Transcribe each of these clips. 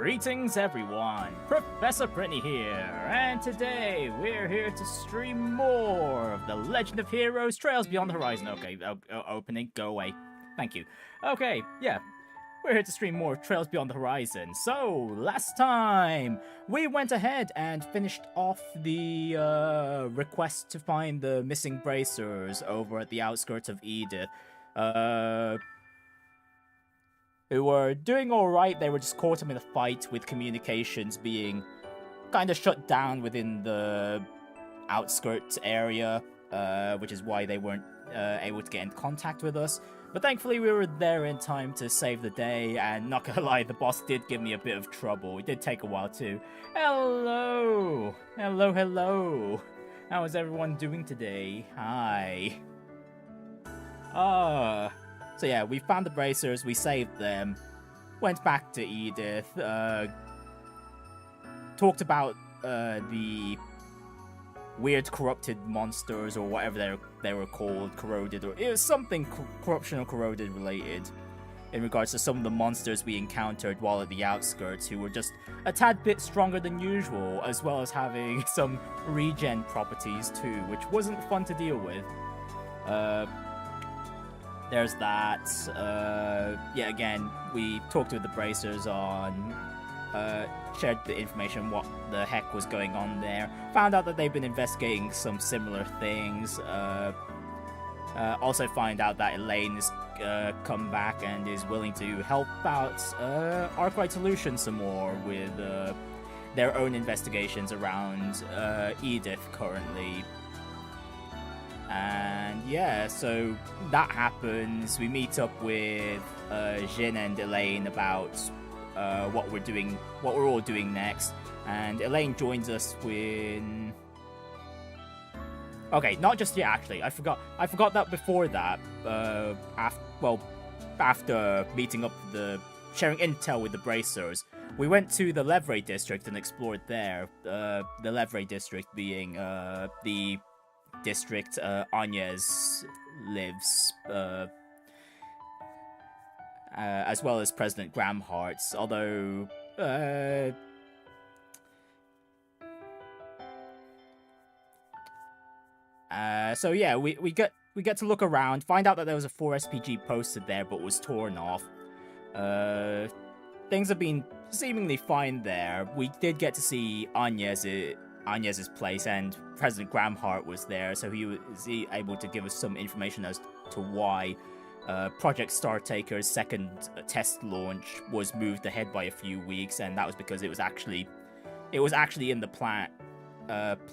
Greetings everyone, Professor Prinny here, and today we're here to stream more of The Legend of Heroes Trails Beyond the Horizon. Okay, opening, go away. Thank you. Okay, yeah, we're here to stream more of Trails Beyond the Horizon. So, last time, we went ahead and finished off the request to find the missing bracers over at the outskirts of Edith. Who were doing alright, they were just caught up in a fight with communications being kind of shut down within the outskirts area, which is why they weren't able to get in contact with us. But thankfully we were there in time to save the day, and not gonna lie, the boss did give me a bit of trouble. It did take a while too. Hello! Hello, hello! How is everyone doing today? Hi. So yeah, we found the bracers, we saved them, went back to Edith, talked about the weird corrupted monsters, or whatever they were called, corroded, or it was something corruption or corroded related, in regards to some of the monsters we encountered while at the outskirts, who were just a tad bit stronger than usual, as well as having some regen properties too, which wasn't fun to deal with. There's that. Yeah, again, we talked with the bracers on, shared the information, what the heck was going on there. Found out that they've been investigating some similar things. Also find out that Elaine has come back and is willing to help out Arkwright Solutions some more with their own investigations around Edith currently. And yeah, so that happens. We meet up with Jin and Elaine about what we're all doing next. And Elaine joins us when... Okay, not just yet actually. I forgot that before that. After meeting up sharing intel with the bracers, we went to the Riverside District and explored there. The Riverside District being the district Agnès lives, as well as President Gramhart's, although so yeah, we get to look around, find out that there was a 4SPG posted there but was torn off. Things have been seemingly fine there. We did get to see Agnès' place, and President Gramhart was there, so he was able to give us some information as to why Project Startaker's second test launch was moved ahead by a few weeks, and that was because it was actually in the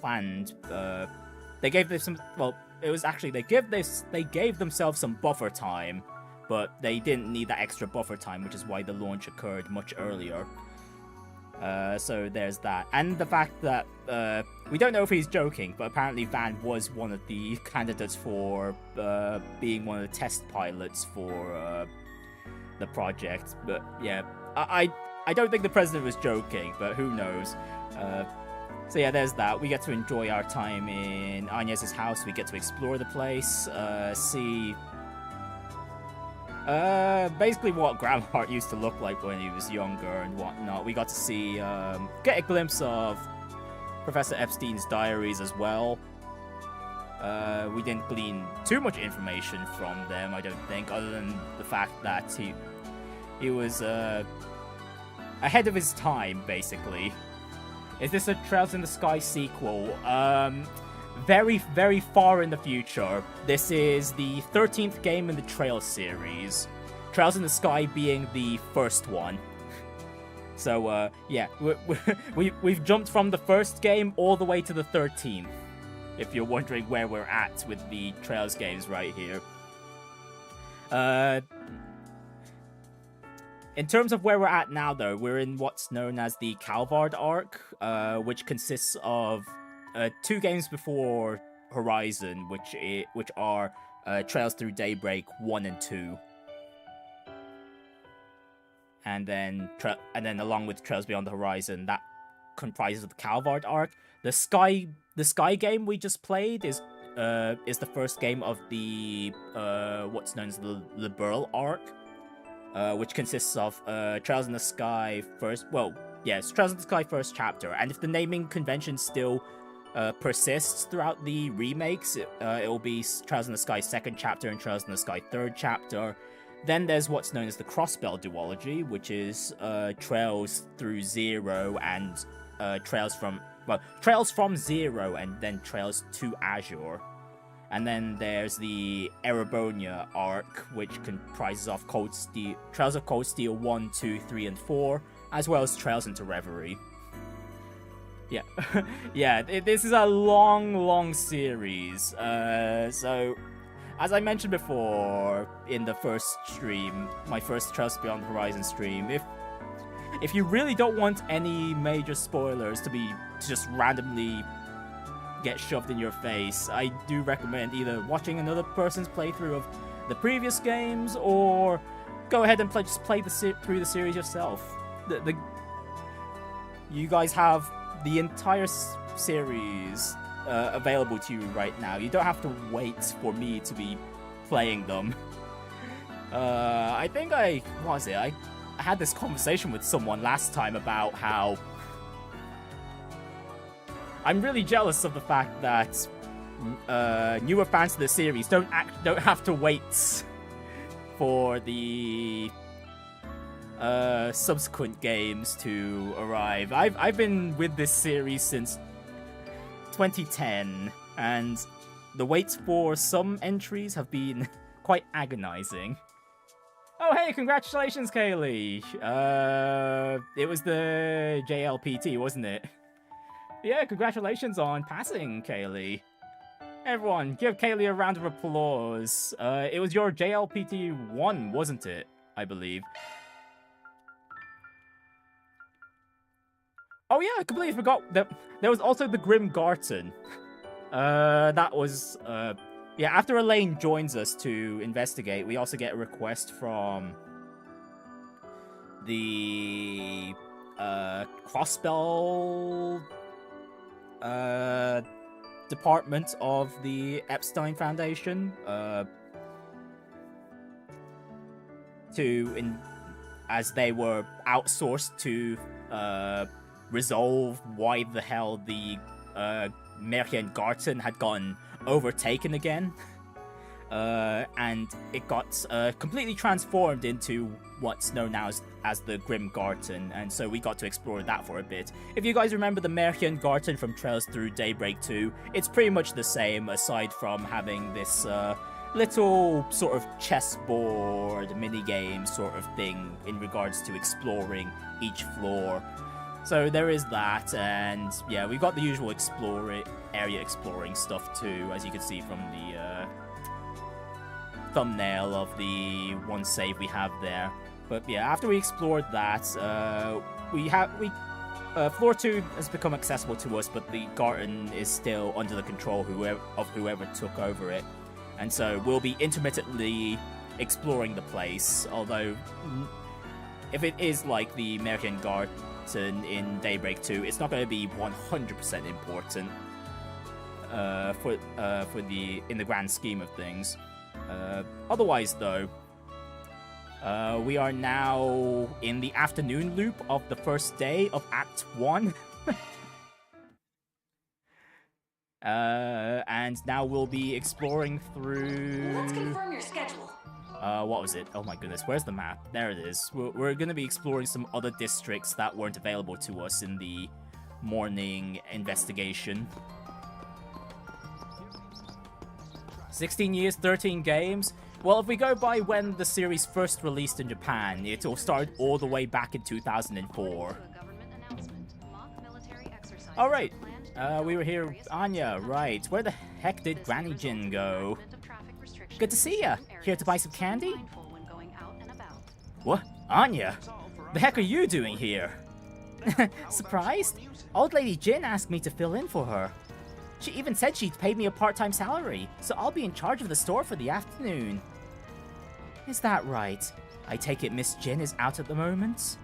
planned. They gave them some. Well, it was actually they gave themselves some buffer time, but they didn't need that extra buffer time, which is why the launch occurred much earlier. So there's that. And the fact that, we don't know if he's joking, but apparently Van was one of the candidates for, being one of the test pilots for, the project. But yeah, I don't think the president was joking, but who knows. So yeah, there's that. We get to enjoy our time in Agnès' house. We get to explore the place, see... basically what Gramhart used to look like when he was younger and whatnot. We got to see, get a glimpse of Professor Epstein's diaries as well. We didn't glean too much information from them, I don't think, other than the fact that he was, ahead of his time, basically. Is this a Trails in the Sky sequel? Very, very far in the future. This is the 13th game in the Trails series. Trails in the Sky being the first one. So, yeah, we've jumped from the first game all the way to the 13th. If you're wondering where we're at with the Trails games right here. In terms of where we're at now, though, we're in what's known as the Calvard arc, which consists of 2 games before Horizon, which are Trails Through Daybreak 1 and 2, and then along with Trails Beyond the Horizon, that comprises of the Calvard arc. The Sky game we just played is the first game of the what's known as the Liberl arc, which consists of Trails in the Sky first. Well, yes, Trails in the Sky first chapter, and if the naming convention still persists throughout the remakes, it'll be Trails in the Sky second chapter and Trails in the Sky third chapter. Then there's what's known as the Crossbell duology, which is Trails through Zero and Trails from Zero and then Trails to Azure. And then there's the Erebonia arc, which comprises of Trails of Cold Steel 1, 2, 3, and 4, as well as Trails into Reverie. Yeah, yeah, this is a long series. So, as I mentioned before in the first stream, my first Trails Beyond the Horizon stream, if you really don't want any major spoilers to just randomly get shoved in your face, I do recommend either watching another person's playthrough of the previous games, or go ahead and just play through the series yourself. You guys have the entire series available to you right now. You don't have to wait for me to be playing them. I think I had this conversation with someone last time about how I'm really jealous of the fact that newer fans of the series don't have to wait for the subsequent games to arrive. I've been with this series since 2010, and the waits for some entries have been quite agonizing. Oh hey, congratulations, Kaylee! It was the JLPT, wasn't it? Yeah, congratulations on passing, Kaylee. Everyone, give Kaylee a round of applause. It was your JLPT 1, wasn't it? I believe. Oh yeah, I completely forgot that there was also the Grim Garten. That was, yeah, after Elaine joins us to investigate, we also get a request from the, Crossbell department of the Epstein Foundation, as they were outsourced to resolve why the hell the Märchengarten had gotten overtaken again, and it got completely transformed into what's known now as the Grim Garten, and so we got to explore that for a bit. If you guys remember the Märchengarten from Trails Through Daybreak 2, it's pretty much the same, aside from having this little sort of chessboard minigame sort of thing in regards to exploring each floor. So there is that, and yeah, we've got the usual area exploring stuff too, as you can see from the thumbnail of the one save we have there. But yeah, after we explored that, floor 2 has become accessible to us, but the garden is still under the control of whoever took over it. And so we'll be intermittently exploring the place, although if it is like the Märchengarten in Daybreak 2, it's not going to be 100% important in the grand scheme of things. Otherwise, though, we are now in the afternoon loop of the first day of Act 1. And now we'll be exploring through... Let's confirm your schedule. What was it? Oh my goodness, where's the map? There it is. We're going to be exploring some other districts that weren't available to us in the morning investigation. 16 years, 13 games? Well, if we go by when the series first released in Japan, it'll start all the way back in 2004. Alright, we were here, Anya, right. Where the heck did Granny Jin go? Good to see ya. Here to buy some candy? What? Anya? The heck are you doing here? Surprised? Old Lady Jin asked me to fill in for her. She even said she'd pay me a part-time salary, so I'll be in charge of the store for the afternoon. Is that right? I take it Miss Jin is out at the moment?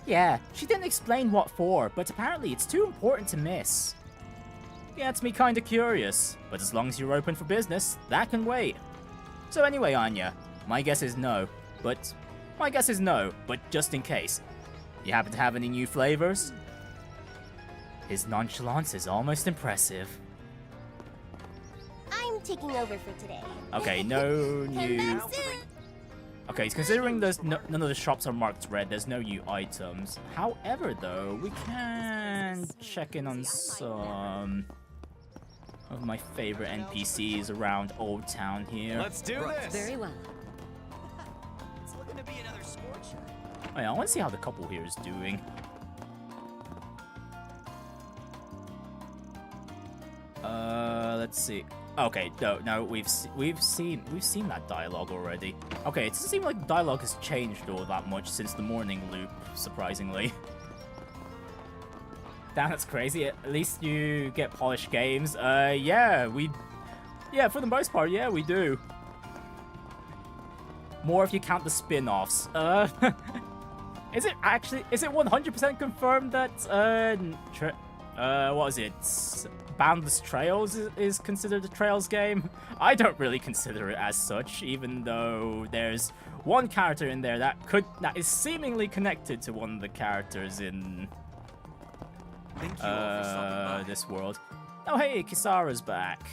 Yeah, she didn't explain what for, but apparently it's too important to miss. Gets me kinda curious, but as long as you're open for business, that can wait. So anyway, Anya, my guess is no, but My guess is no, but just in case. You happen to have any new flavors? His nonchalance is almost impressive. I'm taking over for today. Okay, no new... Okay, considering none of the shops are marked red, there's no new items. However, though, we can check in on some of my favorite NPCs around Old Town here. Let's do this! Very well. It's looking to be another scorcher. Oh yeah, I want to see how the couple here is doing. Let's see. Okay, no, we've seen that dialogue already. Okay, it doesn't seem like dialogue has changed all that much since the morning loop, surprisingly. Damn, that's crazy. At least you get polished games. Yeah, for the most part, yeah, we do. More if you count the spin-offs. Is it 100% confirmed that, what is it? Boundless Trails is considered a Trails game? I don't really consider it as such, even though there's one character in there that is seemingly connected to one of the characters in this world. Oh hey, Kisara's back.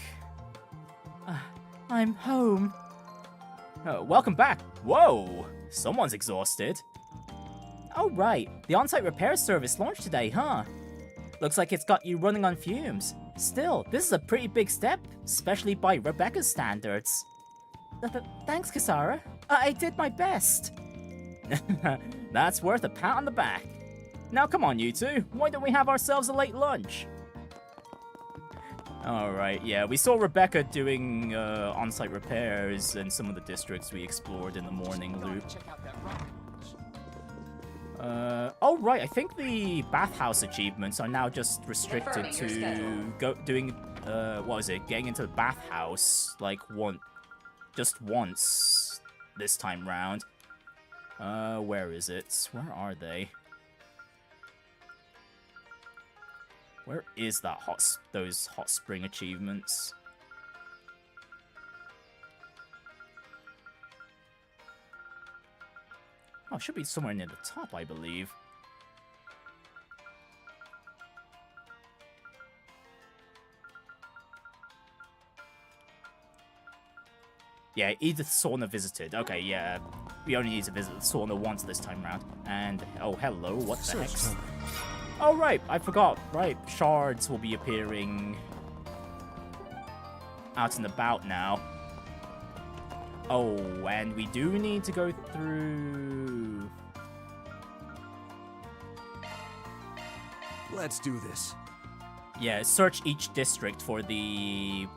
I'm home. Oh, welcome back. Whoa, someone's exhausted. Oh right, the on-site repair service launched today, huh? Looks like it's got you running on fumes. Still, this is a pretty big step, especially by Rebecca's standards. Thanks, Kisara. I did my best. That's worth a pat on the back. Now come on, you two. Why don't we have ourselves a late lunch? Alright, yeah, we saw Rebecca doing on-site repairs in some of the districts we explored in the morning loop. Oh right, I think the bathhouse achievements are now just restricted to doing, what is it, getting into the bathhouse, like, just once this time round. Where is it? Where are they? Where is that those hot spring achievements? Oh, it should be somewhere near the top, I believe. Yeah, Edith sauna visited. Okay, yeah. We only need to visit the sauna once this time round. And, oh, hello, what the heck? Oh, right, I forgot. Right, shards will be appearing out and about now. Oh, and we do need to go through... Let's do this. Yeah, search each district for the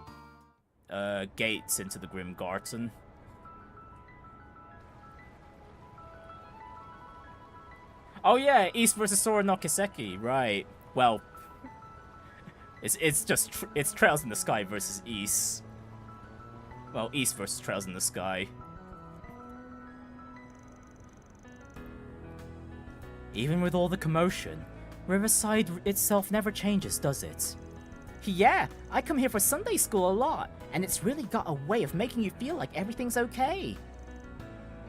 gates into the Grim Garden. Oh yeah, East versus Sora no Kiseki, right. Well, it's Trails in the Sky versus East. Well, East versus Trails in the Sky. Even with all the commotion, Riverside itself never changes, does it? Yeah, I come here for Sunday school a lot, and it's really got a way of making you feel like everything's okay.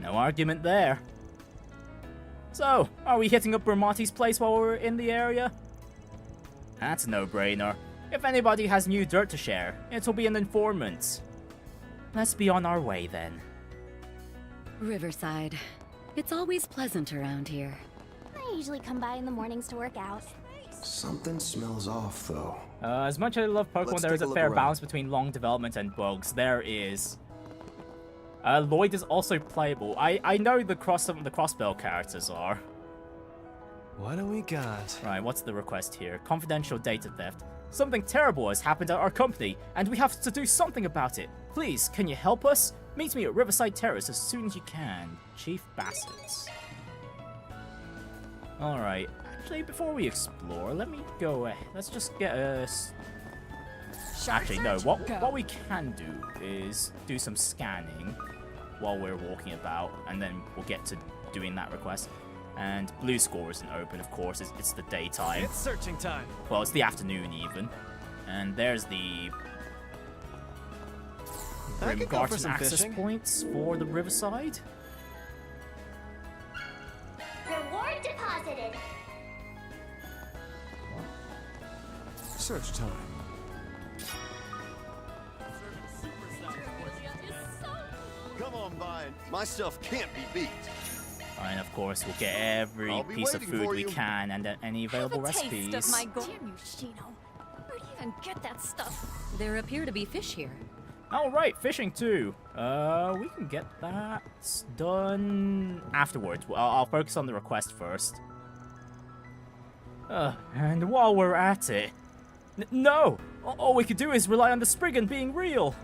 No argument there. So, are we hitting up Bermotti's place while we're in the area? That's a no-brainer. If anybody has new dirt to share, it'll be an informant. Let's be on our way then. Riverside. It's always pleasant around here. I usually come by in the mornings to work out. Something smells off, though. As much as I love Pokemon, there is a fair balance between long development and bugs. There is. Lloyd is also playable. I know the crossbell characters are. What do we got? Right, what's the request here? Confidential data theft. Something terrible has happened at our company, and we have to do something about it. Please, can you help us? Meet me at Riverside Terrace as soon as you can. Chief Bassett. Alright, actually, before we explore, let me go ahead. Let's just get a... Actually, no, what we can do is do some scanning while we're walking about, and then we'll get to doing that request. And blue score isn't open, of course, it's the daytime. It's searching time. Well, it's the afternoon even. And there's the Grim Garden access points for the Riverside. fitted. Search time. Come on by. My stuff can't be beat. And of course, we'll get every I'll be piece of waiting food for we you. can and any available recipes. Taste of my damn you, Shino. Where do you even get that stuff? There appear to be fish here. Oh right, fishing too. We can get that done afterwards. Well, I'll focus on the request first. And while we're at it, no! All we could do is rely on the Spriggan being real.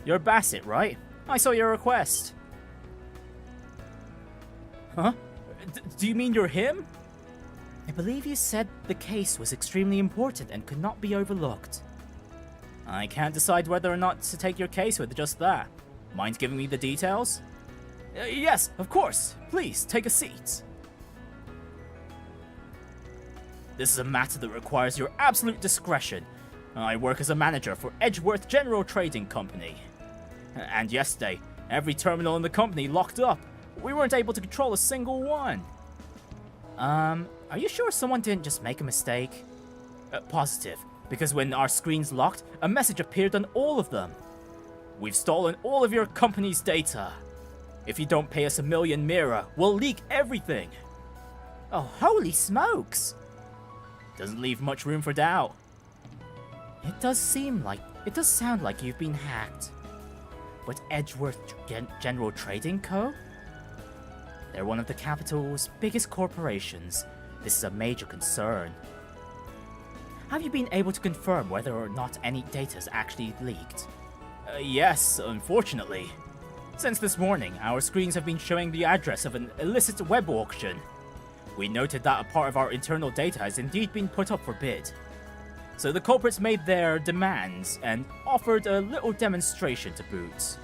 You're Bassett, right? I saw your request. Huh? Do you mean you're him? I believe you said the case was extremely important and could not be overlooked. I can't decide whether or not to take your case with just that. Mind giving me the details? Yes, of course. Please, take a seat. This is a matter that requires your absolute discretion. I work as a manager for Edgeworth General Trading Company. And yesterday, every terminal in the company locked up. We weren't able to control a single one. Are you sure someone didn't just make a mistake? Positive, because when our screens locked, a message appeared on all of them. We've stolen all of your company's data. If you don't pay us 1 million Mira, we'll leak everything. Oh, holy smokes! Doesn't leave much room for doubt. It does sound like you've been hacked. But Edgeworth General Trading Co.? They're one of the capital's biggest corporations. This is a major concern. Have you been able to confirm whether or not any data is actually leaked? Yes, unfortunately. Since this morning, our screens have been showing the address of an illicit web auction. We noted that a part of our internal data has indeed been put up for bid. So the culprits made their demands and offered a little demonstration to boot.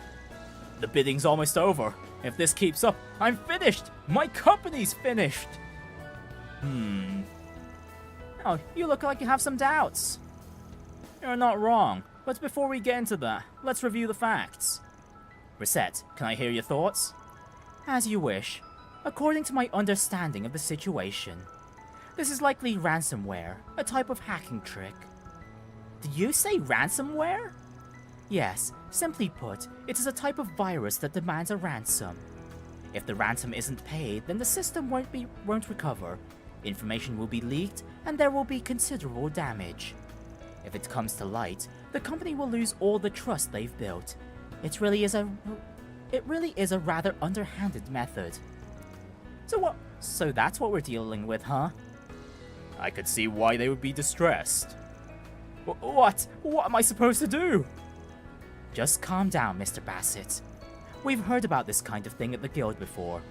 The bidding's almost over. If this keeps up, I'm finished! My company's finished! Oh, you look like you have some doubts. You're not wrong, but before we get into that, let's review the facts. Reset, can I hear your thoughts? As you wish. According to my understanding of the situation, this is likely ransomware, a type of hacking trick. Did you say ransomware? Yes, simply put, it is a type of virus that demands a ransom. If the ransom isn't paid, then the system won't recover. Information will be leaked, and there will be considerable damage. If it comes to light, the company will lose all the trust they've built. It really is a rather underhanded method. So that's what we're dealing with, huh? I could see why they would be distressed. What? What am I supposed to do? Just calm down, Mr. Bassett. We've heard about this kind of thing at the guild before.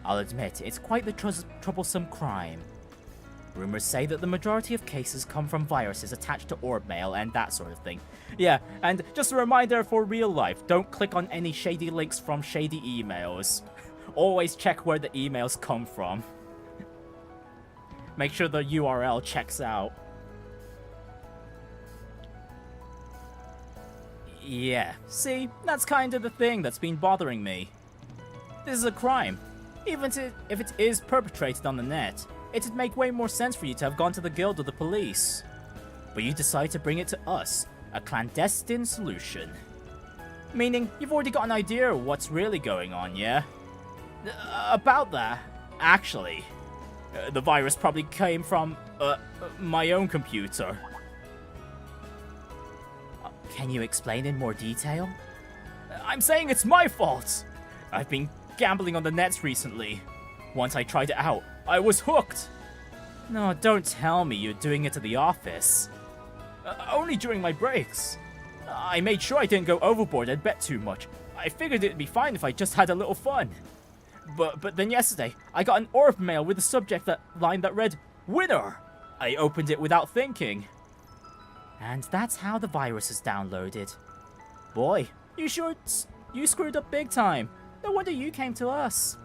I'll admit, it's quite the troublesome crime. Rumors say that the majority of cases come from viruses attached to orb mail and that sort of thing. Yeah, and just a reminder for real life, don't click on any shady links from shady emails. Always check where the emails come from. Make sure the URL checks out. Yeah, see, that's kind of the thing that's been bothering me. This is a crime. Even if it is perpetrated on the net, it'd make way more sense for you to have gone to the guild or the police. But you decide to bring it to us, a clandestine solution. Meaning, you've already got an idea of what's really going on, yeah? About that, actually, the virus probably came from, my own computer. Can you explain in more detail? I'm saying it's my fault! I've been gambling on the nets recently. Once I tried it out, I was hooked! No, don't tell me you're doing it at the office. Only during my breaks. I made sure I didn't go overboard and bet too much. I figured it'd be fine if I just had a little fun. But then yesterday, I got an orb mail with a subject line that read, "Winner!" I opened it without thinking. And that's how the virus is downloaded. Boy, you screwed up big time. No wonder you came to us.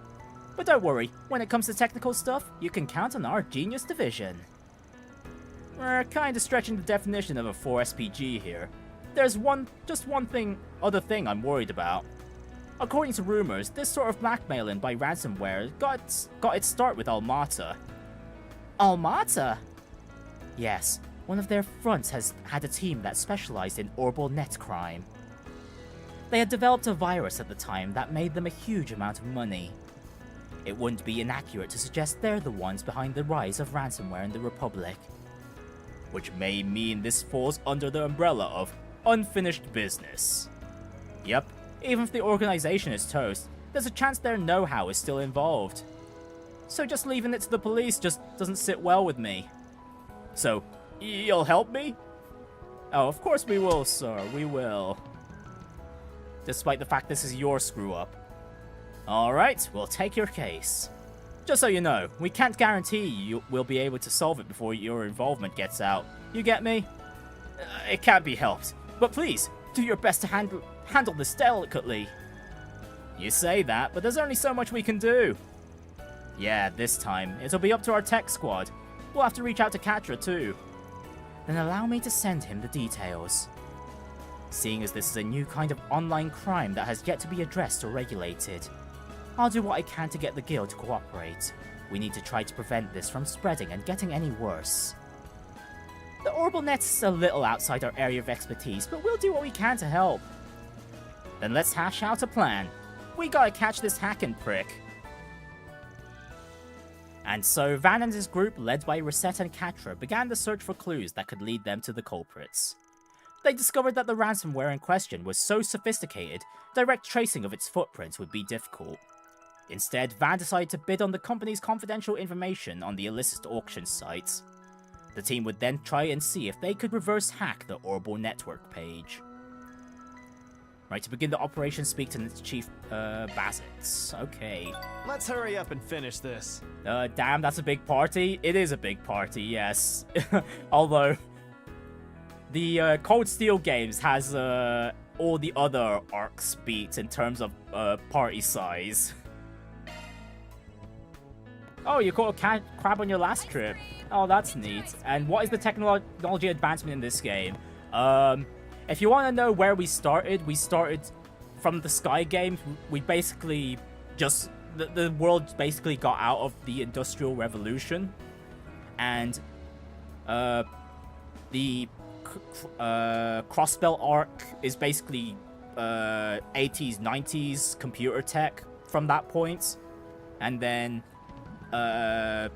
But don't worry, when it comes to technical stuff, you can count on our genius division. We're kinda stretching the definition of a 4 SPG here. There's other thing I'm worried about. According to rumors, this sort of blackmailing by ransomware got its start with Almata. Almata? Yes, one of their fronts has had a team that specialized in orbital net crime. They had developed a virus at the time that made them a huge amount of money. It wouldn't be inaccurate to suggest they're the ones behind the rise of ransomware in the Republic. Which may mean this falls under the umbrella of unfinished business. Yep, even if the organization is toast, there's a chance their know-how is still involved. So just leaving it to the police just doesn't sit well with me. So, you'll help me? Oh, of course we will, sir, we will. Despite the fact this is your screw-up. Alright, we'll take your case. Just so you know, we can't guarantee you will be able to solve it before your involvement gets out. You get me? It can't be helped. But please, do your best to handle this delicately. You say that, but there's only so much we can do. Yeah, this time, it'll be up to our tech squad. We'll have to reach out to Katra too. Then allow me to send him the details. Seeing as this is a new kind of online crime that has yet to be addressed or regulated, I'll do what I can to get the guild to cooperate. We need to try to prevent this from spreading and getting any worse. The orbital net is a little outside our area of expertise, but we'll do what we can to help. Then let's hash out a plan. We gotta catch this hacking prick. And so Van and his group, led by Reset and Katra, began the search for clues that could lead them to the culprits. They discovered that the ransomware in question was so sophisticated, direct tracing of its footprints would be difficult. Instead, Van decided to bid on the company's confidential information on the illicit auction sites. The team would then try and see if they could reverse hack the Orbital Network page. Right, to begin the operation, speak to Chief Bassett. Okay. Let's hurry up and finish this. Damn, that's a big party. It is a big party, yes. Although, the Cold Steel games has all the other arcs beat in terms of party size. Oh, you caught a crab on your last trip. Oh, that's neat. And what is the technology advancement in this game? If you want to know where we started from the Sky games. We basically just... The world basically got out of the Industrial Revolution. And the Crossbell arc is basically 80s, 90s computer tech from that point. And then... what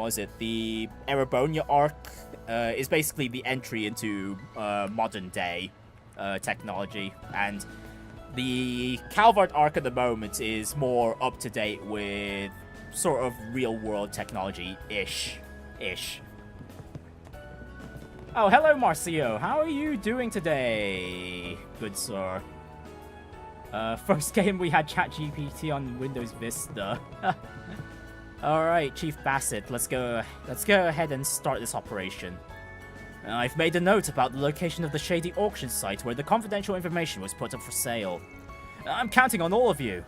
was it? The Erebonia arc is basically the entry into modern day technology, and the Calvard arc at the moment is more up to date with sort of real world technology-ish. Oh, hello Marcio, how are you doing today, good sir? First game we had ChatGPT on Windows Vista. Alright, Chief Bassett, let's go ahead and start this operation. I've made a note about the location of the shady auction site where the confidential information was put up for sale. I'm counting on all of you.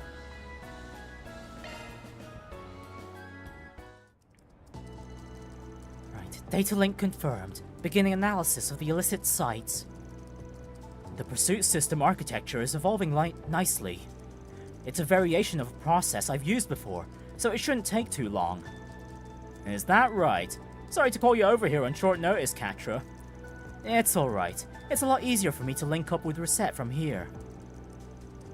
Right, data link confirmed. Beginning analysis of the illicit site. The pursuit system architecture is evolving nicely. It's a variation of a process I've used before, so it shouldn't take too long. Is that right? Sorry to call you over here on short notice, Katra. It's alright. It's a lot easier for me to link up with Reset from here.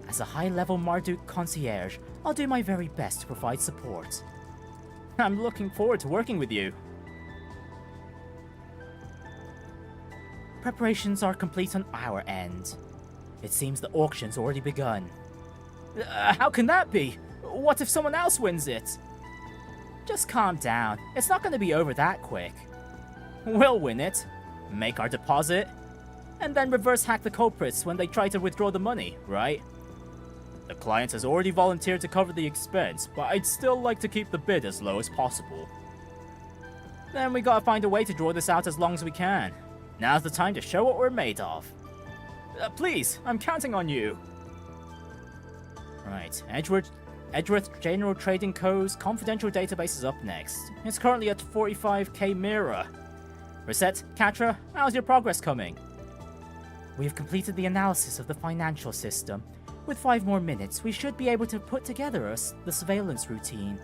As a high-level Marduk concierge, I'll do my very best to provide support. I'm looking forward to working with you. Preparations are complete on our end. It seems the auction's already begun. How can that be? What if someone else wins it? Just calm down. It's not going to be over that quick. We'll win it, make our deposit, and then reverse hack the culprits when they try to withdraw the money, right? The client has already volunteered to cover the expense, but I'd still like to keep the bid as low as possible. Then we gotta find a way to draw this out as long as we can. Now's the time to show what we're made of. Please, I'm counting on you. Right, Edgeworth General Trading Co.'s confidential database is up next. It's currently at 45k Mira. Reset, Katra, how's your progress coming? We have completed the analysis of the financial system. With 5 more minutes, we should be able to put together the surveillance routine.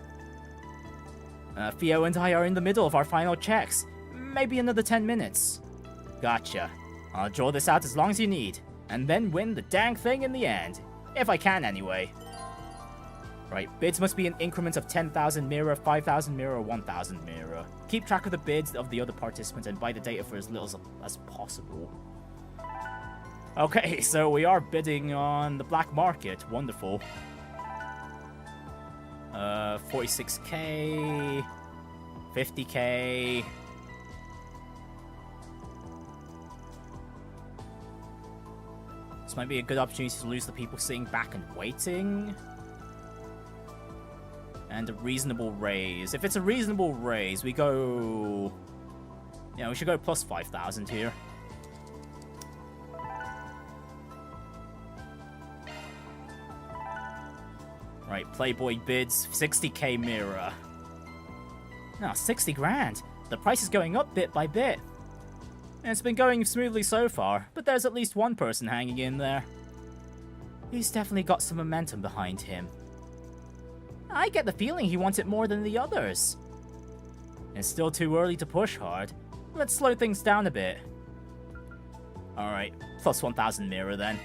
Theo and I are in the middle of our final checks. Maybe another 10 minutes. Gotcha. I'll draw this out as long as you need, and then win the dang thing in the end. If I can, anyway. Right, bids must be in increments of 10,000 mirror, 5,000 mirror, or 1,000 mirror. Keep track of the bids of the other participants and buy the data for as little as possible. Okay, so we are bidding on the black market. Wonderful. 46k, 50k. This might be a good opportunity to lose the people sitting back and waiting. And a reasonable raise. If it's a reasonable raise, we go... Yeah, we should go plus 5,000 here. Right, Playboy bids 60k mirror. No, 60 grand. The price is going up bit by bit. And it's been going smoothly so far, but there's at least one person hanging in there. He's definitely got some momentum behind him. I get the feeling he wants it more than the others. It's still too early to push hard. Let's slow things down a bit. Alright, plus 1,000 mirror then.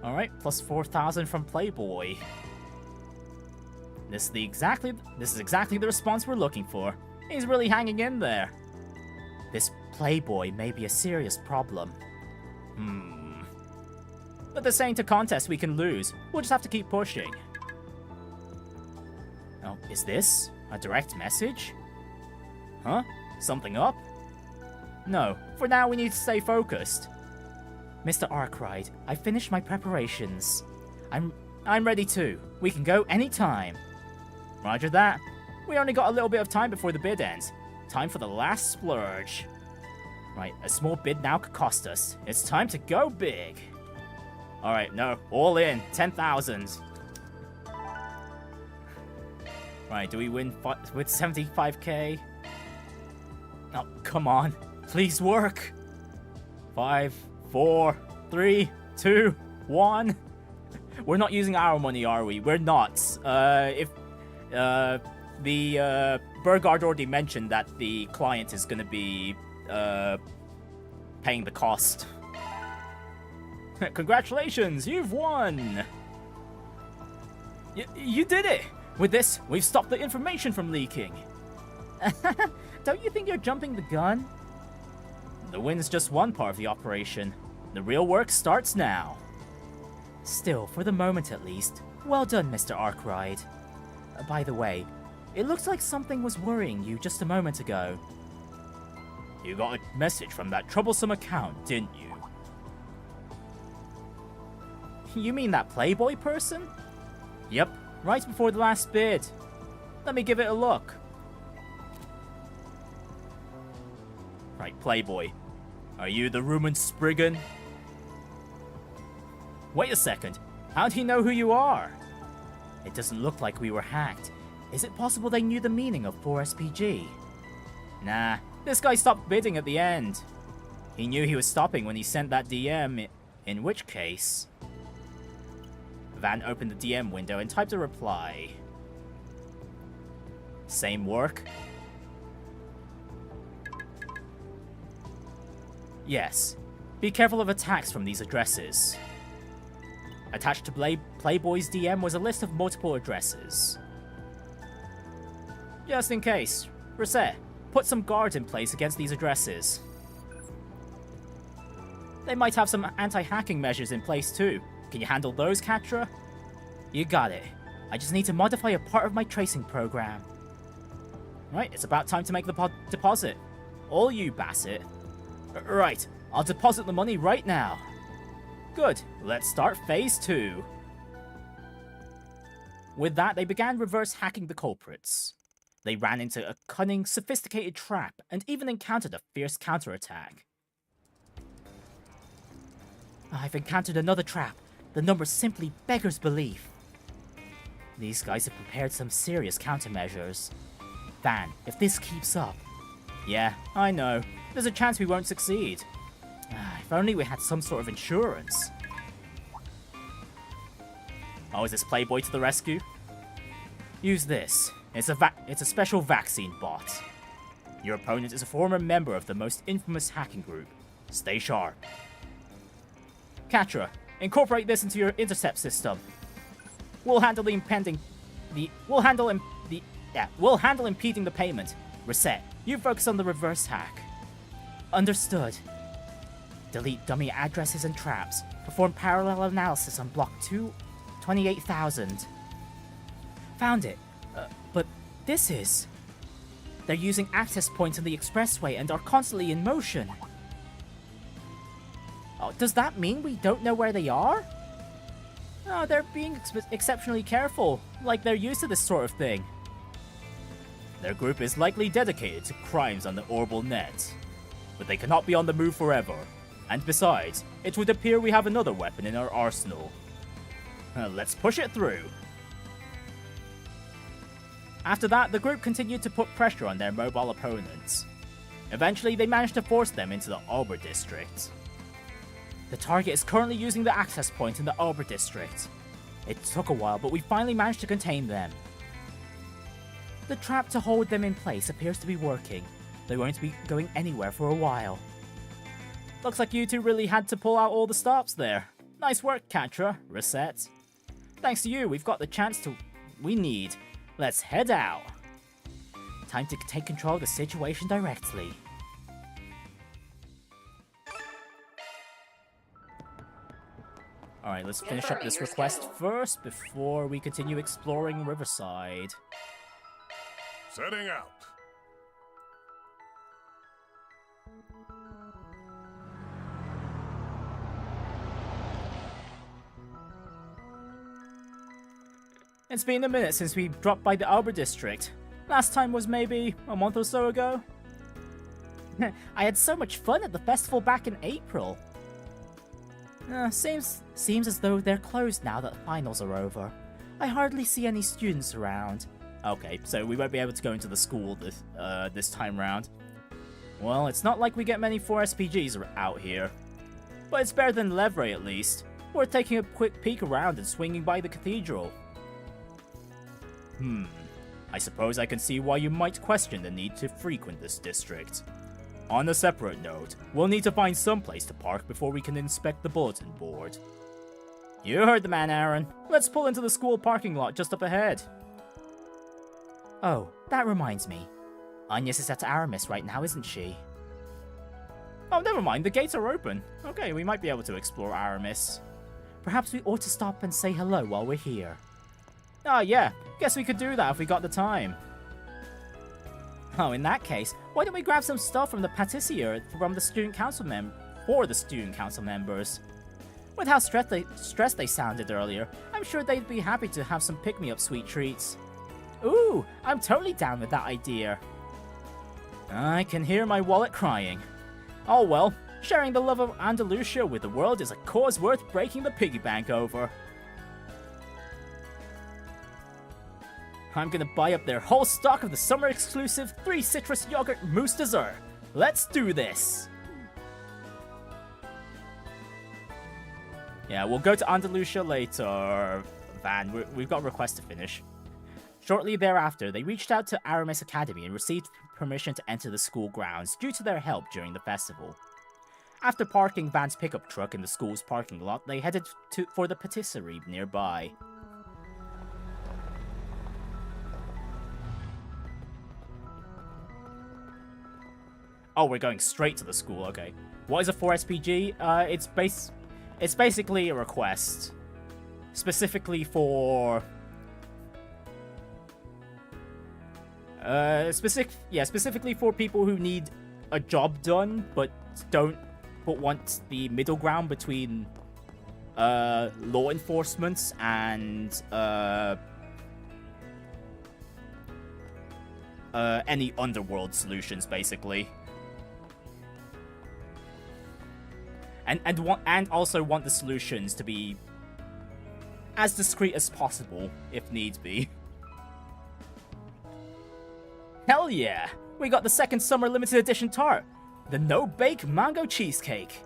Alright, plus 4,000 from Playboy. This is exactly the response we're looking for. He's really hanging in there. This Playboy may be a serious problem. But this ain't a contest we can lose. We'll just have to keep pushing. Oh, is this a direct message? Huh? Something up? No, for now we need to stay focused. Mr. Arkwright, I finished my preparations. I'm ready too. We can go anytime. Roger that. We only got a little bit of time before the bid ends. Time for the last splurge. Right, a small bid now could cost us. It's time to go big. Alright, no, all in. 10,000. Right, do we win with 75k? Oh, come on. Please work. 5, 4, 3, 2, 1. We're not using our money, are we? We're not. The Burgard already mentioned that the client is going to be paying the cost. Congratulations, you've won! You did it! With this, we've stopped the information from leaking. Don't you think you're jumping the gun? The win's just one part of the operation. The real work starts now. Still, for the moment at least, well done, Mr. Arkwright. By the way, it looks like something was worrying you just a moment ago. You got a message from that troublesome account, didn't you? You mean that Playboy person? Yep, right before the last bid. Let me give it a look. Right, Playboy. Are you the rumored Spriggan? Wait a second. How'd he know who you are? It doesn't look like we were hacked. Is it possible they knew the meaning of 4SPG? Nah, this guy stopped bidding at the end. He knew he was stopping when he sent that DM, in which case... Van opened the DM window and typed a reply. Same work? Yes. Be careful of attacks from these addresses. Attached to Playboy's DM was a list of multiple addresses. Just in case, Reset, put some guards in place against these addresses. They might have some anti-hacking measures in place too. Can you handle those, Catra? You got it. I just need to modify a part of my tracing program. Right, it's about time to make the deposit. All you, Bassett. Right, I'll deposit the money right now. Good, let's start phase 2. With that, they began reverse hacking the culprits. They ran into a cunning, sophisticated trap and even encountered a fierce counterattack. I've encountered another trap. The number simply beggars belief. These guys have prepared some serious countermeasures. Van, if this keeps up... Yeah, I know. There's a chance we won't succeed. If only we had some sort of insurance. Oh, is this Playboy to the rescue? Use this. It's a special vaccine bot. Your opponent is a former member of the most infamous hacking group. Stay sharp. Katra, incorporate this into your intercept system. We'll handle impeding the payment. Reset. You focus on the reverse hack. Understood. Delete dummy addresses and traps. Perform parallel analysis on block 28,000. Found it. But this is... They're using access points on the expressway and are constantly in motion. Oh, does that mean we don't know where they are? Oh, they're being exceptionally careful, like they're used to this sort of thing. Their group is likely dedicated to crimes on the orbital net, but they cannot be on the move forever. And besides, it would appear we have another weapon in our arsenal. Let's push it through. After that, the group continued to put pressure on their mobile opponents. Eventually, they managed to force them into the Auber District. The target is currently using the access point in the Auber District. It took a while, but we finally managed to contain them. The trap to hold them in place appears to be working. They won't be going anywhere for a while. Looks like you two really had to pull out all the stops there. Nice work, Katra. Reset. Thanks to you, we've got the chance we need. Let's head out. Time to take control of the situation directly. Alright, let's finish up this request first before we continue exploring Riverside. Setting out. It's been a minute since we dropped by the Auber District. Last time was maybe a month or so ago. I had so much fun at the festival back in April. Seems as though they're closed now that the finals are over. I hardly see any students around. Okay, so we won't be able to go into the school this time round. Well, it's not like we get many 4SPGs out here. But it's better than Levray at least. We're taking a quick peek around and swinging by the cathedral. I suppose I can see why you might question the need to frequent this district. On a separate note, we'll need to find some place to park before we can inspect the bulletin board. You heard the man, Aaron. Let's pull into the school parking lot just up ahead. Oh, that reminds me. Agnès is at Hermès right now, isn't she? Oh, never mind, the gates are open. Okay, we might be able to explore Hermès. Perhaps we ought to stop and say hello while we're here. Oh yeah, guess we could do that if we got the time. Oh, in that case, why don't we grab some stuff from the pâtissier from the student council for the student council members? With how stressed they sounded earlier, I'm sure they'd be happy to have some pick-me-up sweet treats. Ooh, I'm totally down with that idea. I can hear my wallet crying. Oh well, sharing the love of Andalusia with the world is a cause worth breaking the piggy bank over. I'm gonna buy up their whole stock of the summer exclusive 3 citrus yogurt mousse dessert. Let's do this! Yeah, we'll go to Andalusia later, Van. We've got a request to finish. Shortly thereafter, they reached out to Hermès Academy and received permission to enter the school grounds due to their help during the festival. After parking Van's pickup truck in the school's parking lot, they headed for the patisserie nearby. Oh, we're going straight to the school, okay. What is a 4SPG? It's basically a request. Specifically for... specifically for people who need a job done, but want the middle ground between law enforcement and any underworld solutions, basically. And also want the solutions to be as discreet as possible, if needs be. Hell yeah! We got the second summer limited edition tart, the no-bake mango cheesecake.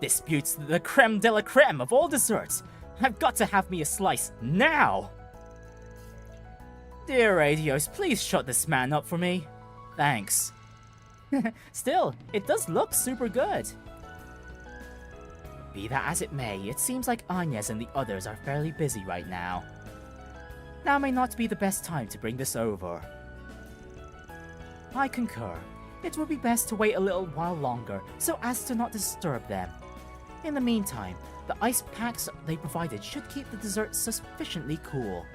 Disputes the creme de la creme of all desserts. I've got to have me a slice now! Dear Radios, please shut this man up for me. Thanks. Still, it does look super good. Be that as it may, it seems like Agnès and the others are fairly busy right now. Now may not be the best time to bring this over. I concur. It would be best to wait a little while longer, so as to not disturb them. In the meantime, the ice packs they provided should keep the dessert sufficiently cool.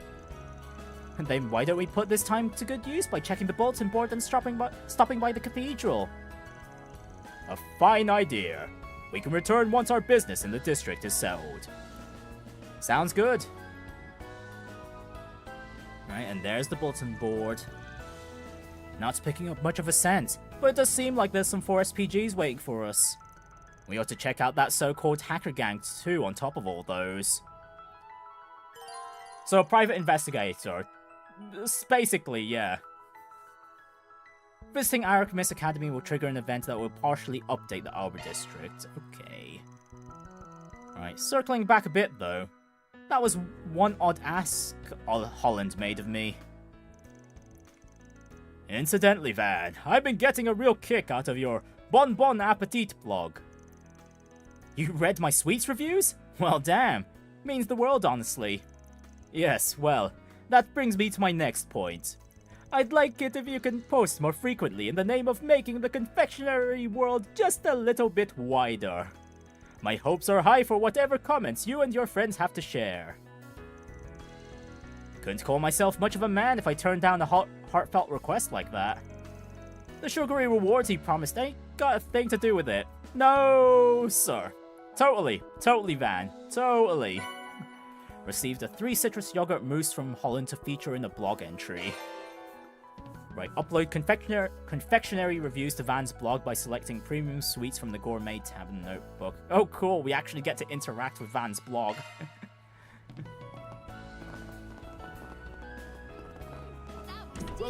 And then why don't we put this time to good use by checking the bulletin board and stopping by the cathedral? A fine idea. We can return once our business in the district is settled. Sounds good. Right, and there's the bulletin board. Not picking up much of a scent, but it does seem like there's some 4 SPGs waiting for us. We ought to check out that so-called hacker gang too on top of all those. So a private investigator. Basically, yeah. Visiting Hermès Academy will trigger an event that will partially update the Auber District. Okay. Alright, circling back a bit though. That was one odd ask Holland made of me. Incidentally, Van, I've been getting a real kick out of your Bon Bon Appetit blog. You read my sweets reviews? Well, damn. Means the world, honestly. Yes, well, that brings me to my next point. I'd like it if you can post more frequently in the name of making the confectionery world just a little bit wider. My hopes are high for whatever comments you and your friends have to share. Couldn't call myself much of a man if I turned down a heartfelt request like that. The sugary rewards he promised ain't got a thing to do with it. No, sir. Totally, Van. Totally. Received a 3 citrus yogurt mousse from Holland to feature in a blog entry. Right, upload confectionery reviews to Van's blog by selecting premium sweets from the gourmet tab in the notebook. Oh, cool, we actually get to interact with Van's blog.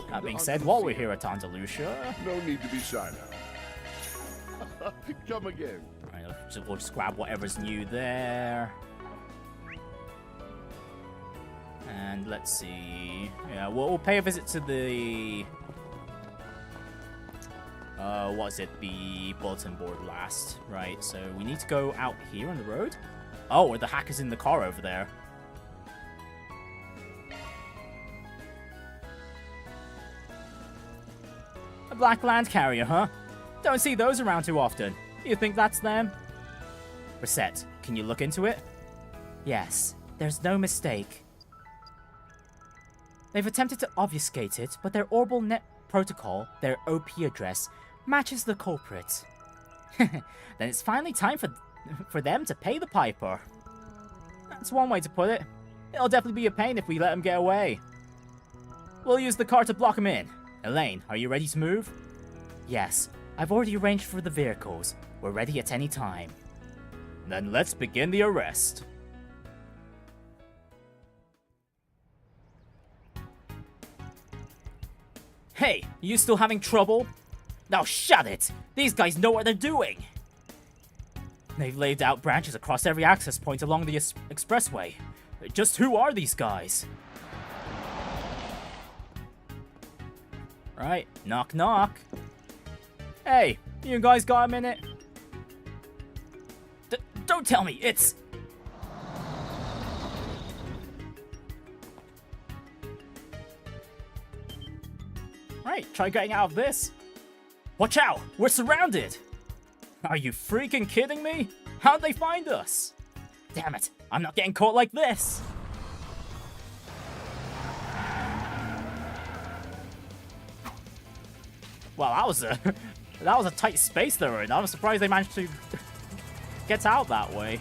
That being said, while we're here at Andalusia... No need to be shy now. Come again. Right, we'll just grab whatever's new there. And let's see... Yeah, we'll pay a visit to the... the bulletin board last. Right, so we need to go out here on the road. Oh, or the hacker's in the car over there. A black land carrier, huh? Don't see those around too often. You think that's them? Reset, can you look into it? Yes, there's no mistake. They've attempted to obfuscate it, but their Orbital Net protocol, their OP address, matches the culprit. Then it's finally time for them to pay the piper. That's one way to put it. It'll definitely be a pain if we let them get away. We'll use the car to block them in. Elaine, are you ready to move? Yes, I've already arranged for the vehicles. We're ready at any time. Then let's begin the arrest. Hey, you still having trouble? Now shut it! These guys know what they're doing! They've laid out branches across every access point along the expressway. Just who are these guys? Right, knock knock. Hey, you guys got a minute? Don't tell me it's... Right, try getting out of this. Watch out! We're surrounded! Are you freaking kidding me? How'd they find us? Damn it, I'm not getting caught like this! Well, that was a tight space they were in. I was surprised they managed to get out that way.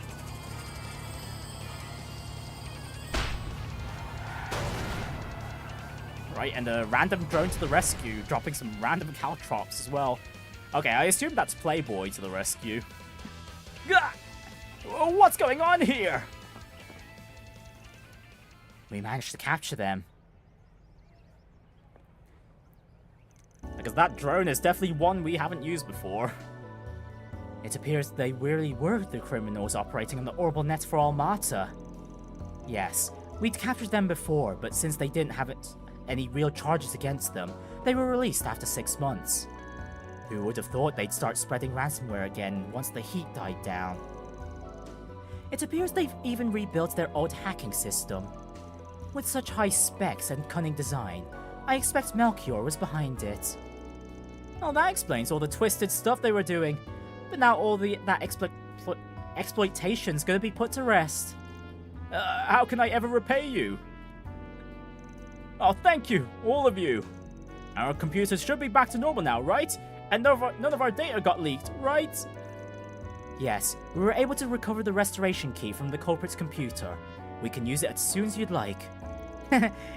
Right, and a random drone to the rescue, dropping some random caltrops as well. Okay, I assume that's Playboy to the rescue. Gah! What's going on here? We managed to capture them. that drone is definitely one we haven't used before. It appears they really were the criminals operating on the orbital net for Almata. Yes, we'd captured them before, but since they didn't have any real charges against them, they were released after 6 months. Who would have thought they'd start spreading ransomware again once the heat died down? It appears they've even rebuilt their old hacking system. With such high specs and cunning design, I expect Melchior was behind it. Well, that explains all the twisted stuff they were doing, but now all that exploitation's gonna be put to rest. How can I ever repay you? Oh, thank you, all of you. Our computers should be back to normal now, right? And none of our data got leaked, right? Yes, we were able to recover the restoration key from the culprit's computer. We can use it as soon as you'd like.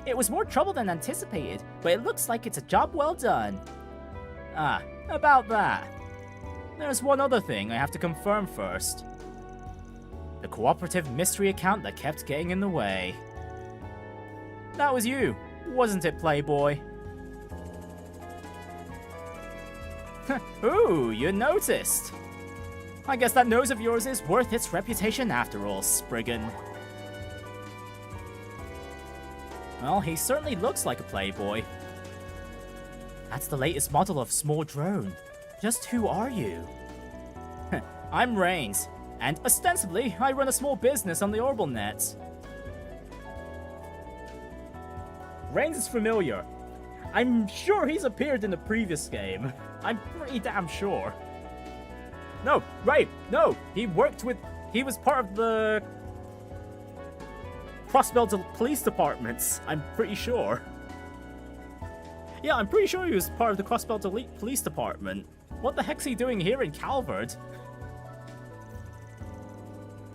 It was more trouble than anticipated, but it looks like it's a job well done. Ah, about that. There's one other thing I have to confirm first. The cooperative mystery account that kept getting in the way. That was you, wasn't it, Playboy? Ooh, you noticed. I guess that nose of yours is worth its reputation after all, Spriggan. Well, he certainly looks like a playboy. That's the latest model of small drone. Just who are you? I'm Rains, and ostensibly, I run a small business on the orbital net. Rains is familiar. I'm sure he's appeared in the previous game. I'm pretty damn sure. No, right, no, he was part of the Crossbelt Police Departments, I'm pretty sure. Yeah, I'm pretty sure he was part of the Crossbelt Elite Police Department. What the heck's he doing here in Calvert?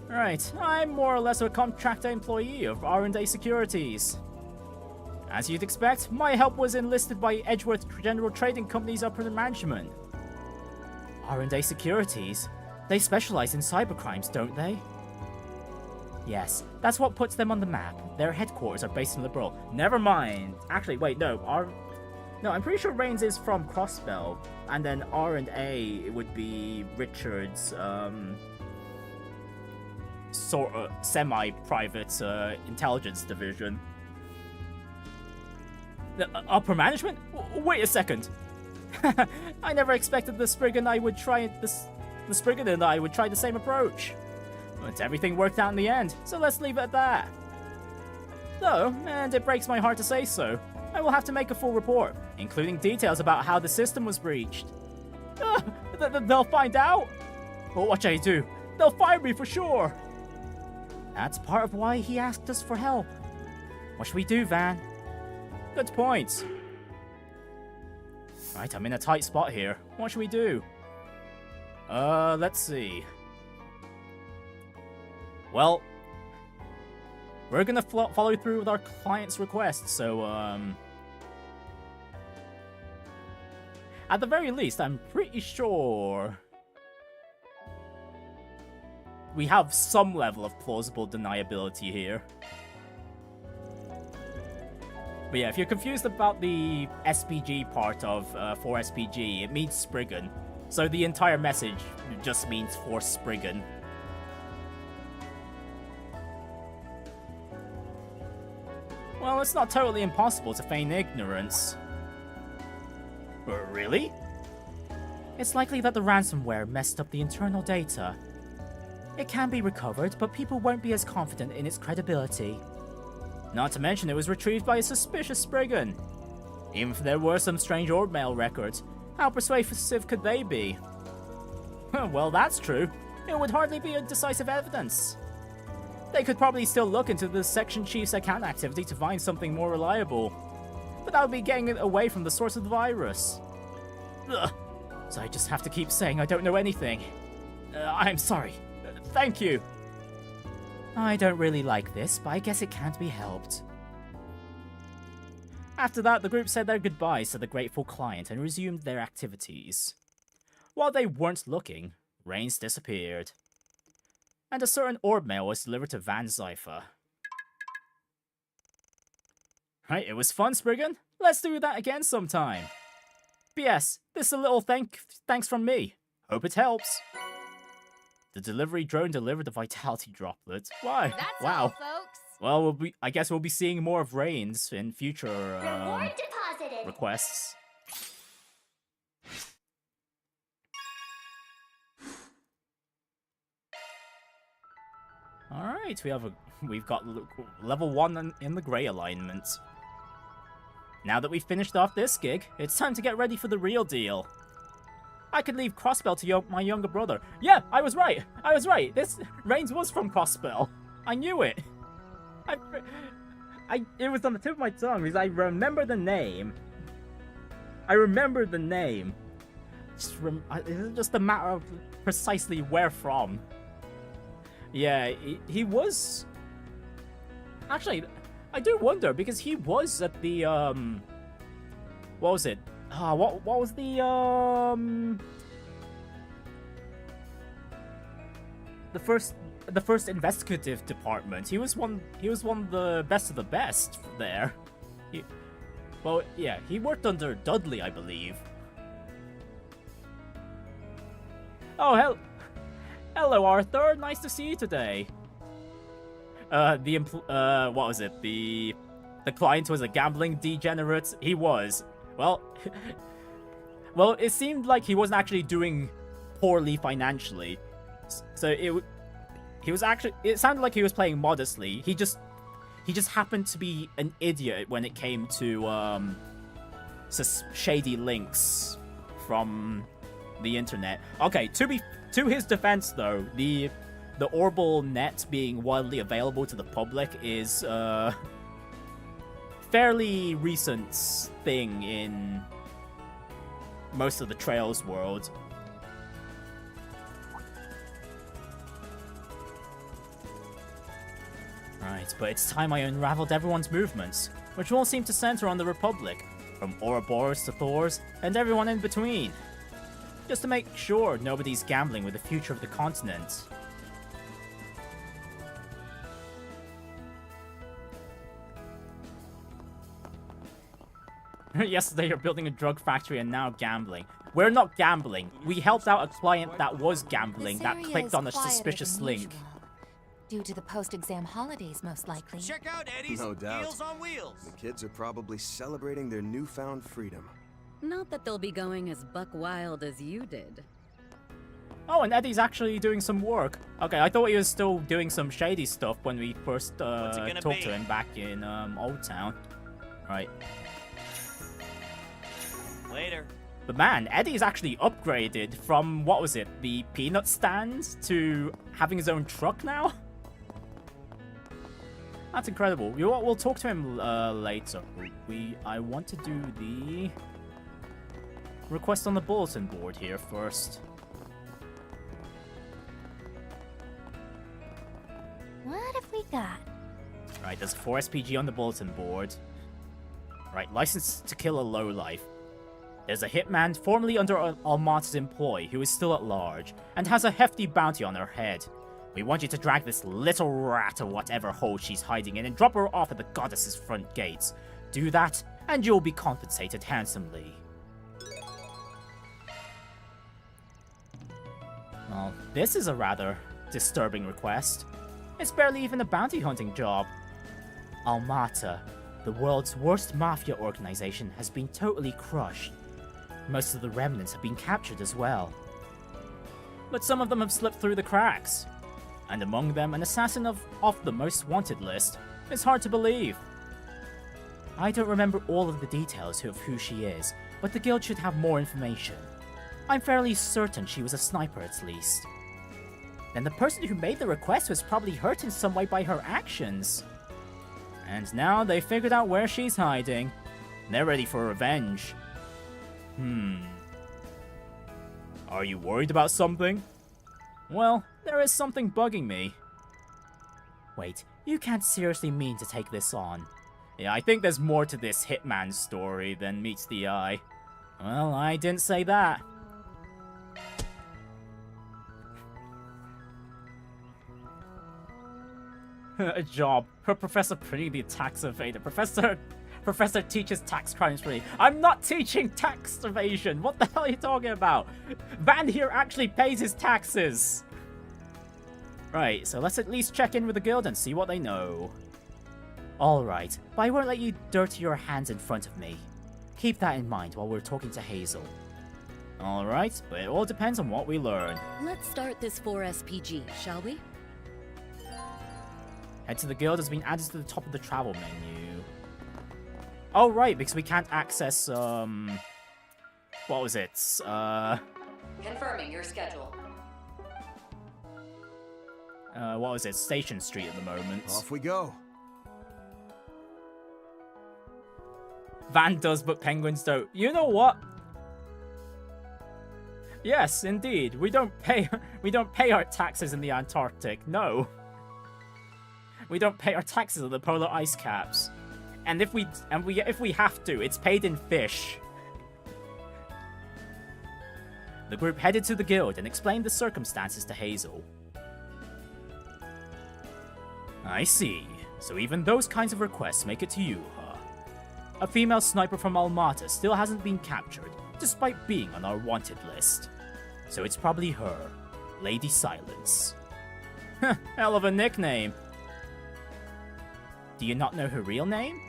Right, I'm more or less a contractor employee of R&A Securities. As you'd expect, my help was enlisted by Edgeworth General Trading Company's upper management. R&A Securities? They specialize in cybercrimes, don't they? Yes, that's what puts them on the map. Their headquarters are based in Liberal. Never mind. Actually, wait, no. No, I'm pretty sure Rains is from Crossbell, and then R&A would be Richard's sort of semi-private intelligence division. The upper management? Wait a second. I never expected the Spriggan and I would try the same approach. But everything worked out in the end, so let's leave it at that. Though, and it breaks my heart to say so, I will have to make a full report, including details about how the system was breached. They'll find out? Well, what shall I do? They'll fire me for sure! That's part of why he asked us for help. What should we do, Van? Good point. Right, I'm in a tight spot here. What should we do? Let's see. Well, we're gonna follow through with our client's request, so, at the very least, I'm pretty sure we have some level of plausible deniability here. But yeah, if you're confused about the SPG part of 4SPG, it means Spriggan. So the entire message just means for Spriggan. Well, it's not totally impossible to feign ignorance. Really? It's likely that the ransomware messed up the internal data. It can be recovered, but people won't be as confident in its credibility. Not to mention it was retrieved by a suspicious Spriggan. Even if there were some strange orb mail records, how persuasive could they be? Well, that's true. It would hardly be a decisive evidence. They could probably still look into the section chief's account activity to find something more reliable. But that would be getting it away from the source of the virus. Ugh. So I just have to keep saying I don't know anything. I'm sorry. Thank you. I don't really like this, but I guess it can't be helped. After that, the group said their goodbyes to the grateful client and resumed their activities. While they weren't looking, Rains disappeared. And a certain orb mail was delivered to Van Zypher. Right, it was fun, Spriggan. Let's do that again sometime. P.S. This is a little thanks from me. Hope it helps. The delivery drone delivered the vitality droplet. Why? That's wow. all, folks. Well, I guess we'll be seeing more of Rains in future Reward deposited. requests. All right, we've got level 1 in the gray alignment. Now that we've finished off this gig, it's time to get ready for the real deal. I could leave Crossbell to my younger brother. Yeah, I was right. This Rains was from Crossbell. I knew it. It was on the tip of my tongue because I remember the name. It's just a matter of precisely where from. Yeah, he was... Actually, I do wonder, because he was at the, what was it? What was the first investigative department. He was one of the best there. Well, yeah, he worked under Dudley, I believe. Oh, hello, Arthur. Nice to see you today. What was it? The client was a gambling degenerate. He was. Well, it seemed like he wasn't actually doing poorly financially. So it sounded like he was playing modestly. He just happened to be an idiot when it came to shady links from the internet. Okay, to his defense though, the Orbital net being widely available to the public is a fairly recent thing in most of the Trails world. Right, but it's time I unraveled everyone's movements, which all seem to center on the Republic, from Ouroboros to Thors, and everyone in between. Just to make sure nobody's gambling with the future of the continent. Yesterday you're building a drug factory and now gambling. We're not gambling. We helped out a client that was gambling that clicked on a suspicious link. Due to the post-exam holidays, most likely. Check out Eddie's No doubt. Deals on Wheels. The kids are probably celebrating their newfound freedom. Not that they'll be going as buck wild as you did. Oh, and Eddie's actually doing some work. Okay, I thought he was still doing some shady stuff when we first talked to him back in Old Town. Right. Later. But man, Eddie's actually upgraded from, what was it, the peanut stand to having his own truck now? That's incredible. We'll talk to him later. I want to do the request on the bulletin board here first. What have we got? Right, there's 4 SPG on the bulletin board. Right, license to kill a lowlife. There's a hitman formerly under Almata's employ who is still at large and has a hefty bounty on her head. We want you to drag this little rat or whatever hole she's hiding in and drop her off at the goddess's front gates. Do that, and you'll be compensated handsomely. Well, this is a rather disturbing request. It's barely even a bounty hunting job. Almata, the world's worst mafia organization, has been totally crushed. Most of the remnants have been captured as well. But some of them have slipped through the cracks. And among them, an assassin off the most wanted list. It's hard to believe. I don't remember all of the details of who she is, but the guild should have more information. I'm fairly certain she was a sniper at least. Then the person who made the request was probably hurt in some way by her actions. And now they figured out where she's hiding. They're ready for revenge. Are you worried about something? Well, there is something bugging me. Wait, you can't seriously mean to take this on. Yeah, I think there's more to this hitman story than meets the eye. Well, I didn't say that. A job. Professor Prinny, the tax evader. Professor Professor teaches tax crimes for me. I'm not teaching tax evasion. What the hell are you talking about? Van here actually pays his taxes. Right, so let's at least check in with the guild and see what they know. Alright, but I won't let you dirty your hands in front of me. Keep that in mind while we're talking to Hazel. Alright, but it all depends on what we learn. Let's start this 4SPG, shall we? Head to the guild has been added to the top of the travel menu. Oh, right, because we can't access, what was it? Confirming your schedule. What was it? Station Street at the moment. Off we go. Van does, but penguins don't. You know what? Yes, indeed. We don't pay our taxes in the Antarctic. No. We don't pay our taxes on the polar ice caps. And if we have to, it's paid in fish. The group headed to the guild and explained the circumstances to Hazel. I see. So even those kinds of requests make it to you, huh? A female sniper from Almata still hasn't been captured, despite being on our wanted list. So it's probably her, Lady Silence. Hell of a nickname. Do you not know her real name?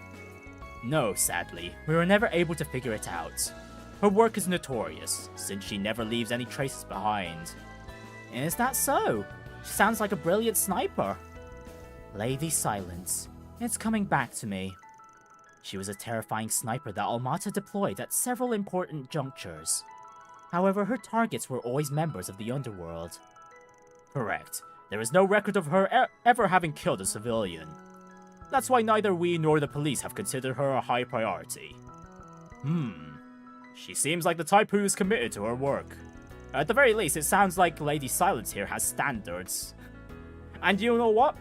No, sadly. We were never able to figure it out. Her work is notorious, since she never leaves any traces behind. Is that so? She sounds like a brilliant sniper. Lady Silence. It's coming back to me. She was a terrifying sniper that Almata deployed at several important junctures. However, her targets were always members of the underworld. Correct. There is no record of her ever having killed a civilian. That's why neither we nor the police have considered her a high priority. She seems like the type who is committed to her work. At the very least, it sounds like Lady Silence here has standards. And you know what?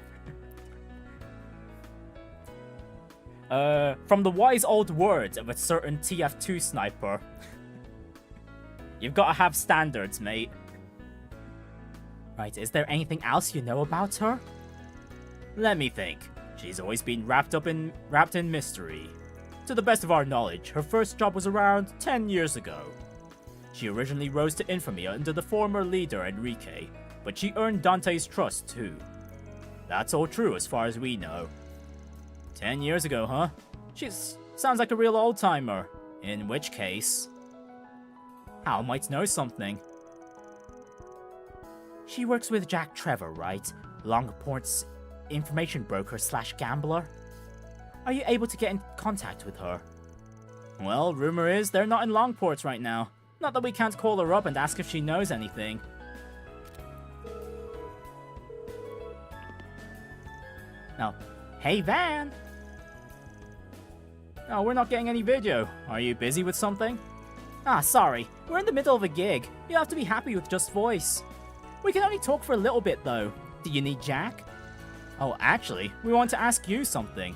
From the wise old words of a certain TF2 sniper, you've got to have standards, mate. Right, is there anything else you know about her? Let me think. She's always been wrapped in mystery. To the best of our knowledge, her first job was around 10 years ago. She originally rose to infamy under the former leader Enrique, but she earned Dante's trust too. That's all true as far as we know. 10 years ago, huh? She sounds like a real old-timer. In which case, Hal might know something. She works with Jack Trevor, right? Longport's information broker / gambler? Are you able to get in contact with her? Well, rumor is they're not in Longport right now. Not that we can't call her up and ask if she knows anything. Now, hey Van! Oh, we're not getting any video. Are you busy with something? Ah, sorry. We're in the middle of a gig. You'll have to be happy with just voice. We can only talk for a little bit, though. Do you need Jack? Oh, actually, we want to ask you something.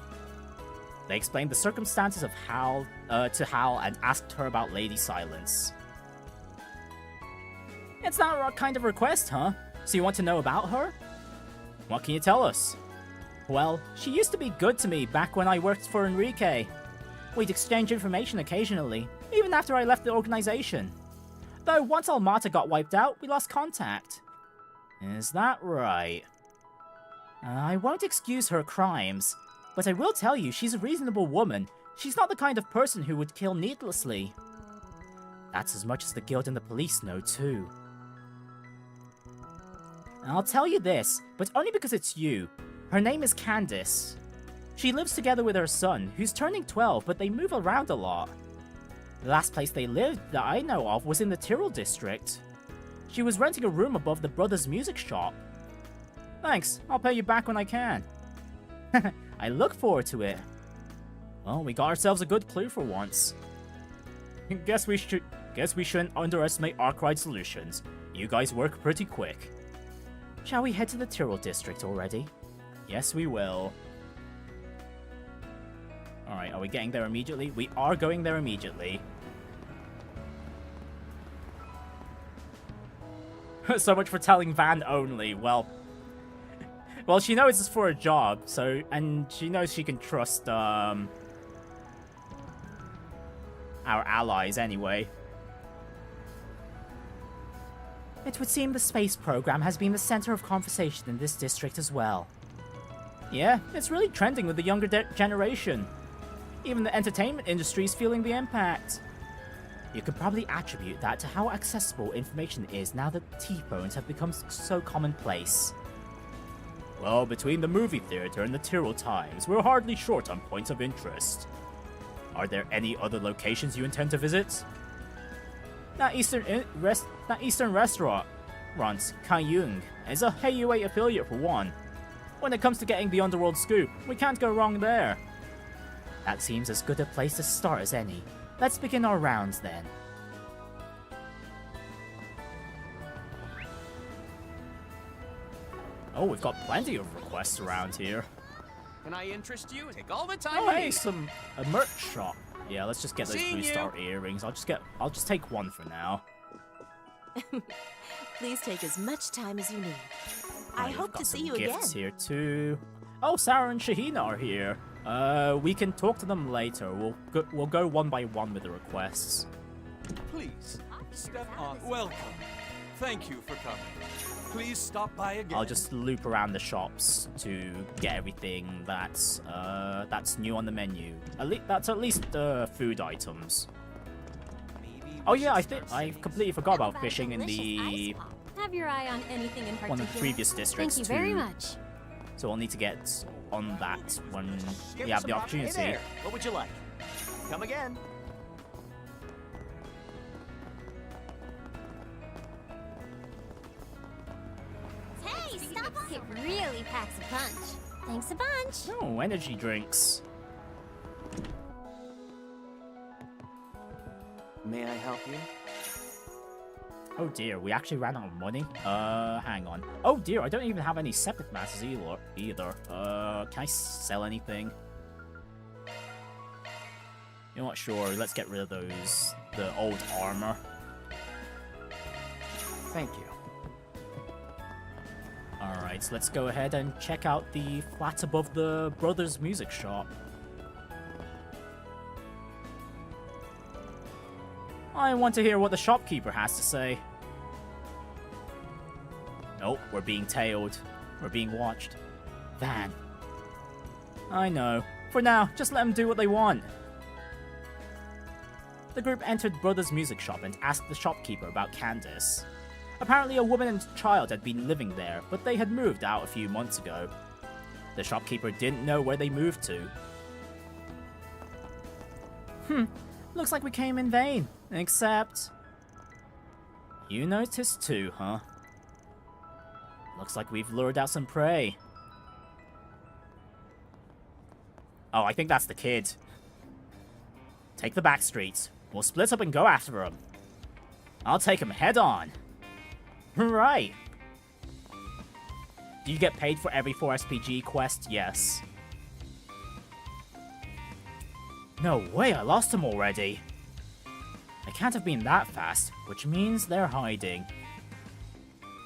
They explained the circumstances of Hal to Hal and asked her about Lady Silence. It's not a kind of request, huh? So you want to know about her? What can you tell us? Well, she used to be good to me back when I worked for Enrique. We'd exchange information occasionally, even after I left the organization. Though once Almata got wiped out, we lost contact. Is that right? I won't excuse her crimes, but I will tell you she's a reasonable woman. She's not the kind of person who would kill needlessly. That's as much as the guild and the police know too. I'll tell you this, but only because it's you. Her name is Candace. She lives together with her son, who's turning 12, but they move around a lot. The last place they lived that I know of was in the Tyrrell district. She was renting a room above the brothers' music shop. Thanks, I'll pay you back when I can. I look forward to it. Well, we got ourselves a good clue for once. Guess we shouldn't underestimate Arkwright Solutions. You guys work pretty quick. Shall we head to the Tyrrell district already? Yes, we will. Alright, are we getting there immediately? We are going there immediately. So much for telling Van only. Well, she knows it's for a job, so, and she knows she can trust, our allies anyway. It would seem the space program has been the center of conversation in this district as well. Yeah, it's really trending with the younger generation. Even the entertainment industry is feeling the impact. You could probably attribute that to how accessible information is now that T-phones have become so commonplace. Well, between the movie theater and the Tyrrell Times, we're hardly short on points of interest. Are there any other locations you intend to visit? That Eastern restaurant, Kaiyung, is a HeyUA affiliate for one. When it comes to getting the underworld scoop, we can't go wrong there. That seems as good a place to start as any. Let's begin our rounds then. Oh, we've got plenty of requests around here. Can I interest you? Take all the time Oh, you hey, need. a merch shop. Yeah, let's just get those Seeing blue you. star earrings. I'll just take one for now. Please take as much time as you need. Oh, I we've hope got to some see you gifts again. here too. Oh, Sarah and Shahina are here. We can talk to them later. We'll go one by one with the requests. Please, step on. Welcome. Thank you for coming. Please stop by again. I'll just loop around the shops to get everything that's new on the menu. That's at least food items. Oh yeah, I completely forgot about fishing in the Have your eye on anything in particular? one of the previous districts Thank you very much. So I'll need to get on that when Give we me have some the rock. opportunity. Hey there. What would you like? Come again. Hey, stop! It really packs a punch. Thanks a bunch. Oh, energy drinks. May I help you? Oh dear, we actually ran out of money. Hang on. Oh dear, I don't even have any septic masses either. Can I sell anything? You know what, sure, let's get rid of those, the old armor. Thank you. Alright, so let's go ahead and check out the flat above the Brothers Music Shop. I want to hear what the shopkeeper has to say. Nope, we're being tailed. We're being watched. Van. I know. For now, just let them do what they want. The group entered Brothers Music Shop and asked the shopkeeper about Candace. Apparently a woman and child had been living there, but they had moved out a few months ago. The shopkeeper didn't know where they moved to. Looks like we came in vain. Except... You noticed too, huh? Looks like we've lured out some prey. Oh, I think that's the kid. Take the back streets. We'll split up and go after him. I'll take him head on. Right. Do you get paid for every 4SPG quest? Yes. No way, I lost him already. They can't have been that fast, which means they're hiding.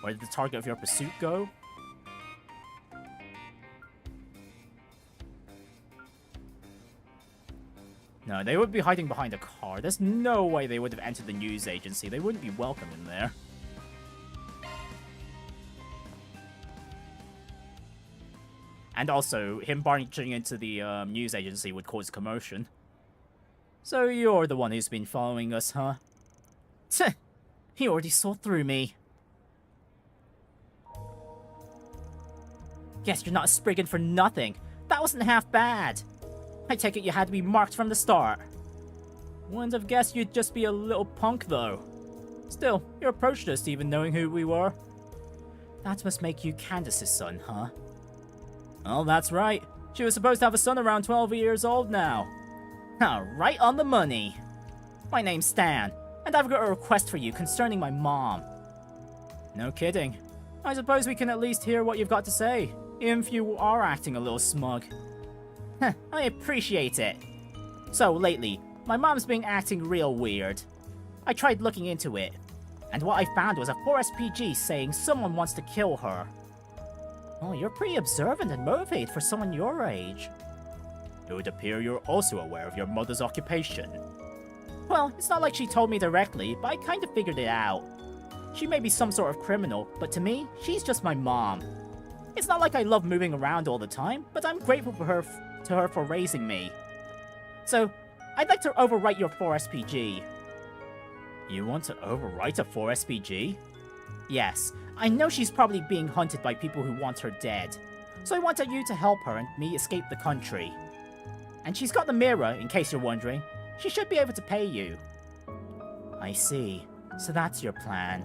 Where did the target of your pursuit go? No, they would be hiding behind a car. There's no way they would have entered the news agency. They wouldn't be welcome in there. And also, him barging into the news agency would cause commotion. So you're the one who's been following us, huh? Tch! He already saw through me. Guess you're not a Spriggan for nothing. That wasn't half bad. I take it you had to be marked from the start. Wouldn't have guessed you'd just be a little punk, though. Still, you approached us even knowing who we were. That must make you Candace's son, huh? Well, that's right. She was supposed to have a son around 12 years old now. Right on the money. My name's Stan, and I've got a request for you concerning my mom. No kidding. I suppose we can at least hear what you've got to say, even if you are acting a little smug. I appreciate it. So, lately, my mom's been acting real weird. I tried looking into it, and what I found was a 4SPG saying someone wants to kill her. Oh, you're pretty observant and motivated for someone your age. It would appear you're also aware of your mother's occupation. Well, it's not like she told me directly, but I kind of figured it out. She may be some sort of criminal, but to me, she's just my mom. It's not like I love moving around all the time, but I'm grateful to her for raising me. So, I'd like to overwrite your 4 SPG. You want to overwrite a 4 SPG? Yes, I know she's probably being hunted by people who want her dead. So I wanted you to help her and me escape the country. And she's got the mirror, in case you're wondering. She should be able to pay you. I see. So that's your plan.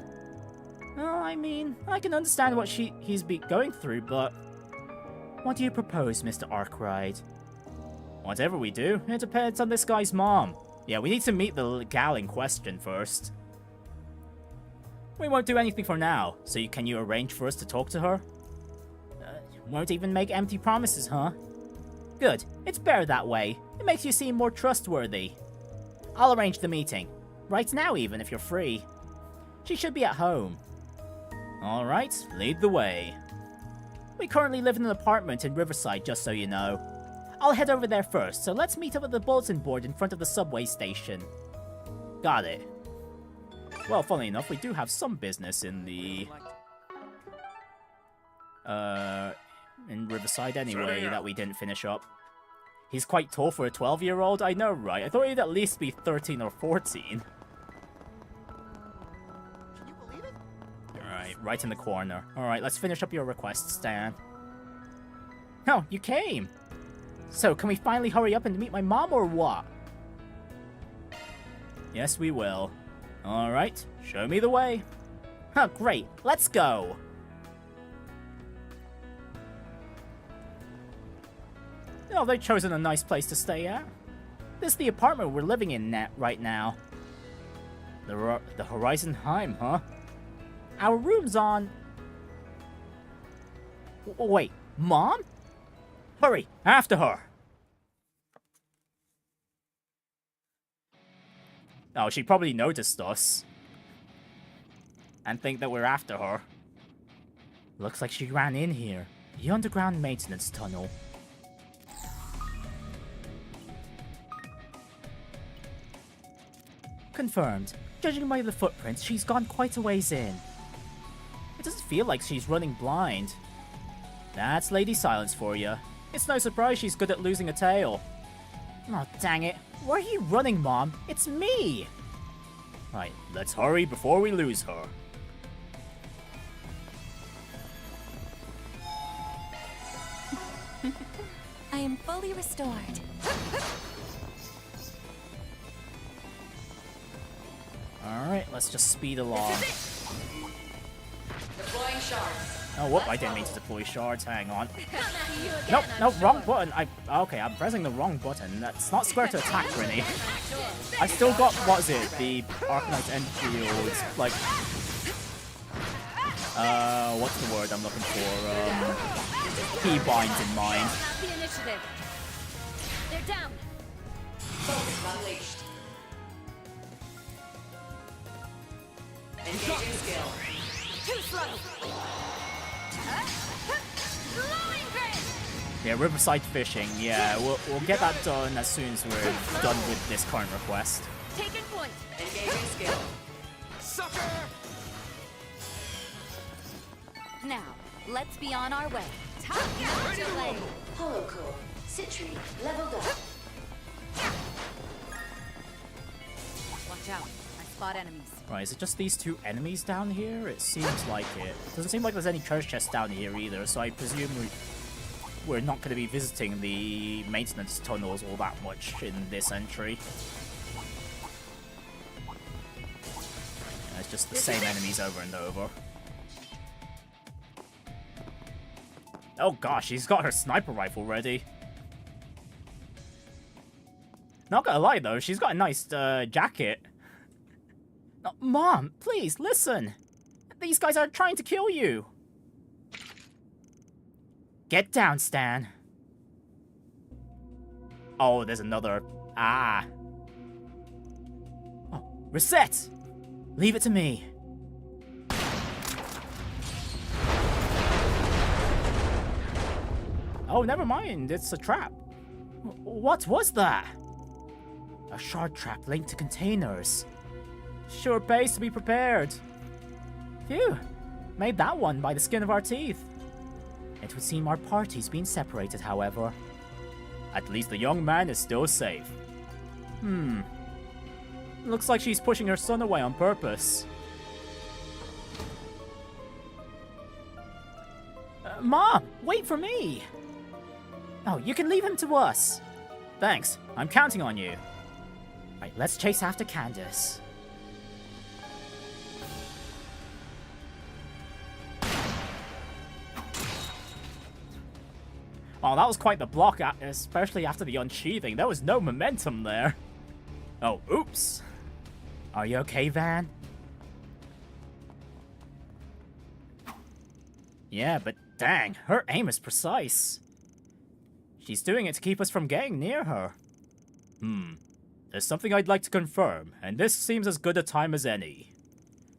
Well, I mean, I can understand what he's going through, but... What do you propose, Mr. Arkwright? Whatever we do, it depends on this guy's mom. Yeah, we need to meet the gal in question first. We won't do anything for now, so can you arrange for us to talk to her? Won't even make empty promises, huh? Good. It's better that way. It makes you seem more trustworthy. I'll arrange the meeting. Right now even, if you're free. She should be at home. Alright, lead the way. We currently live in an apartment in Riverside, just so you know. I'll head over there first, so let's meet up at the bulletin board in front of the subway station. Got it. Well, funnily enough, we do have some business in the... in Riverside anyway, that we didn't finish up. He's quite tall for a 12-year-old, I know, right? I thought he'd at least be 13 or 14. Can you believe it? Alright, right in the corner. Alright, let's finish up your request, Stan. Oh, you came! So, can we finally hurry up and meet my mom, or what? Yes, we will. Alright, show me the way. Huh, great, let's go! Oh, they've chosen a nice place to stay at. This is the apartment we're living in right now. The Horizon Heim, huh? Our room's on... Wait, Mom? Hurry, after her! Oh, she probably noticed us. And think that we're after her. Looks like she ran in here. The underground maintenance tunnel. Confirmed. Judging by the footprints, she's gone quite a ways in. It doesn't feel like she's running blind. That's Lady Silence for you. It's no surprise she's good at losing a tail. Oh, dang it. Where are you running, Mom? It's me! Right, let's hurry before we lose her. I am fully restored. Alright, let's just speed along. Deploying shards. Oh, whoop, I didn't mean to deploy shards, hang on. Nope, no, wrong button. Okay, I'm pressing the wrong button. That's not square to attack, Prinny. I still got, what is it, the Arcanite Enfield, like... what's the word I'm looking for? Keybinds in mind. The initiative. They're down. Focus unleashed. Engaging skill. Too slow. Glowing grid. Yeah, Riverside fishing. Yeah, we'll get that done as soon as we're done with this current request. Taking point. Engaging skill. Sucker! Now, let's be on our way. Ready to roll. Holocore. Citri, leveled up. Watch out. I spot enemies. Right, is it just these two enemies down here? It seems like it. Doesn't seem like there's any treasure chests down here either, so I presume we're not going to be visiting the maintenance tunnels all that much in this entry. Yeah, it's just the same enemies over and over. Oh gosh, she's got her sniper rifle ready. Not gonna lie though, she's got a nice jacket. Mom, please, listen. These guys are trying to kill you. Get down, Stan. Oh, there's another... Ah. Oh, reset! Leave it to me. Oh, never mind. It's a trap. What was that? A shard trap linked to containers. Sure pays to be prepared. Phew, made that one by the skin of our teeth. It would seem our party's been separated, however. At least the young man is still safe. Looks like she's pushing her son away on purpose. Mom, wait for me! Oh, you can leave him to us. Thanks, I'm counting on you. Right, let's chase after Candace. Oh, that was quite the block, especially after the unsheathing. There was no momentum there. Oh, oops. Are you okay, Van? Yeah, but dang, her aim is precise. She's doing it to keep us from getting near her. There's something I'd like to confirm, and this seems as good a time as any.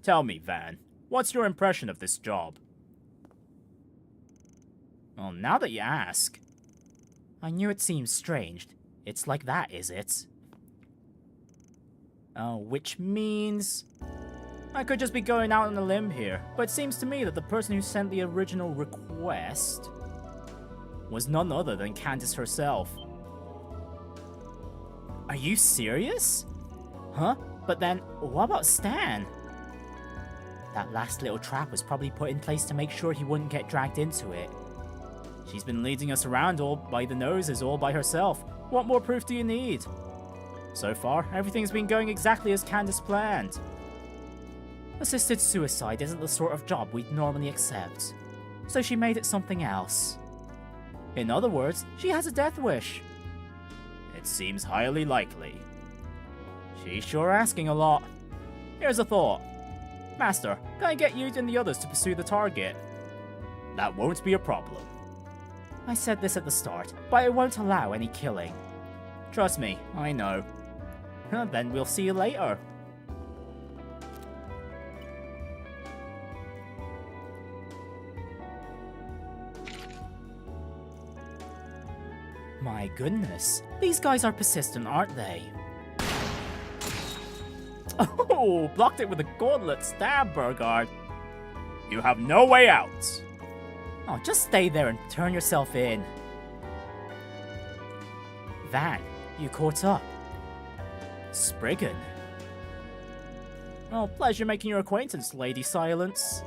Tell me, Van, what's your impression of this job? Well, now that you ask. I knew it seemed strange. It's like that, is it? Oh, which means... I could just be going out on a limb here, but it seems to me that the person who sent the original request was none other than Candace herself. Are you serious? Huh? But then, what about Stan? That last little trap was probably put in place to make sure he wouldn't get dragged into it. She's been leading us around all by the noses, all by herself. What more proof do you need? So far, everything's been going exactly as Candace planned. Assisted suicide isn't the sort of job we'd normally accept, so she made it something else. In other words, she has a death wish. It seems highly likely. She's sure asking a lot. Here's a thought. Master, can I get you and the others to pursue the target? That won't be a problem. I said this at the start, but I won't allow any killing. Trust me, I know. Then we'll see you later. My goodness, these guys are persistent, aren't they? Oh, blocked it with a gauntlet stab, Burgard. You have no way out. Oh, just stay there and turn yourself in. Van, you caught up. Spriggan. Oh, pleasure making your acquaintance, Lady Silence.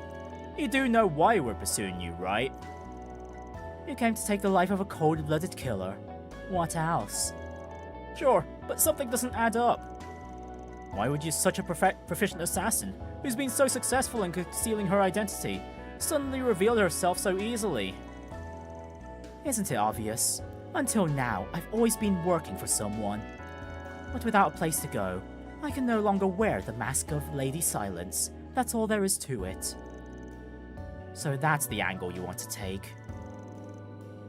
You do know why we're pursuing you, right? You came to take the life of a cold-blooded killer. What else? Sure, but something doesn't add up. Why would you, such a proficient assassin, who's been so successful in concealing her identity, suddenly reveal herself so easily? Isn't it obvious? Until now, I've always been working for someone. But without a place to go, I can no longer wear the mask of Lady Silence. That's all there is to it. So that's the angle you want to take.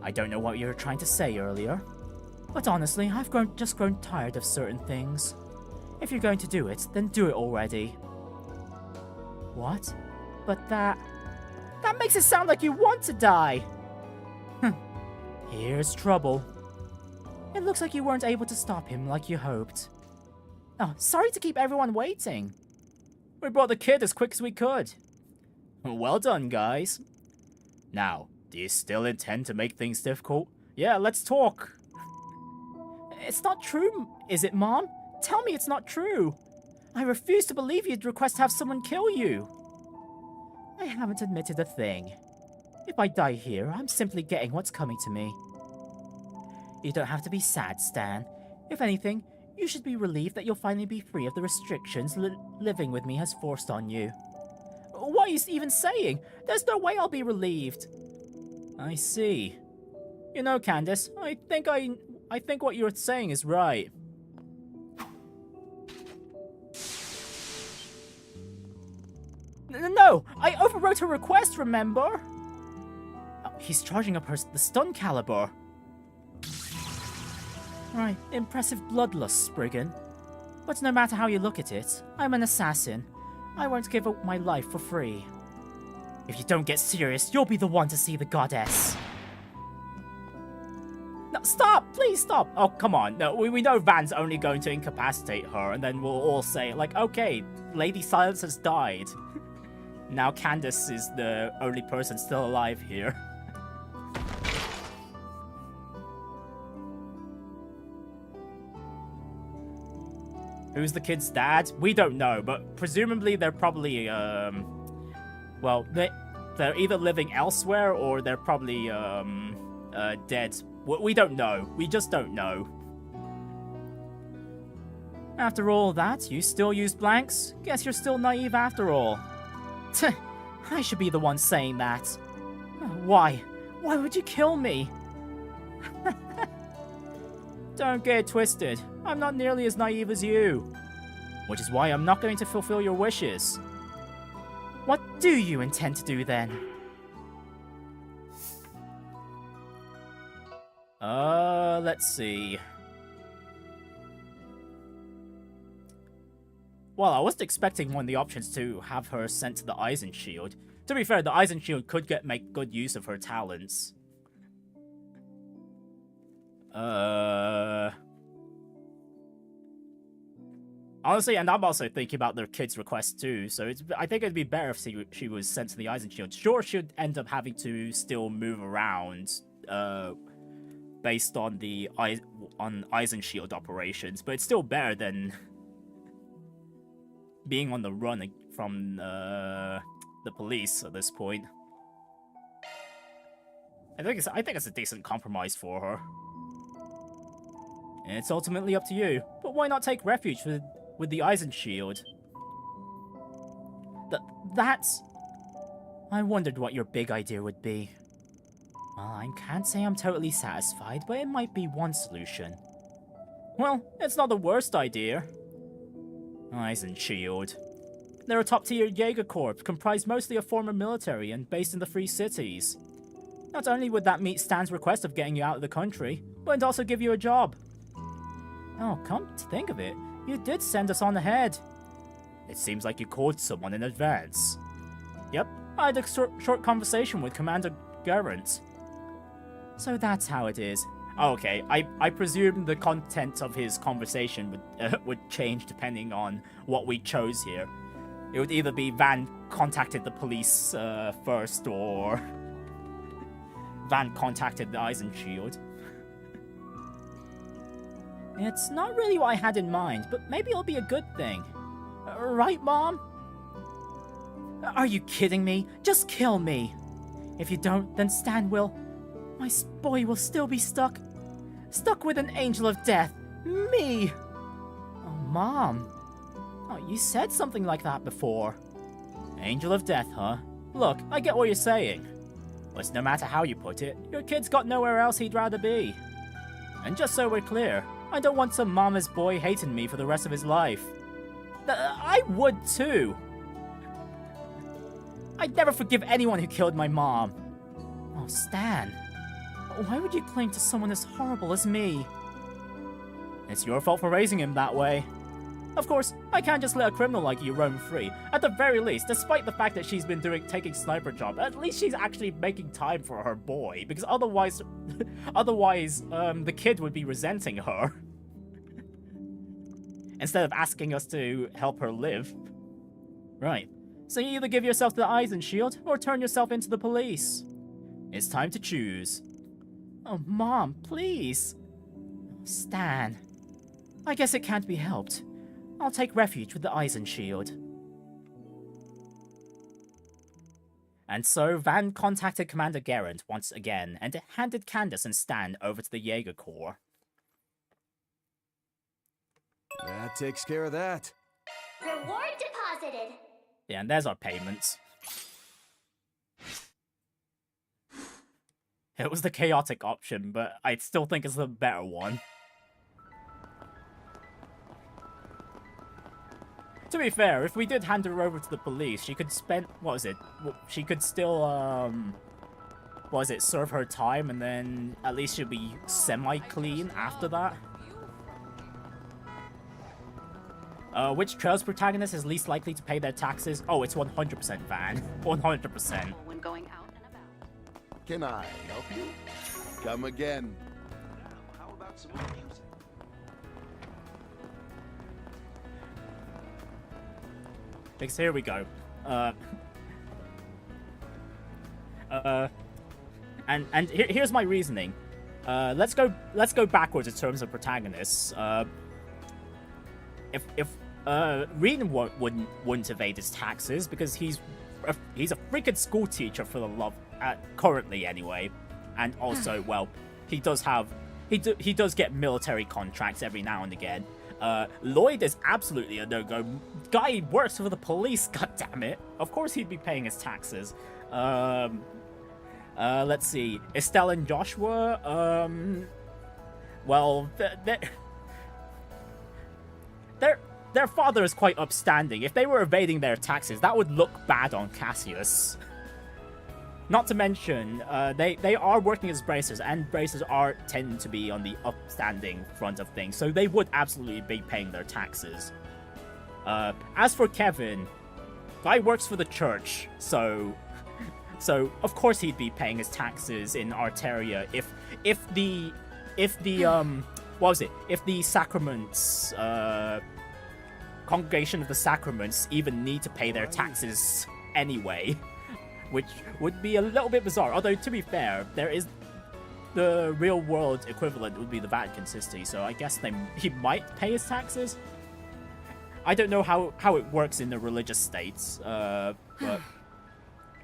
I don't know what you were trying to say earlier, but honestly, I've just grown tired of certain things. If you're going to do it, then do it already. What? But that makes it sound like you want to die! Here's trouble. It looks like you weren't able to stop him like you hoped. Oh, sorry to keep everyone waiting. We brought the kid as quick as we could. Well done, guys. Now, do you still intend to make things difficult? Yeah, let's talk. It's not true, is it, Mom? Tell me it's not true. I refuse to believe you'd request to have someone kill you. I haven't admitted a thing. If I die here, I'm simply getting what's coming to me. You don't have to be sad, Stan. If anything, you should be relieved that you'll finally be free of the restrictions living with me has forced on you. What are you even saying? There's no way I'll be relieved. I see. You know, Candace, I think what you're saying is right. No! I overrode her request, remember? Oh, he's charging up the stun caliber. Right, impressive bloodlust, Spriggan. But no matter how you look at it, I'm an assassin. I won't give up my life for free. If you don't get serious, you'll be the one to see the goddess. No, Stop! Please stop! Oh, come on. No, we know Van's only going to incapacitate her, and then we'll all say, like, okay, Lady Silence has died. Now Candace is the only person still alive here. Who's the kid's dad? We don't know, but presumably they're probably, well, they're either living elsewhere or they're probably, dead. We don't know. We just don't know. After all that, you still use blanks? Guess you're still naive after all. I should be the one saying that. Why? Why would you kill me? Don't get it twisted. I'm not nearly as naive as you. Which is why I'm not going to fulfill your wishes. What do you intend to do then? Let's see. Well, I wasn't expecting one of the options to have her sent to the Eisen Shield. To be fair, the Eisen Shield could make good use of her talents. Honestly, and I'm also thinking about their kid's request too, so I think it'd be better if she was sent to the Eisen Shield. Sure, she'd end up having to still move around, based on the Eisen Shield operations, but it's still better than being on the run from the police at this point. I think it's a decent compromise for her. And it's ultimately up to you, but why not take refuge with the Eisen Shield? That's... I wondered what your big idea would be. Well, I can't say I'm totally satisfied, but it might be one solution. Well, it's not the worst idea. Eisen Shield. They're a top-tier Jaeger Corps, comprised mostly of former military and based in the Free Cities. Not only would that meet Stan's request of getting you out of the country, but it'd also give you a job. Oh, come to think of it, you did send us on ahead. It seems like you called someone in advance. Yep, I had a short conversation with Commander Garant. So that's how it is. Oh, okay, I presume the content of his conversation would change depending on what we chose here. It would either be Van contacted the police first, or Van contacted the Eisen Shield. It's not really what I had in mind, but maybe it'll be a good thing. Right, Mom? Are you kidding me? Just kill me. If you don't, then Stan will. My boy will still be stuck. Stuck with an angel of death. Me! Oh, Mom. Oh, you said something like that before. Angel of death, huh? Look, I get what you're saying. But no matter how you put it, your kid's got nowhere else he'd rather be. And just so we're clear, I don't want some mama's boy hating me for the rest of his life. I would too. I'd never forgive anyone who killed my mom. Oh, Stan. Why would you cling to someone as horrible as me? It's your fault for raising him that way. Of course, I can't just let a criminal like you roam free. At the very least, despite the fact that she's been taking sniper job, at least she's actually making time for her boy, because otherwise, the kid would be resenting her. Instead of asking us to help her live. Right. So you either give yourself to the Eisen Shield, or turn yourself into the police. It's time to choose. Oh, Mom, please. Stan. I guess it can't be helped. I'll take refuge with the Eisen Shield. And so Van contacted Commander Garant once again, and handed Candace and Stan over to the Jaeger Corps. That takes care of that. Reward deposited. Yeah, and there's our payments. It was the chaotic option, but I still think it's the better one. To be fair, if we did hand her over to the police, she could spend... what was it? She could still, what was it? Serve her time, and then at least she'll be semi-clean after that. Which Trails protagonist is least likely to pay their taxes? Oh, it's 100% Van. 100%. When going out and about. Can I help you? Come again. want some more music? Because here we go. Here's my reasoning. Let's go backwards in terms of protagonists. If Rean wouldn't evade his taxes because he's a freaking school teacher for the love currently anyway, and also well he does get military contracts every now and again. Lloyd is absolutely a no-go. Guy works for the police, goddammit. Of course he'd be paying his taxes. Let's see. Estelle and Joshua, well, their father is quite upstanding. If they were evading their taxes, that would look bad on Cassius. Not to mention, they are working as bracers, and bracers tend to be on the upstanding front of things, so they would absolutely be paying their taxes. As for Kevin, guy works for the church, so of course he'd be paying his taxes in Arteria if the sacraments, Congregation of the Sacraments even need to pay their taxes anyway. Which would be a little bit bizarre. Although, to be fair, there is the real-world equivalent would be the Vatican City, so I guess he might pay his taxes. I don't know how it works in the religious states, but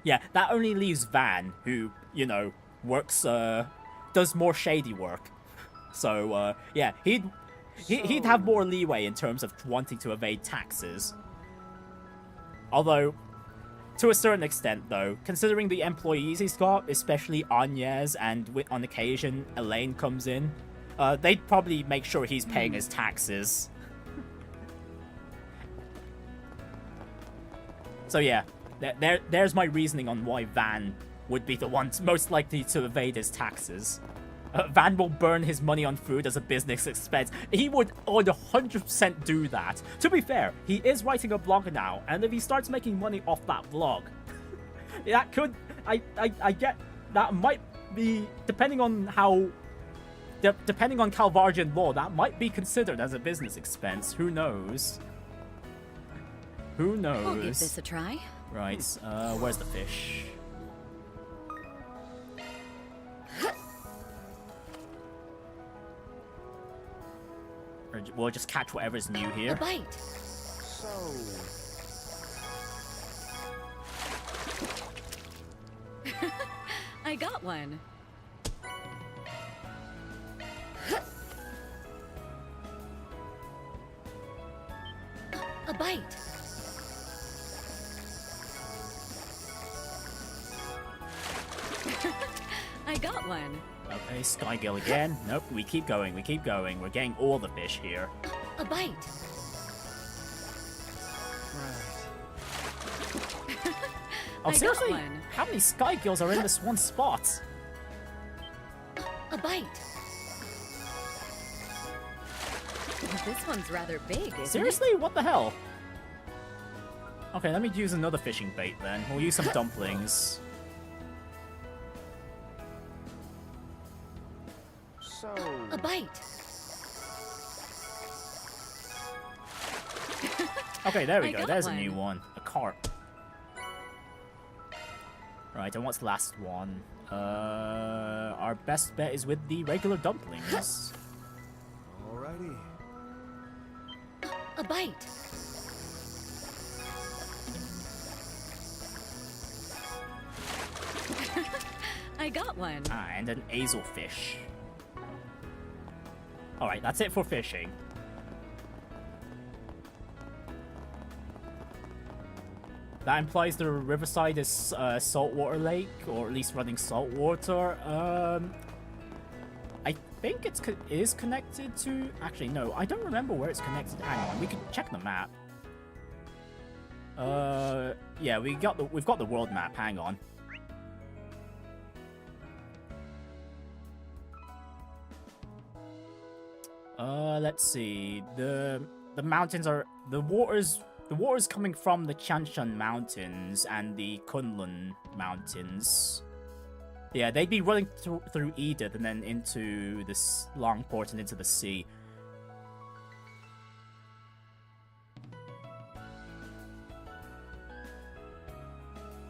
yeah, that only leaves Van, who, you know, works, does more shady work. So, yeah, he'd have more leeway in terms of wanting to evade taxes. Although, to a certain extent, though, considering the employees he's got, especially Agnès and on occasion Elaine comes in, they'd probably make sure he's paying his taxes. So yeah, there's my reasoning on why Van would be the one most likely to evade his taxes. Van will burn his money on food as a business expense. He would 100% do that. To be fair, he is writing a blog now, and if he starts making money off that blog, that could... I get... That might be... Depending on Calvargian law, that might be considered as a business expense. Who knows? Who knows? I'll give this a try. Right, where's the fish? We'll just catch whatever's new here. A bite. I got one. A bite. I got one. Okay, Skygill again. Nope, we keep going, we keep going. We're getting all the fish here. A bite. Oh, seriously? How many Skygills are in this one spot? A bite. This one's rather big, isn't Seriously? it? What the hell? Okay, let me use another fishing bait then. We'll use some dumplings. A bite. Okay, there we go. got There's one. a new one. A carp. Right, and what's the last one? Our best bet is with the regular dumplings. Alrighty. A bite. I got one. Ah, and an azelfish. Alright, that's it for fishing. That implies the Riverside is saltwater lake, or at least running saltwater. I think it is connected to... Actually, no, I don't remember where it's connected. Hang on, we can check the map. Yeah, we've got the world map. Hang on. Let's see. The mountains are the water's coming from the Chanshan Mountains and the Kunlun Mountains. Yeah, they'd be running through Edith and then into this long port and into the sea.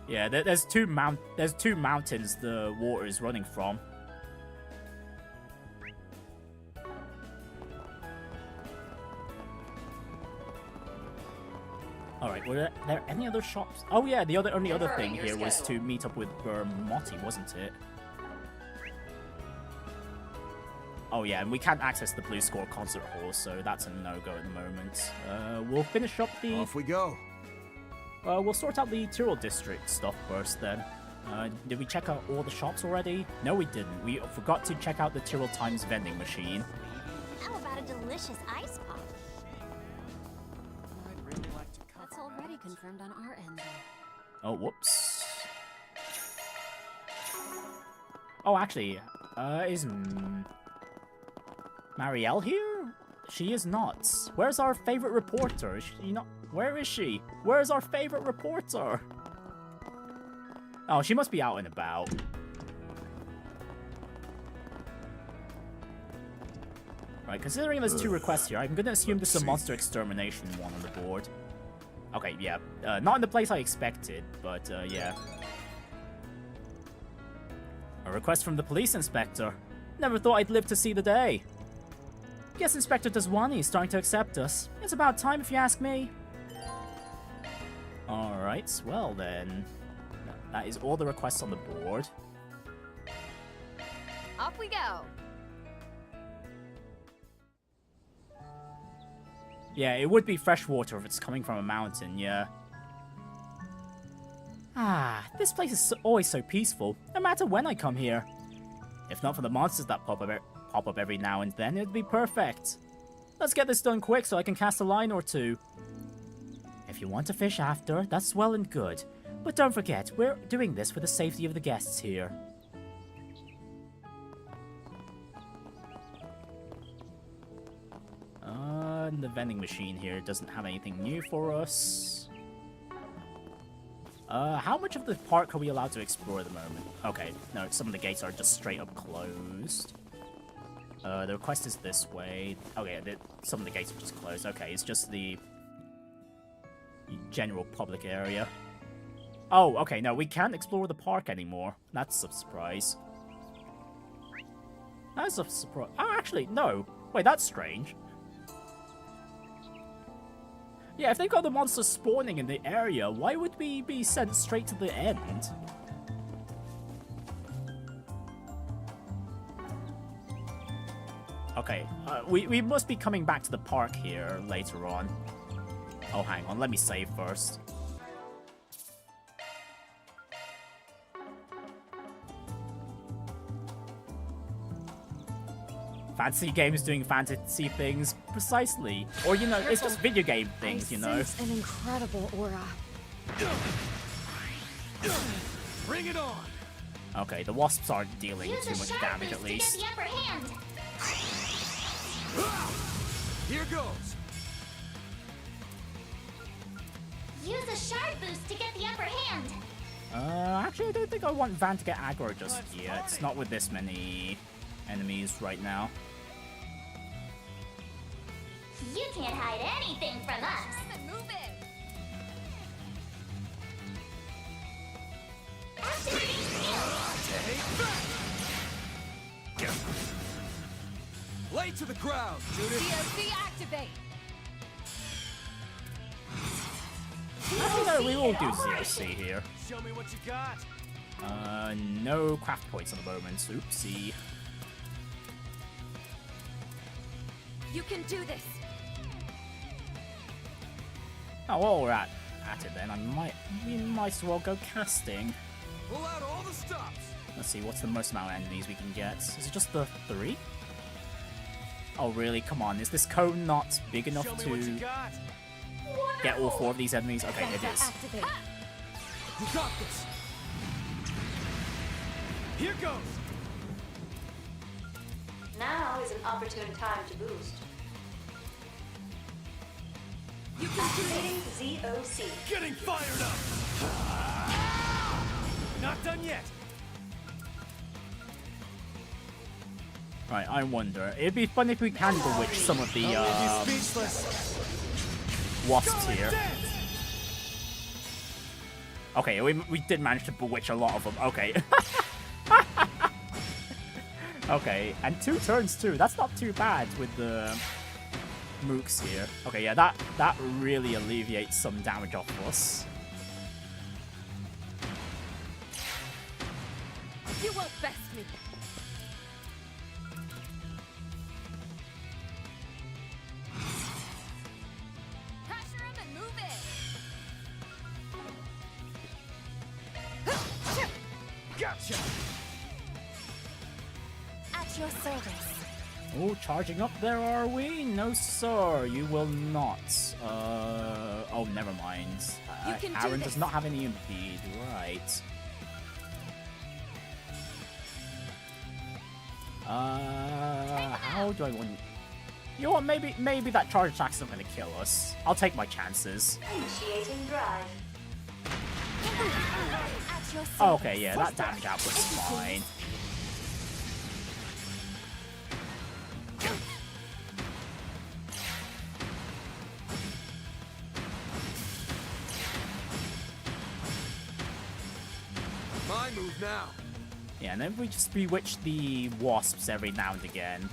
Yeah, there's two mountains the water is running from. Alright, were there any other shops? Oh yeah, the only other thing here was to meet up with Bermotti, wasn't it? Oh yeah, and we can't access the Blue Score concert hall, so that's a no-go at the moment. We'll finish up the... Off we go. We'll sort out the Tyrrell District stuff first then. Did we check out all the shops already? No, we didn't. We forgot to check out the Tyrrell Times vending machine. How about a delicious ice pop? I'd really like to That's already confirmed on our end. Oh, whoops. Oh, actually, is Marielle here? She is not. Where's our favorite reporter? Is she not? Where is she? Where's our favorite reporter? Oh, she must be out and about. Right, considering there's 2 requests here, I'm gonna assume this is a monster extermination one on the board. Okay, yeah. Not in the place I expected, but yeah. A request from the police inspector. Never thought I'd live to see the day. Guess Inspector Deswani is starting to accept us. It's about time if you ask me. Alright, well then. That is all the requests on the board. Off we go. Yeah, it would be fresh water if it's coming from a mountain, yeah. Ah, this place is always so peaceful, no matter when I come here. If not for the monsters that pop up every now and then, it'd be perfect. Let's get this done quick so I can cast a line or two. If you want to fish after, that's well and good. But don't forget, we're doing this for the safety of the guests here. And the vending machine here doesn't have anything new for us. How much of the park are we allowed to explore at the moment? Okay, no, some of the gates are just straight up closed. The request is this way. Okay, some of the gates are just closed. Okay, it's just the general public area. Oh, okay, no, we can't explore the park anymore. That's a surprise. That's a surprise. Oh, actually, no. Wait, that's strange. Yeah, if they've got the monsters spawning in the area, why would we be sent straight to the end? Okay, we must be coming back to the park here later on. Oh, hang on, let me save first. Fantasy games doing fantasy things, precisely. Or, you know, it's just video game things, you know. Sense an incredible aura. Bring it on! Okay, the wasps aren't dealing too much damage at least. To get the upper hand. Here goes! Use a shard boost to get the upper hand. Actually, I don't think I want Van to get aggro just yet. It's not with this many enemies right now. You can't hide anything from us. Move it. Activating Lay to the ground, Judith! DOC activate. Actually, no, we will do COC here. Show me what you got! No craft points at the moment. Oopsie. You can do this. Oh, while we're at it then, we might as well go casting. Pull out all the stops! Let's see, what's the most amount of enemies we can get? Is it just the 3? Oh, really? Come on, is this cone not big enough to get all 4 of these enemies? Okay, it is. Activate. You got this! Here goes! Now is an opportune time to boost. You can do this. Activating ZOC. Getting fired up! Not done yet! Right, I wonder. It'd be fun if we can bewitch some of the wasps here. Okay, we did manage to bewitch a lot of them. Okay. Okay, and 2 turns too. That's not too bad with the mooks here. Okay, yeah, that really alleviates some damage off of us. You won't best me. Pressure him and move in. Gotcha. At your service. Oh, charging up there are we? No, sir, you will not. Oh, never mind. You can do Aaron this. does not have any impede, right. How do I want... You know what, maybe that charge attack's not gonna kill us. I'll take my chances. Initiating drive. At your service. Okay, yeah, that damage output's fine. My move now. Yeah, and then we just bewitch the wasps every now and again.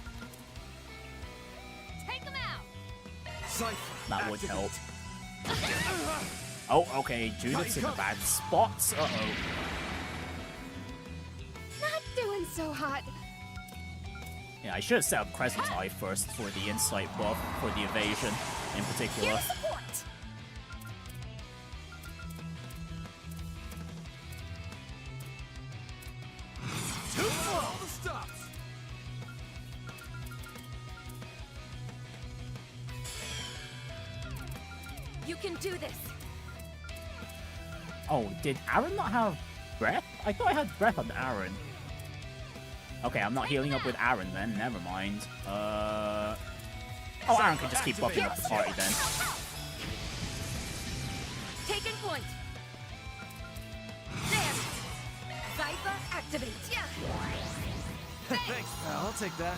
Take him out. Cypher. That would help. Oh, okay, Judith's in a bad spot. Uh-oh. Not doing so hot. Yeah, I should have set up Crescent Eye first for the insight buff, for the evasion in particular. Here's support. Too slow. All the stops. You can do this. Oh, did Aaron not have breath? I thought I had breath on Aaron. Okay, I'm not healing up with Aaron then, never mind. Oh, Aaron can just keep buffing up the party then. Taking point. There. Viper activate. Yeah. Thanks, pal. I'll take that.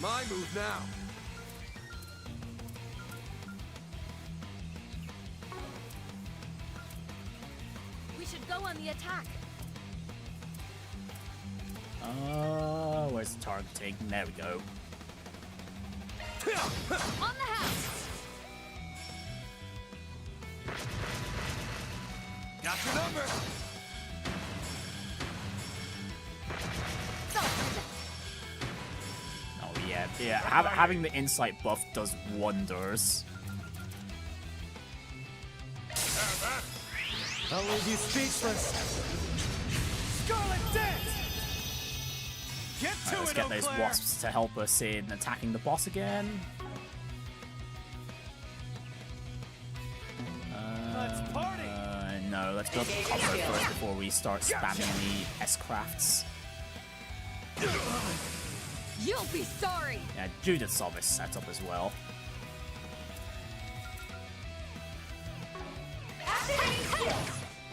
My move now. We should go on the attack. Where's the targeting? There we go. On the house. Got your number. Oh yeah, having the insight buff does wonders. I'll leave you speechless. Scarlet Dance. Get to Let's it, get Eau those Claire. wasps to help us in attacking the boss again. Let's party. No, let's go for combo first before we start spamming the S-crafts. You'll be sorry. Yeah, Judith's on this setup as well.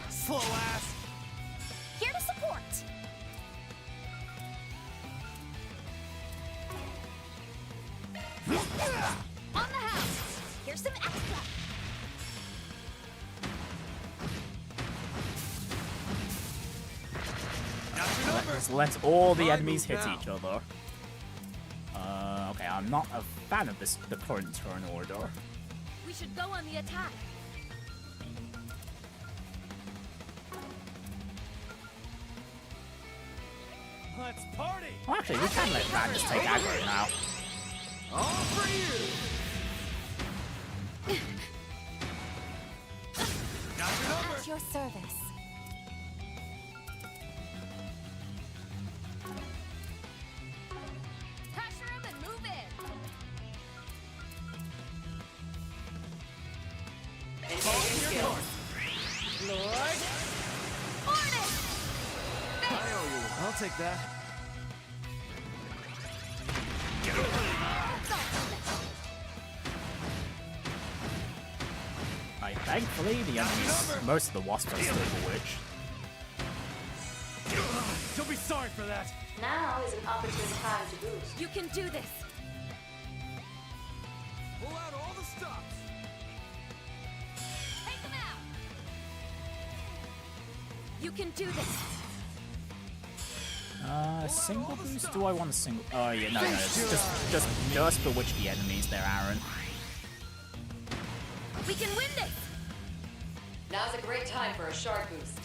Slow ass. Here to support. On the house. Here's some extra. Let all the My enemies move hit now. each other. Okay, I'm not a fan of the current turn order. We should go on the attack. Let's party. Well, actually, we can let Madness take aggro now. All for you. Got your number. At your service. Pressure him and move in. Lord. Hornet. I'll take that. Right, Thankfully, the enemies, most of the wasps are still bewitched. You'll be sorry for that. Now is an opportune time to boost. You can do this. Pull out all the stops. Take them out. You can do this. Single boost? Do I want a single? Oh yeah, no, just bewitch the enemies there, Aaron. We can win this. Now's a great time for a shard boost.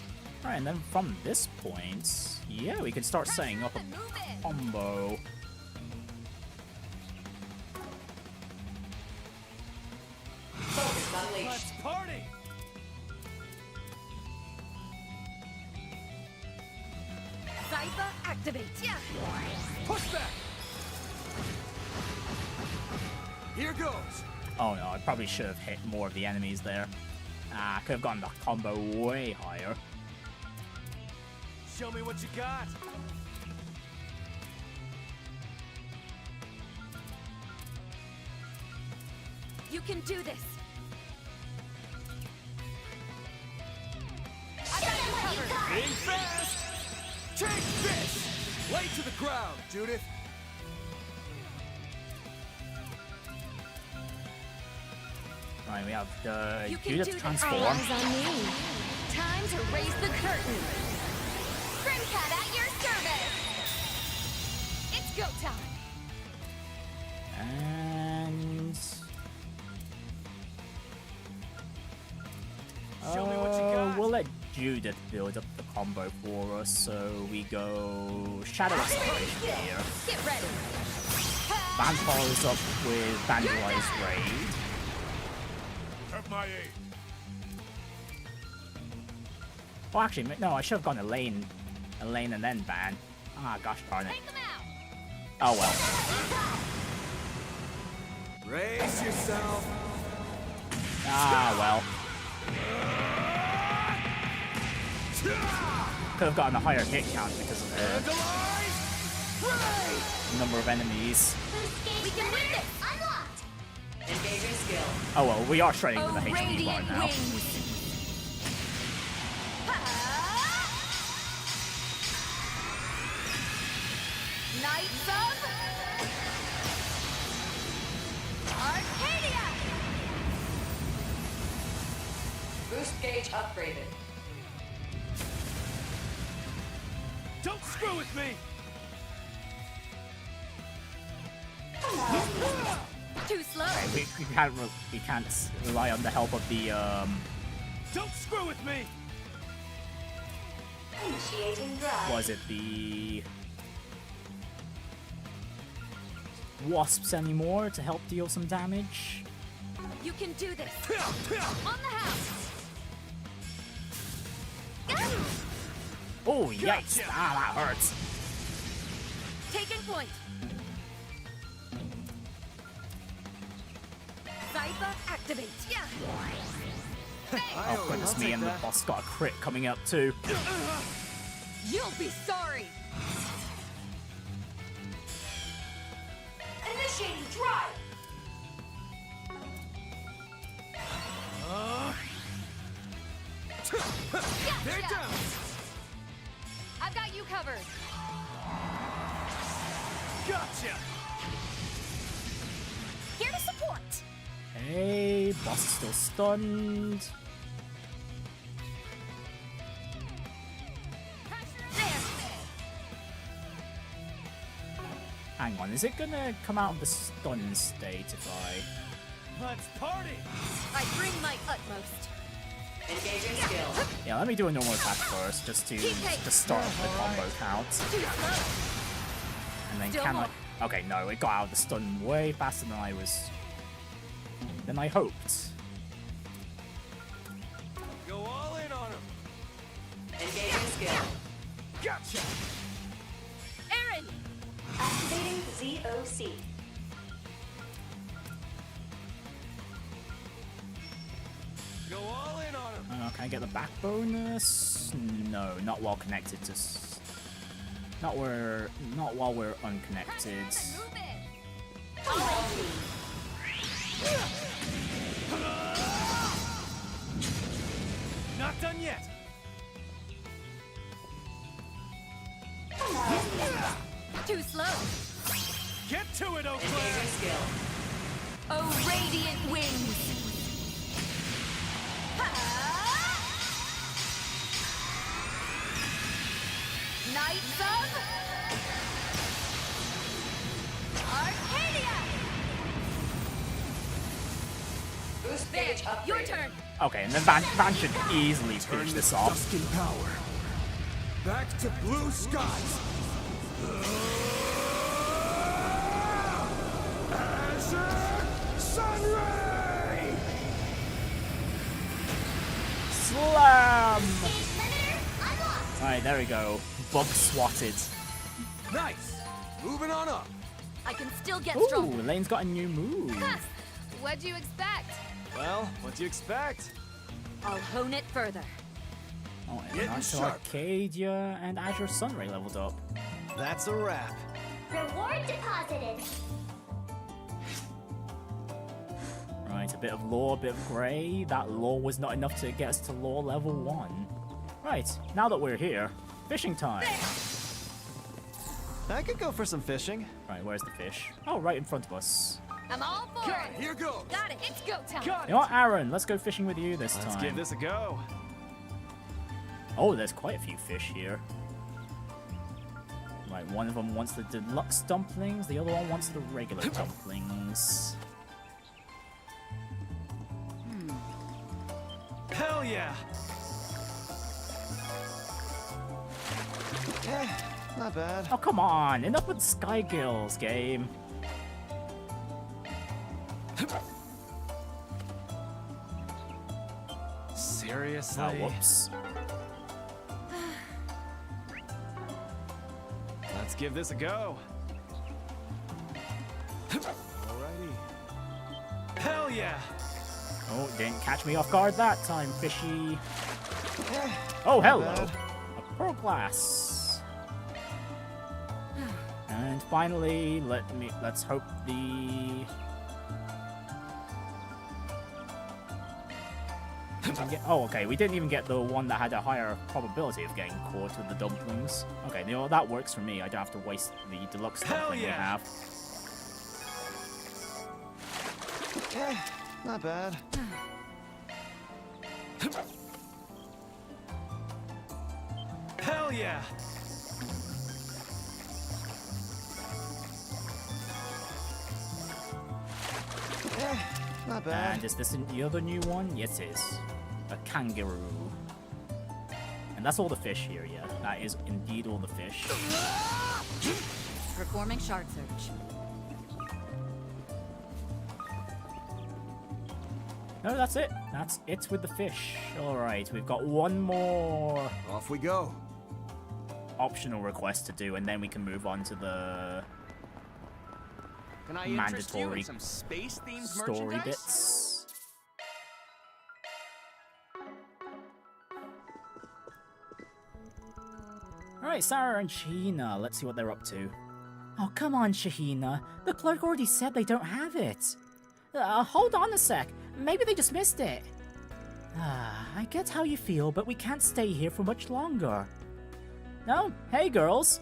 Alright, and then from this point, yeah, we can start setting up a combo. Focus unleashed. Let's party. Cypher activate. Yeah. Push back. Here goes. Oh no, I probably should have hit more of the enemies there. Ah, could have gotten the combo way higher. Show me what you got. You can do this. I got you covered. Being fast. Take this. Lay to the ground, Judith. Right, we have the You can Judith do this. transform. All eyes on me. Time to raise the curtain. Grimcat at your service. It's go time. And Show me what you got. we'll let Judith build up the combo for us. So we go Shadow Exploration here. Get ready. Van follows up with Vandalized Raid. Have my aid. Oh, actually, no, I should have gone Elaine and then Van. Ah, gosh darn it. Take them out. Oh well. Brace yourself. Ah, well. Could have gotten a higher hit count because of the number of enemies. We can win this. Unlocked. Engaging skill. Oh well, we are shredding with the Oh, HP bar radiant now. wings. Knights of Arcadia. Boost gauge upgraded. Don't screw with me. Too slow. We can't rely on the help of the Don't screw with me. Initiating drive. was it the wasps anymore to help deal some damage? You can do this. On the house. Oh yikes! Ah, that hurts. Taking point. Cypher activate. Yeah. Oh goodness me, and the boss got a crit coming up too. You'll be sorry. Initiating drive. They're Gotcha. down. I've got you covered. Gotcha. Here to support. Hey, boss is still stunned. There. Hang on, is it gonna come out of the stun state if Let's party. I bring my utmost. Engaging skill. Yeah, let me do a normal attack first, just to start the combo count. Too slow. And then Still can more. I... Okay, no, it got out of the stun way faster than I hoped. Go all in on him. Engaging skill. Gotcha. Aaron. Activating ZOC. Go all in on him. Can I get the back bonus? No, not while connected to... Not while we're unconnected. Move it. Not done yet. Too slow. Get to it, Eau Engaging Claire. skill. Oh, radiant wings. Knights of Arcadia. Boost gauge upgraded. Your turn. Okay, and then Van should easily finish this off. Dusk in power. Back to blue skies. Azure Sunray! Slam! Predator unlocked. Alright, there we go. Bug swatted. Nice. Moving on up. I can still get Ooh, stronger. Elaine's got a new move. What'd you expect? Well, what do you expect? I'll hone it further. Oh, and Getting nice sharp. Arcadia and Azure Sunray leveled up. That's a wrap. Reward deposited. Right, a bit of lore, a bit of grey. That lore was not enough to get us to lore level 1. Right, now that we're here, fishing time. I could go for some fishing. Right, where's the fish? Oh, right in front of us. I'm all for Got it. it. Here goes. Got it. It's go time. Got You know what, Aaron? Let's go fishing with you this Let's time. give this a go. Oh, there's quite a few fish here. Right, one of them wants the deluxe dumplings, the other one wants the regular dumplings. Hell yeah. Not bad. Oh, come on! Enough with Sky Gills, game. Seriously? Oh, whoops. Let's give this a go. Alrighty. Hell yeah. Oh, didn't catch me off guard that time, fishy. Oh, hello! bad. A pearl glass. And finally, let's hope the... Oh, okay, we didn't even get the one that had a higher probability of getting caught with the dumplings. Okay, you know, that works for me. I don't have to waste the deluxe Hell dumpling we yeah. have. Not bad. Hell yeah. Not bad. And is this the other new one? Yes, it is. A kangaroo. And that's all the fish here, yeah. That is indeed all the fish. Performing shard search. No, that's it. That's it with the fish. Alright, we've got one more Off we go. optional request to do, and then we can move on to the Can I interest you mandatory in some space-themed story merchandise? bits. Alright, Sarah and Shahina. Let's see what they're up to. Oh, come on, Shahina. The clerk already said they don't have it. Hold on a sec. Maybe they just missed it. I get how you feel, but we can't stay here for much longer. No? Hey, girls.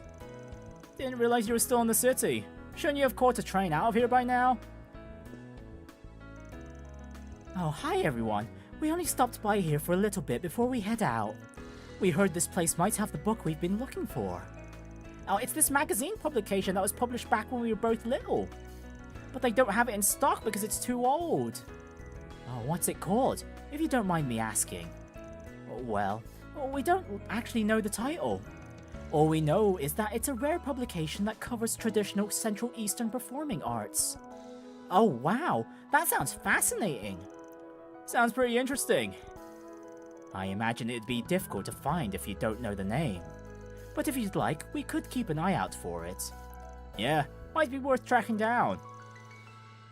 Didn't realize you were still in the city. Shouldn't you have caught a train out of here by now? Oh, hi everyone. We only stopped by here for a little bit before we head out. We heard this place might have the book we've been looking for. Oh, it's this magazine publication that was published back when we were both little. But they don't have it in stock because it's too old. Oh, what's it called? If you don't mind me asking. Well, we don't actually know the title. All we know is that it's a rare publication that covers traditional Central Eastern performing arts. Oh wow, that sounds fascinating. Sounds pretty interesting. I imagine it'd be difficult to find if you don't know the name. But if you'd like, we could keep an eye out for it. Yeah, might be worth tracking down.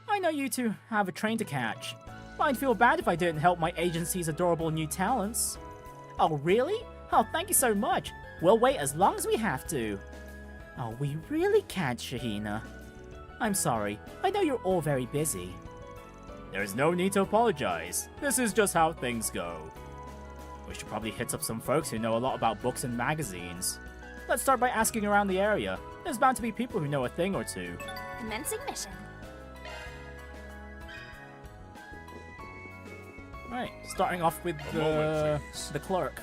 I know you two have a train to catch. I'd feel bad if I didn't help my agency's adorable new talents. Oh really? Oh, thank you so much. We'll wait as long as we have to. Oh, we really can't, Shahina. I'm sorry. I know you're all very busy. There's no need to apologize. This is just how things go. We should probably hit up some folks who know a lot about books and magazines. Let's start by asking around the area. There's bound to be people who know a thing or two. Commencing mission. Right, starting off with the clerk.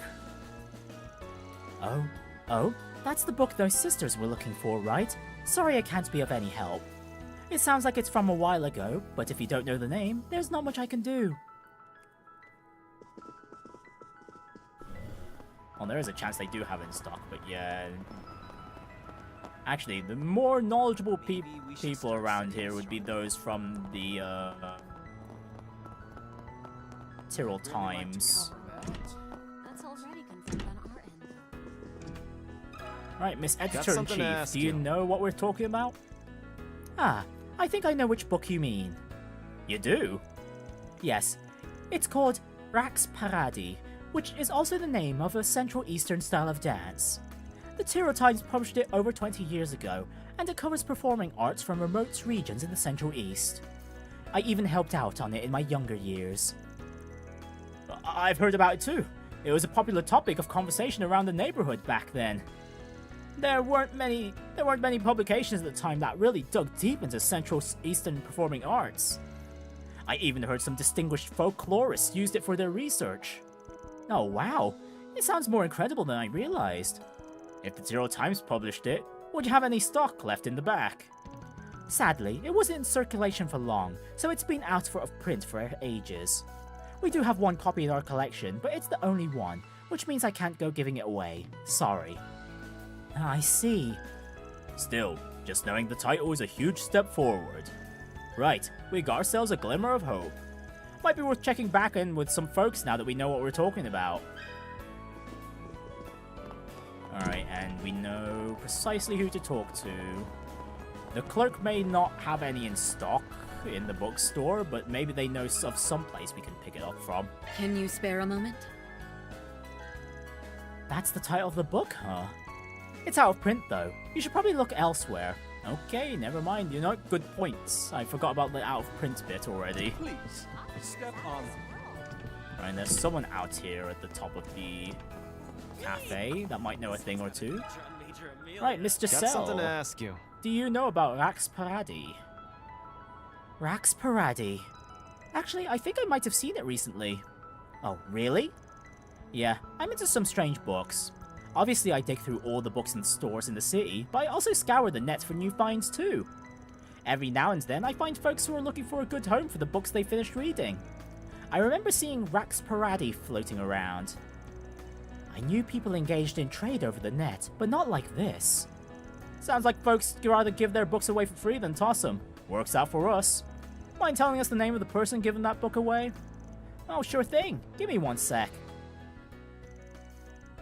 Oh, that's the book those sisters were looking for, right? Sorry I can't be of any help. It sounds like it's from a while ago, but if you don't know the name, there's not much I can do. Well, there is a chance they do have it in stock, but yeah. Actually, the more knowledgeable people around here would be those from the Tyrrell Times. That's already confirmed on our end. Right, Miss Editor-in-Chief, do you know what we're talking about? Ah, I think I know which book you mean. You do? Yes. It's called Rax Paradi, which is also the name of a Central Eastern style of dance. The Tyrrell Times published it over 20 years ago, and it covers performing arts from remote regions in the Central East. I even helped out on it in my younger years. I've heard about it too. It was a popular topic of conversation around the neighborhood back then. There weren't many publications at the time that really dug deep into Central Eastern performing arts. I even heard some distinguished folklorists used it for their research. Oh wow, it sounds more incredible than I realized. If the Tyrrell Times published it, would you have any stock left in the back? Sadly, it wasn't in circulation for long, so it's been out of print for ages. We do have one copy in our collection, but it's the only one, which means I can't go giving it away. Sorry. I see. Still, just knowing the title is a huge step forward. Right, we got ourselves a glimmer of hope. Might be worth checking back in with some folks now that we know what we're talking about. Alright, and we know precisely who to talk to. The clerk may not have any in stock in the bookstore, but maybe they know of some place we can pick it up from. Can you spare a moment? That's the title of the book, huh? It's out of print, though. You should probably look elsewhere. Okay, never mind. You know, good points. I forgot about the out of print bit already. Please, step on them. Right, there's someone out here at the top of the cafe that might know a thing or two. Right, Mr. Giselle. Got something to ask you. Do you know about Rax Paradi? Rax Paradi? Actually, I think I might have seen it recently. Oh, really? Yeah, I'm into some strange books. Obviously, I dig through all the books in stores in the city, but I also scour the net for new finds too. Every now and then, I find folks who are looking for a good home for the books they finished reading. I remember seeing Rax Paradi floating around. I knew people engaged in trade over the net, but not like this. Sounds like folks rather give their books away for free than toss them. Works out for us. Mind telling us the name of the person giving that book away? Oh, sure thing. Give me one sec.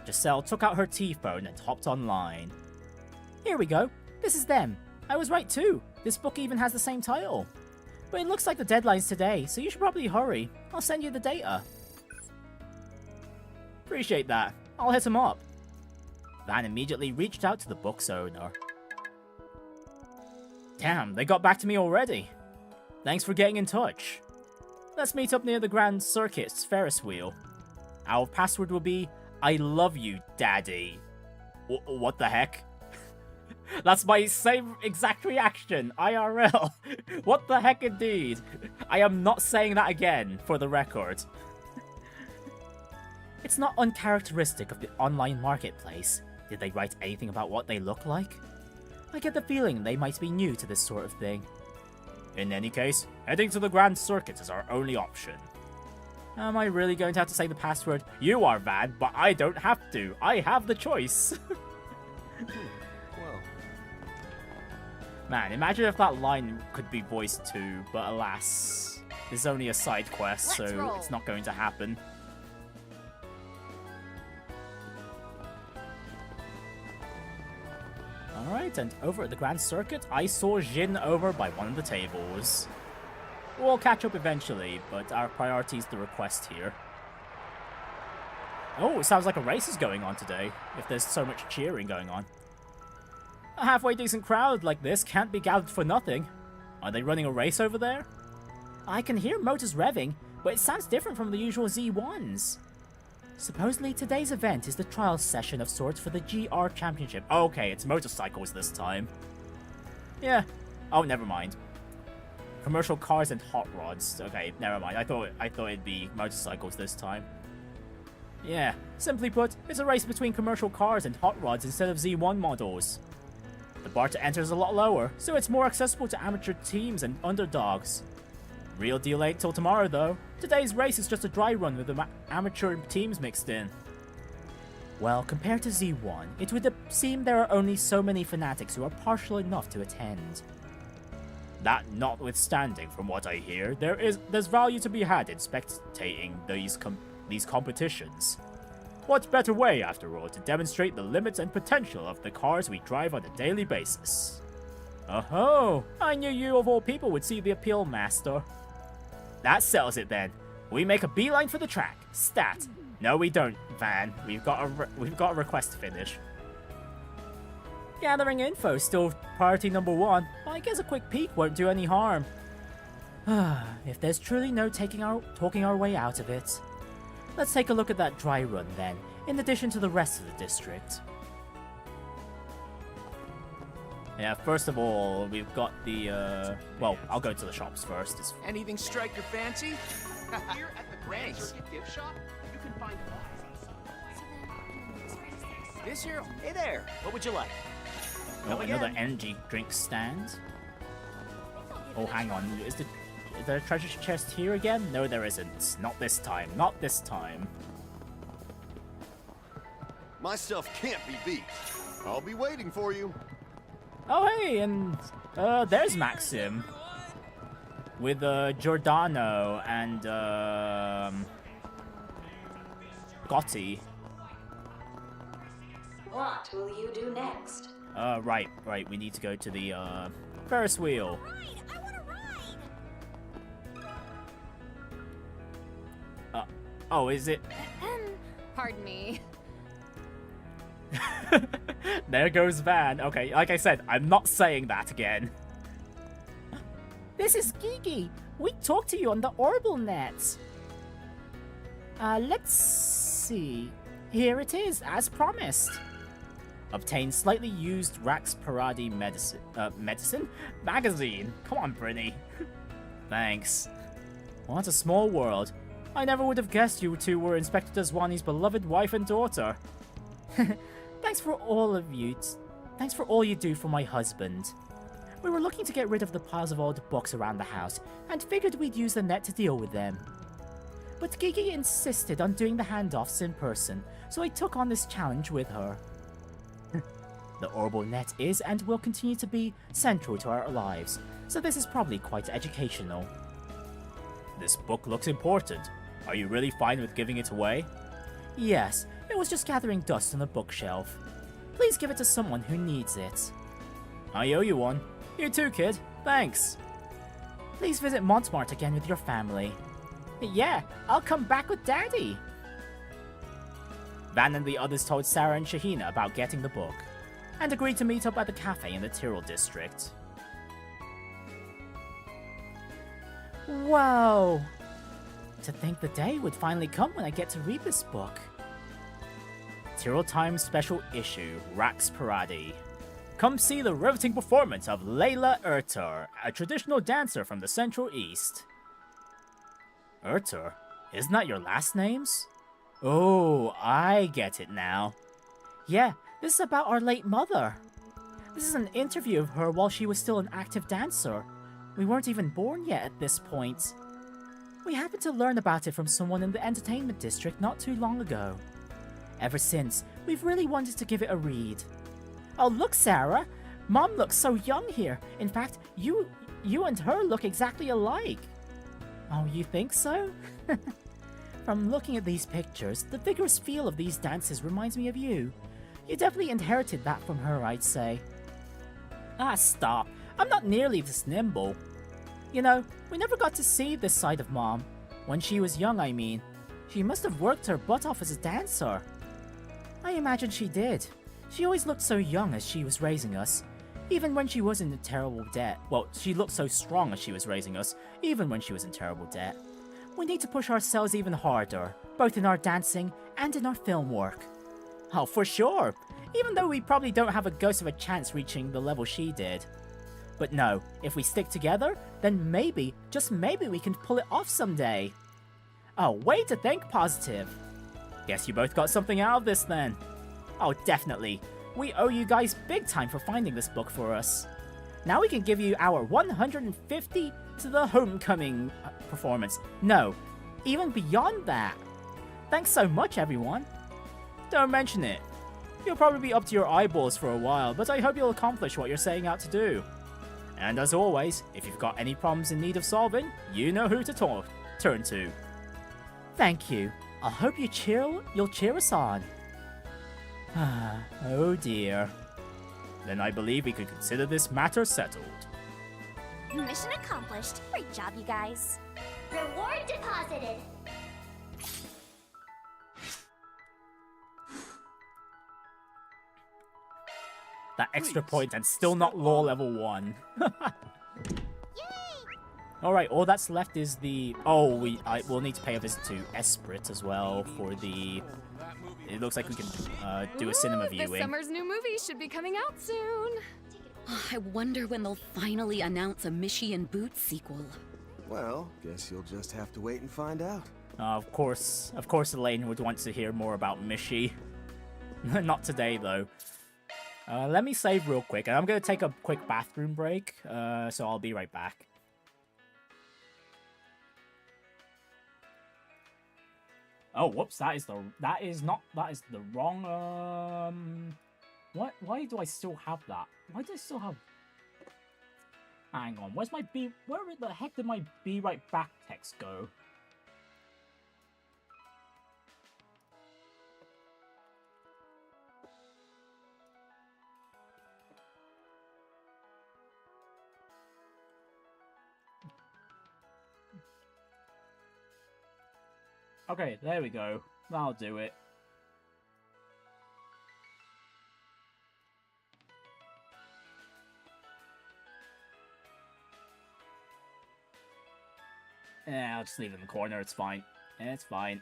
Giselle took out her T-phone and hopped online. Here we go. This is them. I was right too. This book even has the same title. But it looks like the deadline's today, so you should probably hurry. I'll send you the data. Appreciate that. I'll hit him up. Van immediately reached out to the book's owner. Damn, they got back to me already. Thanks for getting in touch. Let's meet up near the Grand Circuit's Ferris wheel. Our password will be, I love you, Daddy. What the heck? That's my same exact reaction, IRL. What the heck indeed? I am not saying that again, for the record. It's not uncharacteristic of the online marketplace. Did they write anything about what they look like? I get the feeling they might be new to this sort of thing. In any case, heading to the Grand Circuit is our only option. Am I really going to have to say the password? You are, Van, but I don't have to. I have the choice. Well. Man, imagine if that line could be voiced too, but alas, this is only a side quest, so it's not going to happen. Alright, and over at the Grand Circuit, I saw Jin over by one of the tables. We'll catch up eventually, but our priority is the request here. Oh, it sounds like a race is going on today, if there's so much cheering going on. A halfway decent crowd like this can't be gathered for nothing. Are they running a race over there? I can hear motors revving, but it sounds different from the usual Z1s. Supposedly today's event is the trial session of sorts for the GR Championship. Okay, it's motorcycles this time. Yeah. Oh, never mind. Commercial cars and hot rods. Okay, never mind. I thought it'd be motorcycles this time. Yeah. Simply put, it's a race between commercial cars and hot rods instead of Z1 models. The bar to enter is a lot lower, so it's more accessible to amateur teams and underdogs. Real deal ain't till tomorrow, though. Today's race is just a dry run with the amateur teams mixed in. Well, compared to Z1, it would seem there are only so many fanatics who are partial enough to attend. That notwithstanding, from what I hear, there's value to be had in spectating these competitions. What better way, after all, to demonstrate the limits and potential of the cars we drive on a daily basis? Oh-ho! I knew you of all people would see the appeal, Master. That settles it then. We make a beeline for the track. Stat. No, we don't, Van. We've got a request to finish. Gathering info is still priority number 1. I guess a quick peek won't do any harm. If there's truly no talking our way out of it. Let's take a look at that dry run then, in addition to the rest of the district. Yeah, first of all, we've got the, well, I'll go to the shops first. Anything strike your fancy? Here at the Grand Circuit Gift Shop, you can find This here? Hey there. What would you like? Oh, another energy drink stand. Oh, hang on. Is there a treasure chest here again? No, there isn't. Not this time. Not this time. My stuff can't be beat. I'll be waiting for you. Oh, hey, and there's Maxim. With Giordano and Gotti. What will you do next? Right. We need to go to the Ferris wheel. I want to ride. Oh, is it? Pardon me. There goes Van. Okay, like I said, I'm not saying that again. This is Gigi. We talked to you on the Orbital net. Let's see. Here it is, as promised. Obtain slightly used Rax Paradi medicine magazine. Come on, Prinny. Thanks. What a small world. I never would have guessed you two were Inspector Daswani's beloved wife and daughter. Thanks for all you do for my husband. We were looking to get rid of the piles of old books around the house, and figured we'd use the net to deal with them. But Gigi insisted on doing the handoffs in person, so I took on this challenge with her. The Orbital net is and will continue to be central to our lives, so this is probably quite educational. This book looks important. Are you really fine with giving it away? Yes, it was just gathering dust on the bookshelf. Please give it to someone who needs it. I owe you one. You too, kid. Thanks. Please visit Montmartre again with your family. Yeah, I'll come back with Daddy. Van and the others told Sarah and Shahina about getting the book, and agreed to meet up at the cafe in the Tyrrell district. Whoa! To think the day would finally come when I get to read this book. Tyrrell Times Special Issue, Rax Paradi. Come see the riveting performance of Layla Ertur, a traditional dancer from the Central East. Ertur? Isn't that your last names? Oh, I get it now. Yeah, this is about our late mother. This is an interview of her while she was still an active dancer. We weren't even born yet at this point. We happened to learn about it from someone in the entertainment district not too long ago. Ever since, we've really wanted to give it a read. Oh, look, Sarah! Mom looks so young here. In fact, you and her look exactly alike. Oh, you think so? From looking at these pictures, the vigorous feel of these dances reminds me of you. You definitely inherited that from her, I'd say. Ah, stop. I'm not nearly this nimble. You know, we never got to see this side of Mom. When she was young, I mean. She must have worked her butt off as a dancer. I imagine she did. She always looked so young as she was raising us, even when she was in terrible debt. Well, she looked so strong as she was raising us, even when she was in terrible debt. we need to push ourselves even harder, both in our dancing and in our film work. Oh, for sure. Even though we probably don't have a ghost of a chance reaching the level she did. But no, if we stick together, then maybe, just maybe we can pull it off someday. Oh, way to think positive. Guess you both got something out of this then. Oh, definitely. We owe you guys big time for finding this book for us. Now we can give you our 150 to the homecoming performance. No, even beyond that. Thanks so much, everyone. Don't mention it. You'll probably be up to your eyeballs for a while, but I hope you'll accomplish what you're setting out to do. And as always, if you've got any problems in need of solving, you know who to turn to. Thank you. I hope you'll cheer us on. Oh dear. Then I believe we could consider this matter settled. Mission accomplished. Great job, you guys. Reward deposited. That extra point and still not law level 1. Alright, all that's left is the... Oh, we'll need to pay a visit to Esprit as well for the... It looks like we can do a cinema viewing. This summer's new movie should be coming out soon. I wonder when they'll finally announce a Mishy and Boots sequel. Well, guess you'll just have to wait and find out. Of course, Elaine would want to hear more about Mishy. Not today, though. Let me save real quick, and I'm going to take a quick bathroom break, so I'll be right back. Oh, whoops, that is the wrong, what? Why do I still have that? Why do I still have... Hang on, where the heck did my be right back text go? Okay, there we go. That'll do it. Yeah, I'll just leave it in the corner, it's fine. It's fine.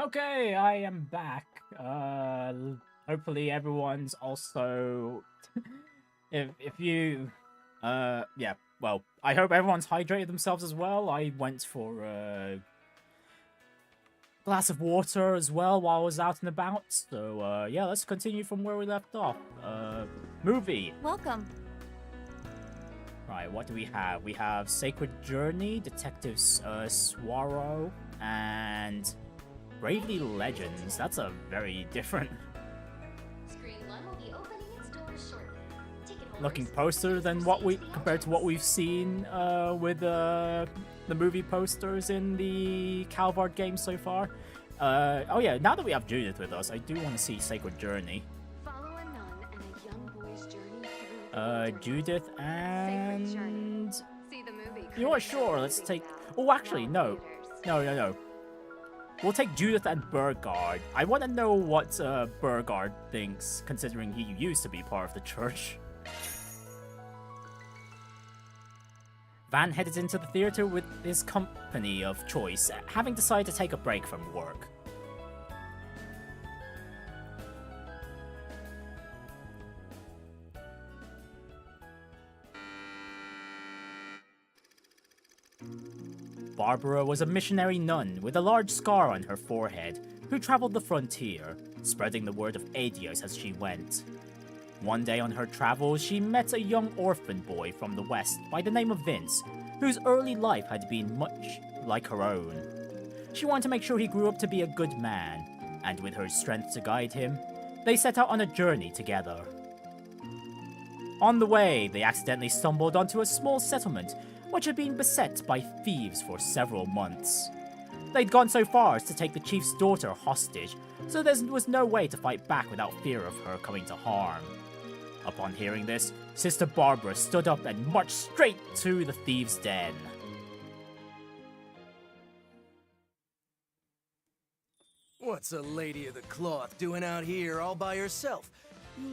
Okay, I am back. Hopefully everyone's also... if you... yeah, well, I hope everyone's hydrated themselves as well. I went for a glass of water as well while I was out and about. So, yeah, let's continue from where we left off. Movie. Welcome. Right, what do we have? We have Sacred Journey, Detectives Swaro, and Bravely Legends. That's a very different looking poster than what compared to what we've seen with the movie posters in the Calvard game so far. Oh yeah, now that we have Judith with us, I do want to see Sacred Journey. Judith and... You know what, sure, let's take... Oh, actually, no. No. We'll take Judith and Burgard. I want to know what Burgard thinks, considering he used to be part of the church. Van headed into the theater with his company of choice, having decided to take a break from work. Barbara was a missionary nun with a large scar on her forehead, who traveled the frontier, spreading the word of adios as she went. One day on her travels, she met a young orphan boy from the west by the name of Vince, whose early life had been much like her own. She wanted to make sure he grew up to be a good man, and with her strength to guide him, they set out on a journey together. On the way, they accidentally stumbled onto a small settlement which had been beset by thieves for several months. They'd gone so far as to take the chief's daughter hostage, so there was no way to fight back without fear of her coming to harm. Upon hearing this, Sister Barbara stood up and marched straight to the thieves' den. What's a lady of the cloth doing out here all by herself?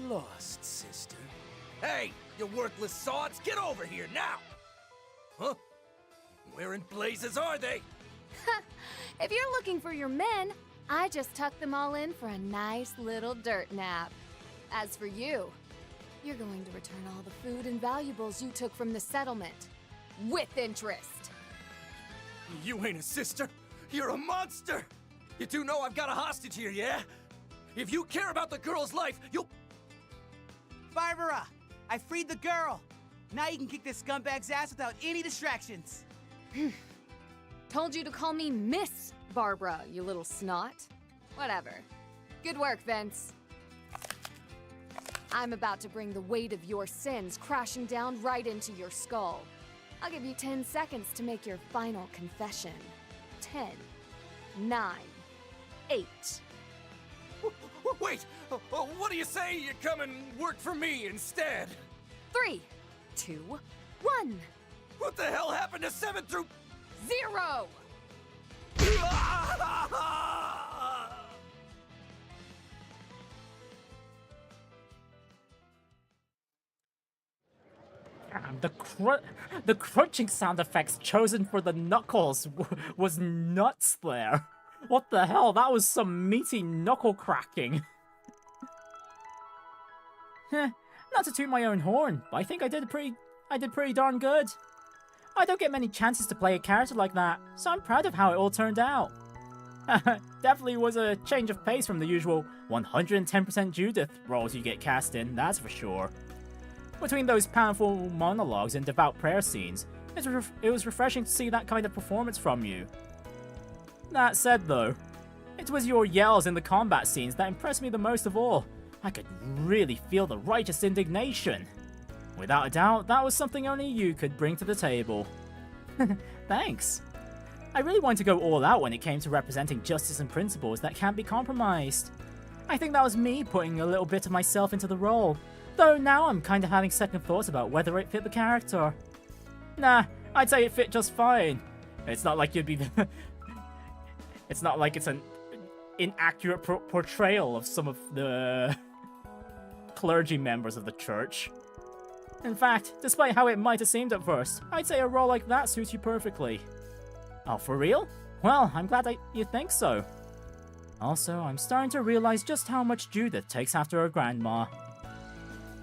Lost, sister. Hey, you worthless sods, get over here now! Huh? Where in blazes are they? If you're looking for your men, I just tucked them all in for a nice little dirt nap. As for you, you're going to return all the food and valuables you took from the settlement. With interest. You ain't a sister. You're a monster. You do know I've got a hostage here, yeah? If you care about the girl's life, you'll... Barbara! I freed the girl! Now you can kick this scumbag's ass without any distractions. Told you to call me Miss Barbara, you little snot. Whatever. Good work, Vince. I'm about to bring the weight of your sins crashing down right into your skull. I'll give you 10 seconds to make your final confession. 10, 9, 8. Wait! What do you say you come and work for me instead? 3, 2, 1. What the hell happened to 7 through... 0! The crunching sound effects chosen for the knuckles was nuts there. What the hell? That was some meaty knuckle cracking. Not to toot my own horn, but I think I did pretty darn good. I don't get many chances to play a character like that, so I'm proud of how it all turned out. Definitely was a change of pace from the usual 110% Judith roles you get cast in, that's for sure. Between those powerful monologues and devout prayer scenes, it was refreshing to see that kind of performance from you. That said though, it was your yells in the combat scenes that impressed me the most of all. I could really feel the righteous indignation. Without a doubt, that was something only you could bring to the table. Thanks. I really wanted to go all out when it came to representing justice and principles that can't be compromised. I think that was me putting a little bit of myself into the role, though now I'm kind of having second thoughts about whether it fit the character. Nah, I'd say it fit just fine. It's not like you'd be... It's not like it's an inaccurate portrayal of some of the clergy members of the church. In fact, despite how it might have seemed at first, I'd say a role like that suits you perfectly. Oh, for real? Well, I'm glad you think so. Also, I'm starting to realize just how much Judith takes after her grandma.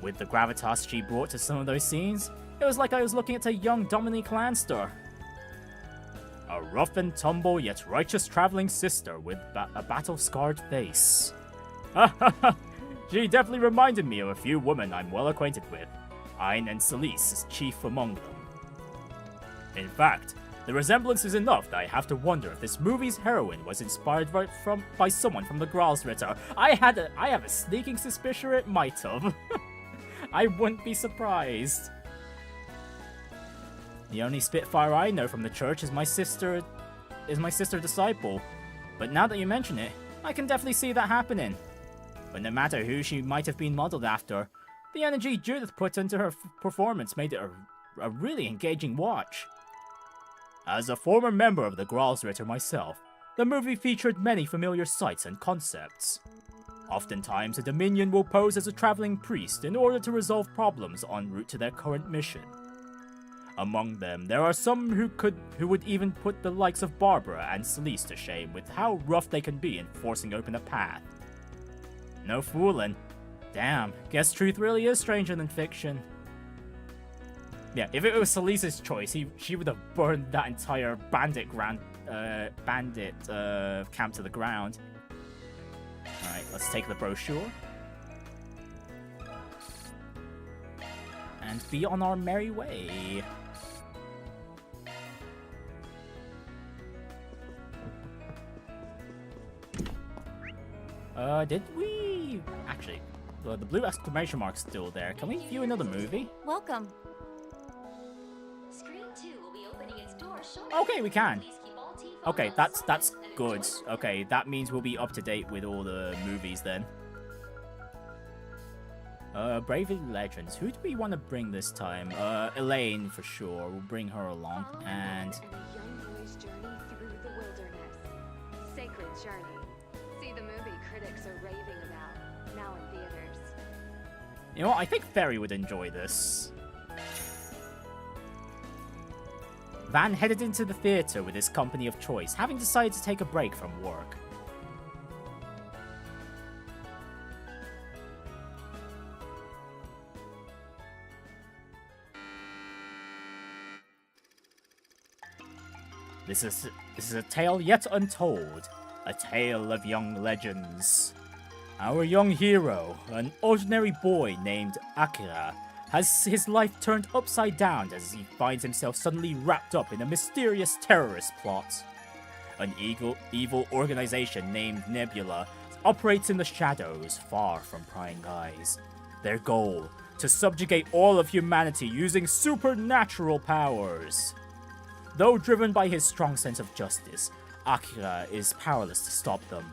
With the gravitas she brought to some of those scenes, it was like I was looking at a young Dominique Lanster. A rough and tumble yet righteous traveling sister with a battle-scarred face. She definitely reminded me of a few women I'm well acquainted with, Aine and Celise is chief among them. In fact, the resemblance is enough that I have to wonder if this movie's heroine was inspired by someone from the Gralsritter. I have a sneaking suspicion it might have. I wouldn't be surprised. The only Spitfire I know from the church is my sister disciple. But now that you mention it, I can definitely see that happening. But no matter who she might have been modeled after, the energy Judith put into her performance made it a really engaging watch. As a former member of the Gralsritter myself, the movie featured many familiar sights and concepts. Oftentimes, a Dominion will pose as a traveling priest in order to resolve problems en route to their current mission. Among them, there are some who would even put the likes of Barbara and Celise to shame with how rough they can be in forcing open a path. No fooling. Damn, guess truth really is stranger than fiction. Yeah, if it was Celise's choice, she would have burned that entire bandit camp to the ground. Alright, let's take the brochure. And be on our merry way. Did we... Actually, the blue exclamation mark's still there. Can we view another movie? Welcome. Screen 2 will be opening its doors shortly. Okay, we can. Okay, that's good. Okay, that means we'll be up to date with all the movies then. Bravely Legends. Who do we want to bring this time? Elaine for sure. We'll bring her along. And a young boy's journey through the wilderness. Sacred journey. See the movie critics are raving about, now in theaters. you know what? I think Ferry would enjoy this. Van headed into the theater with his company of choice, having decided to take a break from work. This is a tale yet untold, a tale of young legends. Our young hero, an ordinary boy named Akira, has his life turned upside down as he finds himself suddenly wrapped up in a mysterious terrorist plot. An evil organization named Nebula operates in the shadows, far from prying eyes. Their goal, to subjugate all of humanity using supernatural powers. Though driven by his strong sense of justice, Akira is powerless to stop them.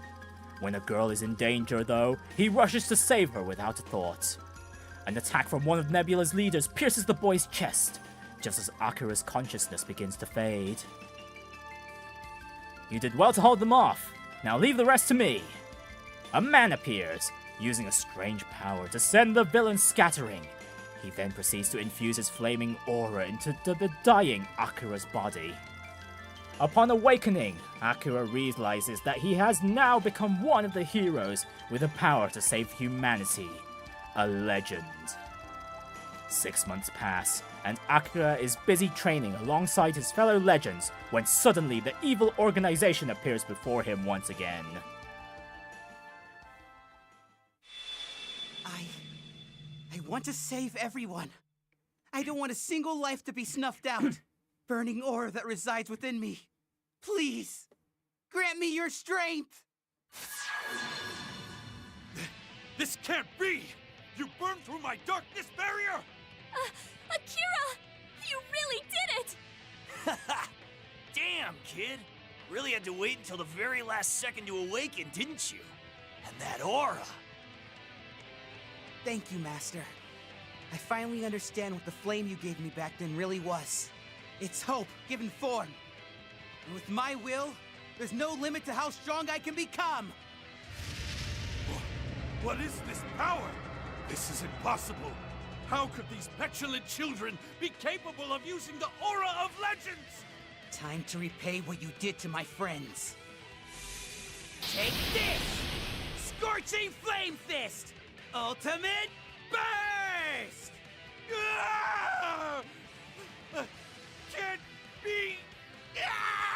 When a girl is in danger, though, he rushes to save her without a thought. An attack from one of Nebula's leaders pierces the boy's chest, just as Akira's consciousness begins to fade. You did well to hold them off. Now leave the rest to me. A man appears, using a strange power to send the villains scattering. He then proceeds to infuse his flaming aura into the dying Akira's body. Upon awakening, Akira realizes that he has now become one of the heroes with the power to save humanity. A legend. 6 months pass, and Akira is busy training alongside his fellow legends when suddenly the evil organization appears before him once again. I want to save everyone. I don't want a single life to be snuffed out. Burning aura that resides within me. Please, grant me your strength. This can't be! You burned through my darkness barrier! Akira! You really did it! Damn, kid. Really had to wait until the very last second to awaken, didn't you? And that aura. Thank you, Master. I finally understand what the flame you gave me back then really was. It's hope given form. And with my will, there's no limit to how strong I can become. What is this power? This is impossible. How could these petulant children be capable of using the aura of legends? Time to repay what you did to my friends. Take Take this! Scorching Flame Fist! Ultimate Burst! Ah! Can't be. Ah!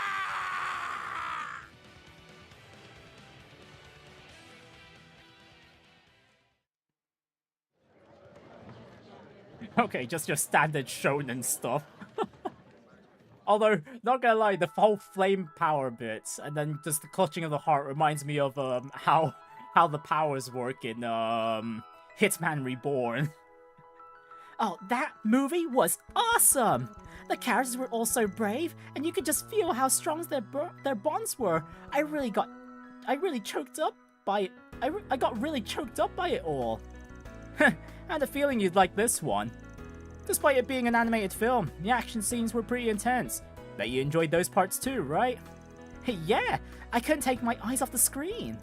Okay, just your standard shonen stuff. Although, not gonna lie, the whole flame power bits, and then just the clutching of the heart reminds me of how the powers work in Hitman Reborn. Oh, that movie was awesome! The characters were all so brave, and you could just feel how strong their bonds were. I really got choked up by it. I got really choked up by it all. I had a feeling you'd like this one. Despite it being an animated film, the action scenes were pretty intense. Bet you enjoyed those parts too, right? Hey, yeah, I couldn't take my eyes off the screen.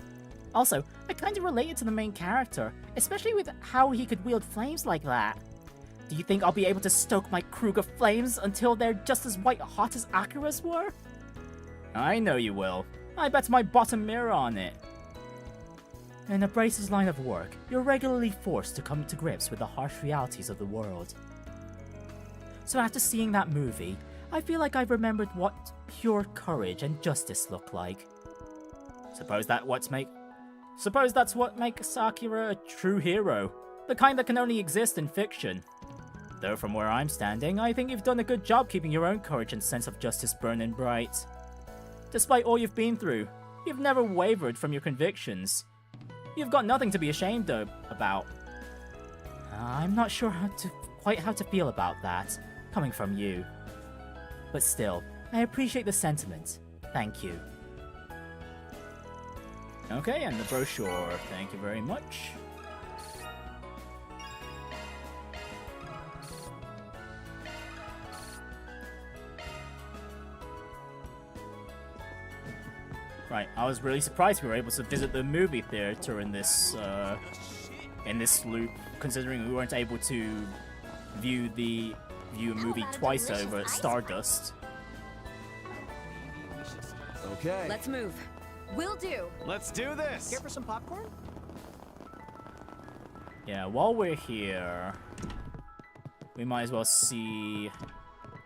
Also, I kinda related to the main character, especially with how he could wield flames like that. Do you think I'll be able to stoke my Kruger flames until they're just as white hot as Akira's were? I know you will. I bet my bottom mirror on it. In Abrace's line of work, you're regularly forced to come to grips with the harsh realities of the world. So after seeing that movie, I feel like I've remembered what pure courage and justice look like. Suppose that's what makes Akira a true hero, the kind that can only exist in fiction. Though from where I'm standing, I think you've done a good job keeping your own courage and sense of justice burning bright. Despite all you've been through, you've never wavered from your convictions. You've got nothing to be ashamed about. I'm not sure quite how to feel about that, coming from you. But still, I appreciate the sentiment. Thank you. Okay, and the brochure. Thank you very much. Right, I was really surprised we were able to visit the movie theater in this loop, considering we weren't able to view a movie twice over at Stardust. Okay. Let's move. Will do. Let's do this. Care for some popcorn? Yeah, while we're here, we might as well see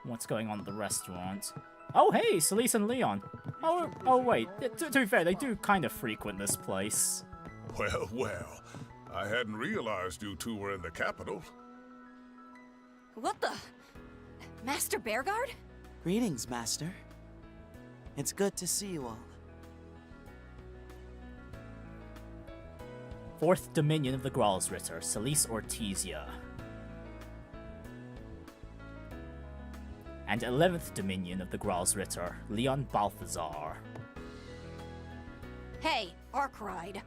what's going on at the restaurant. Oh, hey, Celise and Leon. Oh wait, to be fair, they do kind of frequent this place. Well, well. I hadn't realized you two were in the capital. What the? Master Bearguard? Greetings, Master. It's good to see you all. Fourth Dominion of the Gralsritter, Celise Ortizia. And 11th Dominion of the Gralsritter, Leon Balthazar. Hey, Arkride.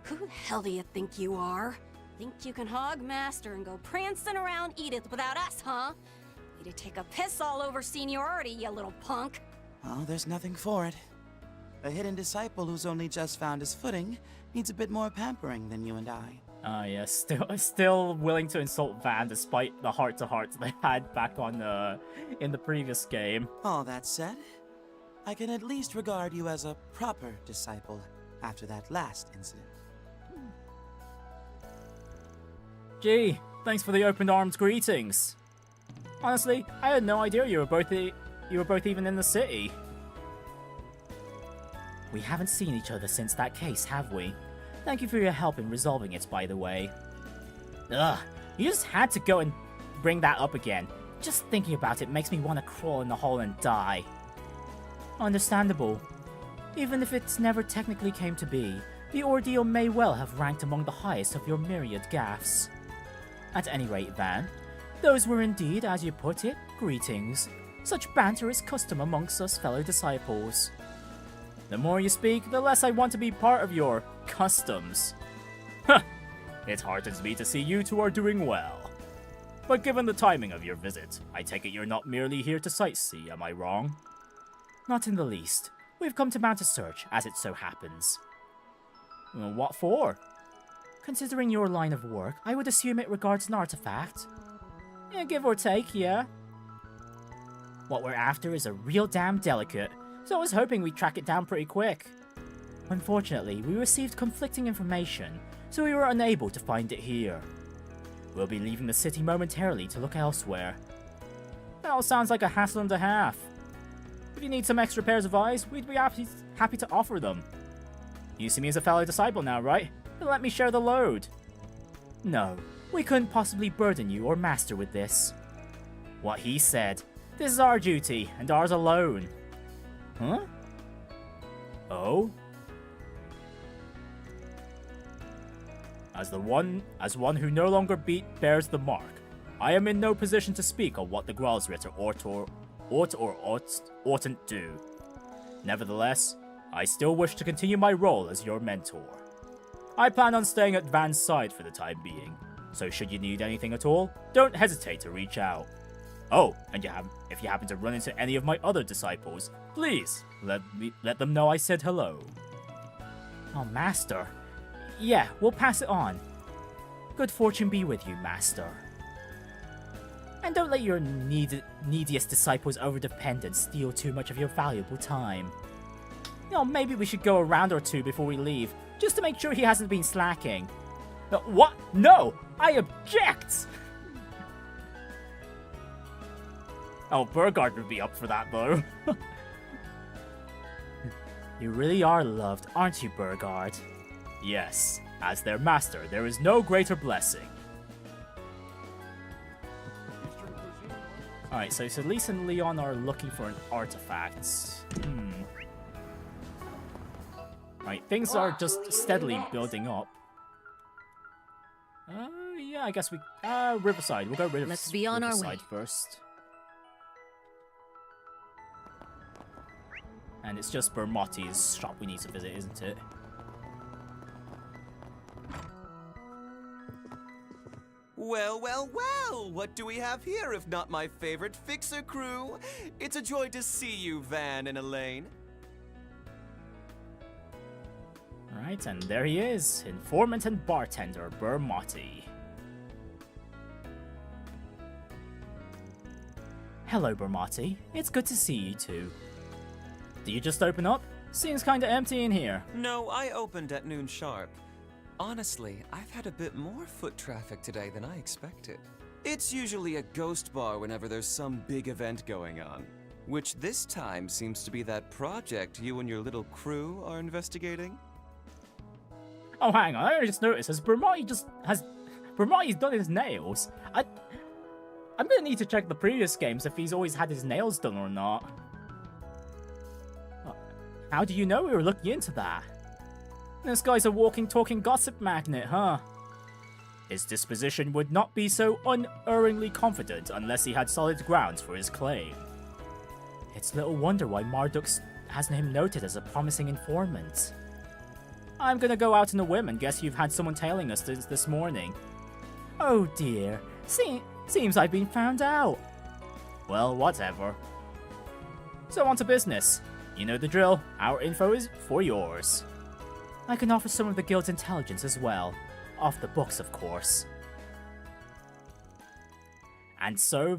Who the hell do you think you are? Think you can hog Master and go prancing around Edith without us, huh? Way to take a piss all over seniority, you little punk. Oh, there's nothing for it. A hidden disciple who's only just found his footing needs a bit more pampering than you and I. Ah, yeah, still willing to insult Van despite the heart-to-hearts they had back on in the previous game. All that said, I can at least regard you as a proper disciple after that last incident. Gee, thanks for the open arms greetings. Honestly, I had no idea you were both even in the city. We haven't seen each other since that case, have we? Thank you for your help in resolving it, by the way. Ugh, you just had to go and bring that up again. Just thinking about it makes me want to crawl in the hole and die. Understandable. Even if it never technically came to be, the ordeal may well have ranked among the highest of your myriad gaffes. At any rate, Van, those were indeed, as you put it, greetings. Such banter is custom amongst us fellow disciples. The more you speak, the less I want to be part of your customs. Huh! It heartens me to see you two are doing well. But given the timing of your visit, I take it you're not merely here to sightsee, am I wrong? Not in the least. We've come to mount a search, as it so happens. Well, what for? Considering your line of work, I would assume it regards an artifact. Yeah, give or take, yeah. What we're after is a real damn delicate, so I was hoping we'd track it down pretty quick. Unfortunately, we received conflicting information, so we were unable to find it here. We'll be leaving the city momentarily to look elsewhere. That all sounds like a hassle and a half. If you need some extra pairs of eyes, we'd be happy to offer them. You see me as a fellow disciple now, right? Then let me share the load. No, we couldn't possibly burden you or Master with this. What he said. This is our duty, and ours alone. Huh? Oh? As one who no longer bears the mark, I am in no position to speak on what the Gralsritter ought or oughtn't do. Nevertheless, I still wish to continue my role as your mentor. I plan on staying at Van's side for the time being, so should you need anything at all, don't hesitate to reach out. Oh, and if you happen to run into any of my other disciples, please let them know I said hello. Oh, Master. Yeah, we'll pass it on. Good fortune be with you, Master. And don't let your neediest disciple's overdependence steal too much of your valuable time. You know, maybe we should go a round or two before we leave, just to make sure he hasn't been slacking. What? No! I object! Oh, Burgard would be up for that, though. You really are loved, aren't you, Burgard? Yes, as their master, there is no greater blessing. Alright, so Lisa and Leon are looking for an artifact. Right, things are just steadily building up. Yeah, I guess we... Riverside. We'll go Riverside. Let's be on our way first. And it's just Bermotti's shop we need to visit, isn't it? Well, well, well! What do we have here if not my favorite fixer crew? It's a joy to see you, Van and Elaine. Right, and there he is, informant and bartender Bermotti. Hello, Bermotti. It's good to see you too. Do you just open up? Seems kinda empty in here. No, I opened at noon sharp. Honestly, I've had a bit more foot traffic today than I expected. It's usually a ghost bar whenever there's some big event going on, which this time seems to be that project you and your little crew are investigating. Oh, hang on, I just noticed as Bermotti's done his nails. I'm gonna need to check the previous games if he's always had his nails done or not. How do you know we were looking into that? This guy's a walking, talking gossip magnet, huh? His disposition would not be so unerringly confident unless he had solid grounds for his claim. It's little wonder why Marduk hasn't him noted as a promising informant. I'm gonna go out on a whim and guess you've had someone tailing us this morning. Oh dear, seems I've been found out. Well, whatever. So on to business. You know the drill, our info is for yours. I can offer some of the guild's intelligence as well. Off the books, of course. And so,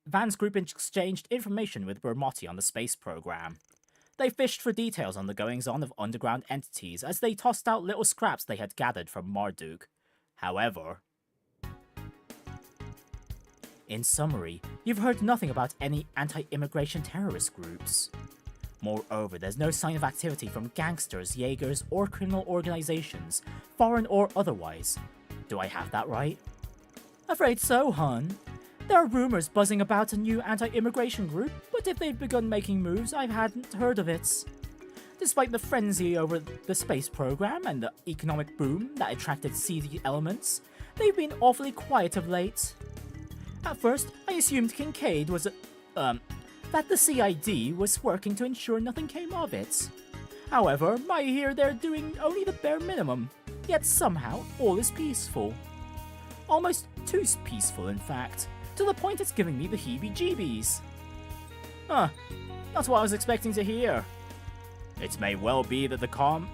Van's group exchanged information with Bermotti on the space program. They fished for details on the goings-on of underground entities as they tossed out little scraps they had gathered from Marduk. However... in summary, you've heard nothing about any anti-immigration terrorist groups. Moreover, there's no sign of activity from gangsters, Jaegers, or criminal organizations, foreign or otherwise. Do I have that right? Afraid so, hun. There are rumors buzzing about a new anti-immigration group, but if they've begun making moves, I hadn't heard of it. Despite the frenzy over the space program and the economic boom that attracted seedy elements, they've been awfully quiet of late. At first, I assumed Kincaid was that the CID was working to ensure nothing came of it. However, I hear they're doing only the bare minimum, yet somehow all is peaceful. Almost too peaceful, in fact, to the point it's giving me the heebie-jeebies. Huh, not what I was expecting to hear. It may well be the calm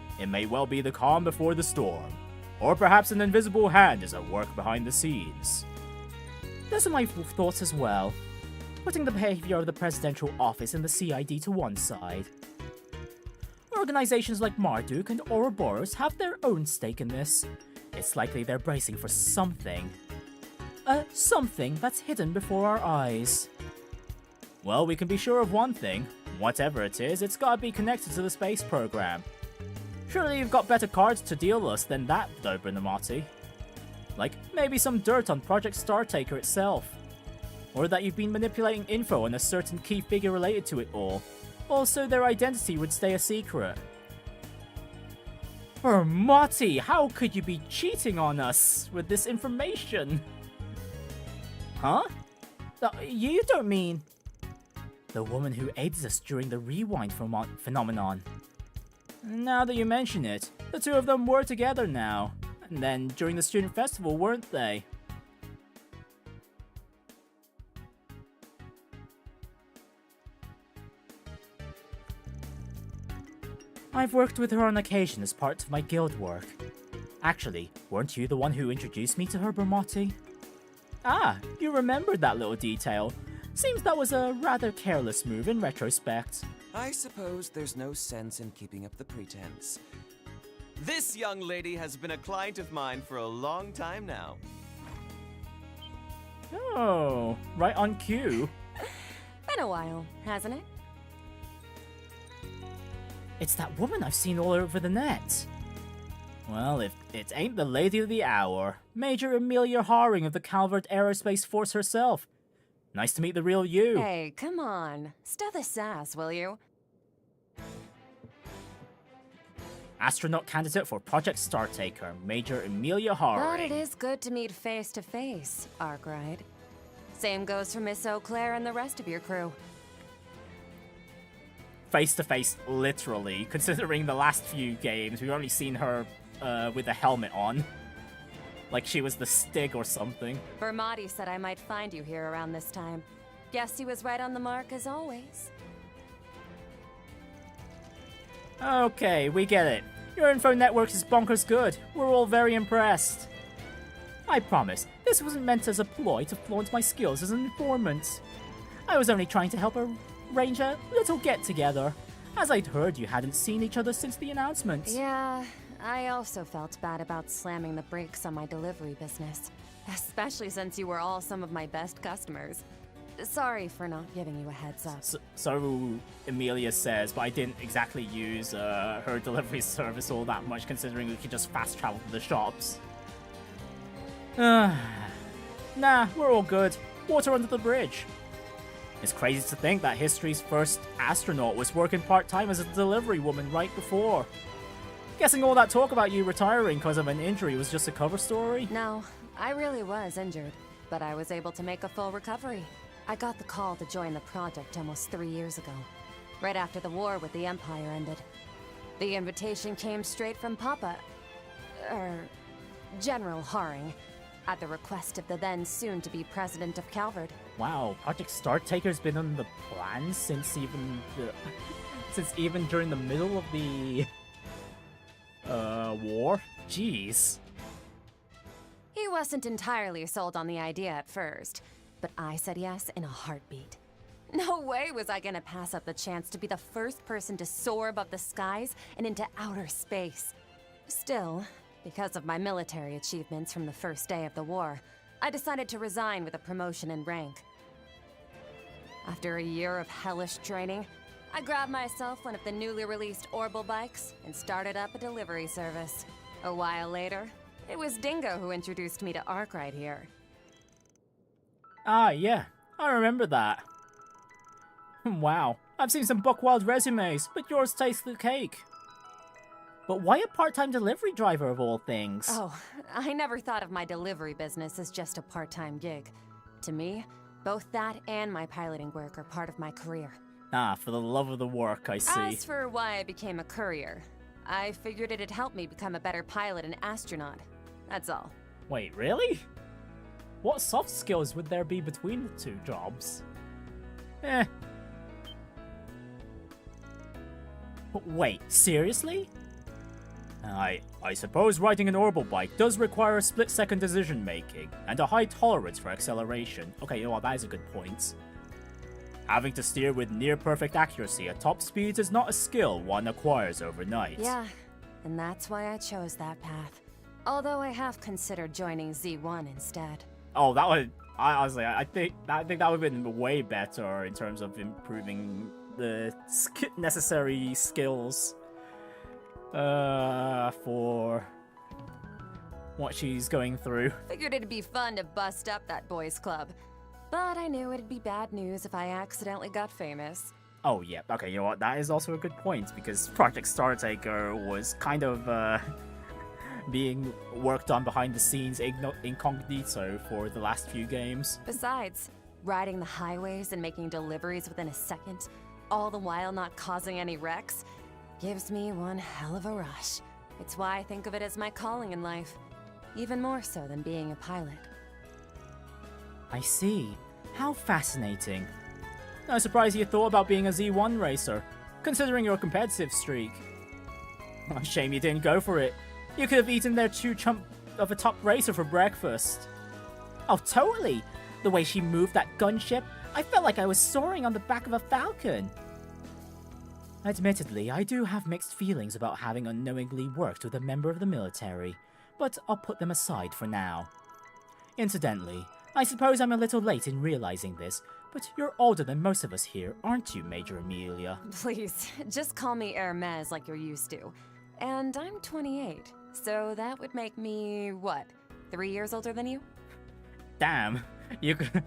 before the storm, or perhaps an invisible hand is at work behind the scenes. Those are my thoughts as well, putting the behavior of the presidential office and the CID to one side. Organizations like Marduk and Ouroboros have their own stake in this. It's likely they're bracing for something. Something that's hidden before our eyes. Well, we can be sure of one thing. Whatever it is, it's gotta be connected to the space program. Surely you've got better cards to deal us than that, though, Bermotti. Like, maybe some dirt on Project Startaker itself. Or that you've been manipulating info on a certain key figure related to it all. Also, their identity would stay a secret. Bermotti, how could you be cheating on us with this information? Huh? You don't mean... The woman who aided us during the rewind phenomenon. Now that you mention it, the two of them were together now. And then during the student festival, weren't they? I've worked with her on occasion as part of my guild work. Actually, weren't you the one who introduced me to her, Bermotti? Ah, you remembered that little detail. Seems that was a rather careless move in retrospect. I suppose there's no sense in keeping up the pretense. This young lady has been a client of mine for a long time now. Oh, right on cue. Been a while, hasn't it? It's that woman I've seen all over the net. Well, if it ain't the lady of the hour, Major Amelia Haring of the Calvert Aerospace Force herself. Nice to meet the real you. Hey, come on. Stow the sass, will you? Astronaut candidate for Project Startaker, Major Amelia Haring. But it is good to meet face to face, Arkwright. Same goes for Miss Eau Claire and the rest of your crew. Face to face, literally, considering the last few games, we've only seen her with a helmet on. Like she was the Stig or something. Bermotti said I might find you here around this time. Guess he was right on the mark as always. Okay, we get it. Your info network is bonkers good. We're all very impressed. I promise, this wasn't meant as a ploy to flaunt my skills as an informant. I was only trying to help arrange a little get-together, as I'd heard you hadn't seen each other since the announcement. Yeah, I also felt bad about slamming the brakes on my delivery business. Especially since you were all some of my best customers. Sorry for not giving you a heads up. So Amelia says, but I didn't exactly use her delivery service all that much, considering we could just fast travel to the shops. Nah, we're all good. Water under the bridge. It's crazy to think that history's first astronaut was working part-time as a delivery woman right before. Guessing all that talk about you retiring because of an injury was just a cover story? No, I really was injured, but I was able to make a full recovery. I got the call to join the project almost 3 years ago, right after the war with the Empire ended. The invitation came straight from General Haring, at the request of the then soon-to-be president of Calvert. Wow, Project Startaker's been on the plan since even during the middle of the war? Jeez. He wasn't entirely sold on the idea at first, but I said yes in a heartbeat. No way was I gonna pass up the chance to be the first person to soar above the skies and into outer space. Still, because of my military achievements from the first day of the war, I decided to resign with a promotion in rank. After a year of hellish training, I grabbed myself one of the newly released Orbital bikes and started up a delivery service. A while later, it was Dingo who introduced me to Arkwright here. Ah, yeah, I remember that. Wow, I've seen some buck-wild resumes, but yours tastes the cake. But why a part-time delivery driver of all things? Oh, I never thought of my delivery business as just a part-time gig. To me, both that and my piloting work are part of my career. Ah, for the love of the work, I see. As for why I became a courier, I figured it'd help me become a better pilot and astronaut. That's all. Wait, really? What soft skills would there be between the two jobs? Wait, seriously? I suppose riding an orbital bike does require a split-second decision-making, and a high tolerance for acceleration. Okay, well, that is a good point. Having to steer with near-perfect accuracy at top speeds is not a skill one acquires overnight. Yeah, and that's why I chose that path. Although I have considered joining Z1 instead. Oh, that would... honestly, I think that would have been way better in terms of improving the necessary skills for what she's going through. Figured it'd be fun to bust up that boys' club. But I knew it'd be bad news if I accidentally got famous. Oh, yeah. Okay, you know what? That is also a good point, because Project Startaker was kind of being worked on behind the scenes incognito for the last few games. Besides, riding the highways and making deliveries within a second, all the while not causing any wrecks, gives me one hell of a rush. It's why I think of it as my calling in life. Even more so than being a pilot. I see. How fascinating. No surprise you thought about being a Z1 racer, considering your competitive streak. Oh, shame you didn't go for it. You could have eaten their chew chump of a top racer for breakfast. Oh, totally. The way she moved that gunship, I felt like I was soaring on the back of a falcon. Admittedly, I do have mixed feelings about having unknowingly worked with a member of the military, but I'll put them aside for now. Incidentally, I suppose I'm a little late in realizing this, but you're older than most of us here, aren't you, Major Amelia? Please, just call me Hermès like you're used to. And I'm 28, so that would make me, what, 3 years older than you? Damn, you could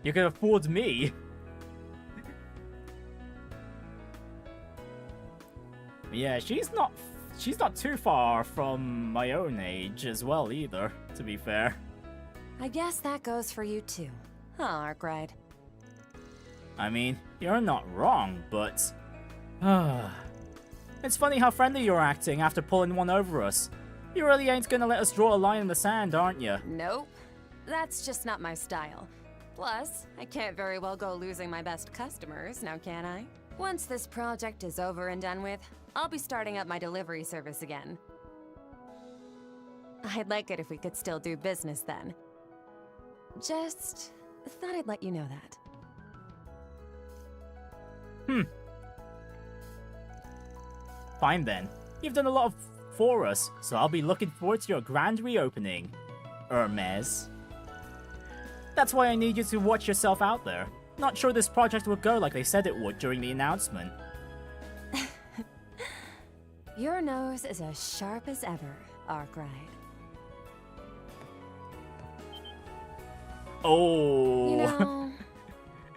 have fooled me. Yeah, she's not too far from my own age as well either, to be fair. I guess that goes for you too, huh, Arkwright? I mean, you're not wrong, but... It's funny how friendly you're acting after pulling one over us. You really ain't gonna let us draw a line in the sand, aren't you? Nope. That's just not my style. Plus, I can't very well go losing my best customers, now can I? Once this project is over and done with, I'll be starting up my delivery service again. I'd like it if we could still do business then. Just thought I'd let you know that. Fine then. You've done a lot for us, so I'll be looking forward to your grand reopening, Hermès. That's why I need you to watch yourself out there. Not sure this project will go like they said it would during the announcement. Your nose is as sharp as ever, Arkwright. Oh. You know,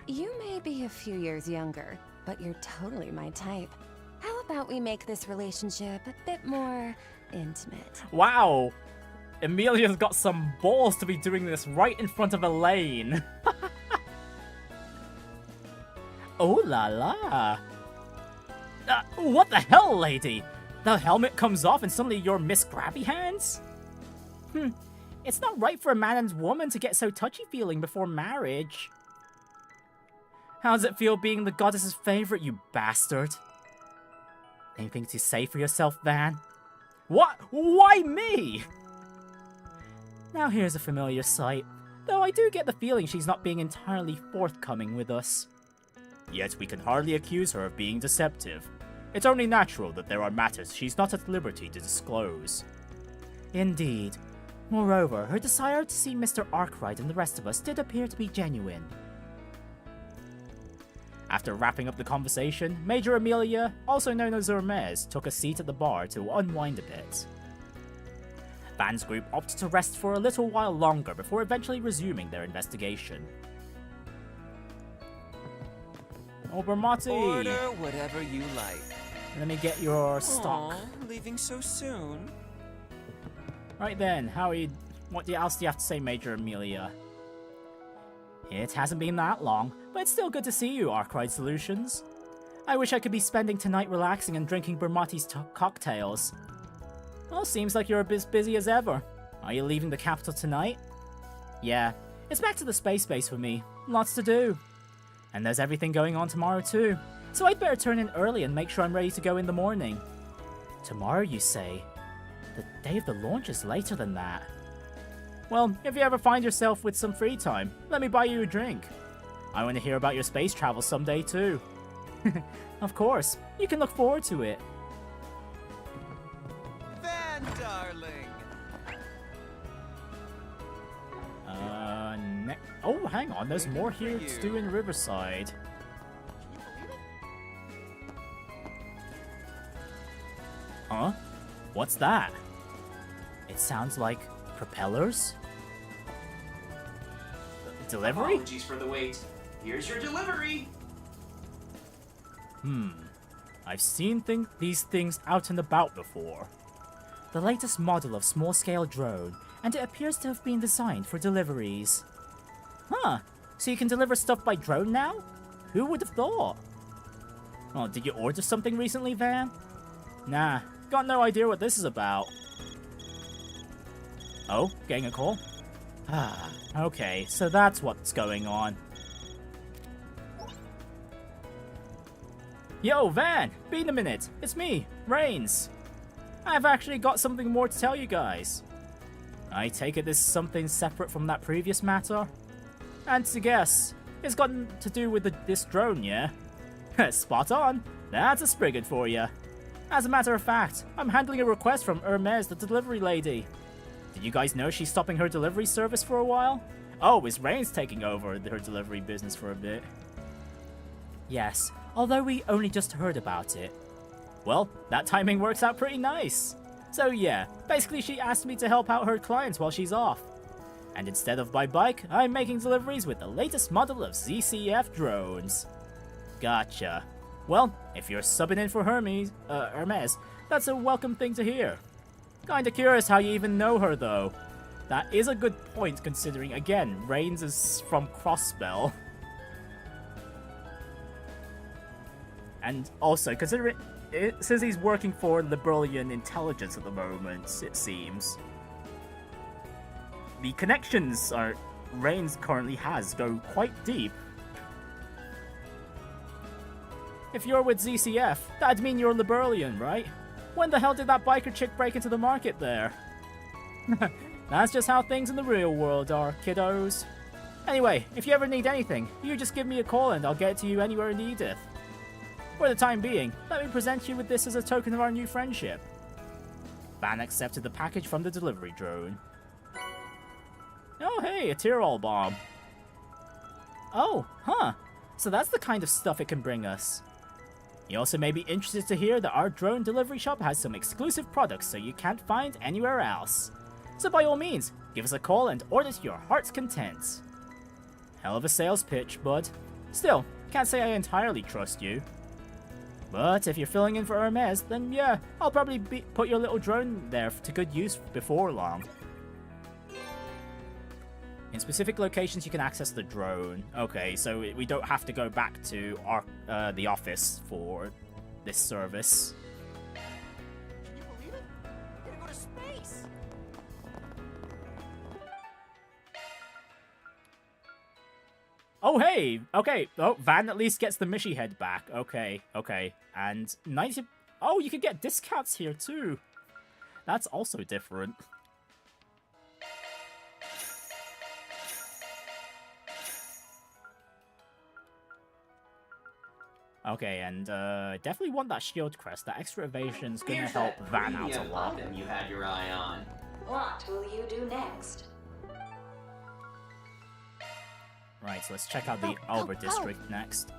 you may be a few years younger, but you're totally my type. How about we make this relationship a bit more intimate? Wow. Amelia's got some balls to be doing this right in front of Elaine. Oh la la. What the hell, lady? The helmet comes off and suddenly you're Miss Grabby Hands? It's not right for a man and woman to get so touchy-feeling before marriage. How does it feel being the goddess's favorite, you bastard? Anything to say for yourself, Van? What? Why me? Now here's a familiar sight, though I do get the feeling she's not being entirely forthcoming with us. Yet we can hardly accuse her of being deceptive. It's only natural that there are matters she's not at liberty to disclose. Indeed. Moreover, her desire to see Mr. Arkwright and the rest of us did appear to be genuine. After wrapping up the conversation, Major Amelia, also known as Hermès, took a seat at the bar to unwind a bit. Van's group opted to rest for a little while longer before eventually resuming their investigation. Oh, Bermotti! Order whatever you like. Let me get your stock. Aww, leaving so soon. Right then, what else do you have to say, Major Amelia? It hasn't been that long, but it's still good to see you, Arkwright Solutions. I wish I could be spending tonight relaxing and drinking Bermotti's cocktails. Well, seems like you're as busy as ever. Are you leaving the capital tonight? Yeah, it's back to the space base for me. Lots to do. And there's everything going on tomorrow too. So I'd better turn in early and make sure I'm ready to go in the morning. Tomorrow, you say? The day of the launch is later than that. Well, if you ever find yourself with some free time, let me buy you a drink. I want to hear about your space travel someday too. Of course, you can look forward to it. Van, darling! Oh, hang on, there's more here to do in Riverside. Huh? What's that? It sounds like propellers? Delivery? Apologies for the wait. Here's your delivery! I've seen these things out and about before. The latest model of small-scale drone, and it appears to have been designed for deliveries. Huh, so you can deliver stuff by drone now? Who would have thought? Oh, did you order something recently, Van? Nah, got no idea what this is about. Oh, getting a call? Ah, okay, so that's what's going on. Yo, Van! Been a minute. It's me, Rains. I've actually got something more to tell you guys. I take it this is something separate from that previous matter? And to guess, it's got to do with this drone, yeah? Spot on. That's a Spriggan for you. As a matter of fact, I'm handling a request from Hermès, the delivery lady. Did you guys know she's stopping her delivery service for a while? Oh, is Rains taking over her delivery business for a bit? Yes, although we only just heard about it. Well, that timing works out pretty nice. So yeah, basically she asked me to help out her clients while she's off. And instead of by bike, I'm making deliveries with the latest model of ZCF drones. Gotcha. Well, if you're subbing in for Hermès, that's a welcome thing to hear. Kinda curious how you even know her though. That is a good point considering, again, Rains is from Crossbell. And also, considering since he's working for Liberalian intelligence at the moment, it seems. The connections Rains currently has go quite deep. If you're with ZCF, that'd mean you're Liberalian, right? When the hell did that biker chick break into the market there? That's just how things in the real world are, kiddos. Anyway, if you ever need anything, you just give me a call and I'll get to you anywhere in Edith. For the time being, let me present you with this as a token of our new friendship. Van accepted the package from the delivery drone. Oh hey, a Tyrol bomb. Oh, huh. So that's the kind of stuff it can bring us. You also may be interested to hear that our drone delivery shop has some exclusive products so you can't find anywhere else. So by all means, give us a call and order to your heart's content. Hell of a sales pitch, bud. Still, can't say I entirely trust you. But if you're filling in for Hermès, then yeah, I'll probably put your little drone there to good use before long. In specific locations, you can access the drone. Okay, so we don't have to go back to the office for this service. Can you believe it? We're gonna go to space! Oh, hey! Okay, oh, Van at least gets the Mishy head back. Okay, okay. And 90... Oh, you can get discounts here, too. That's also different. Okay, and definitely want that shield crest. That extra evasion's gonna help Van out a lot. You had your eye on. What will you do next? Right, so let's check out the Auber District next.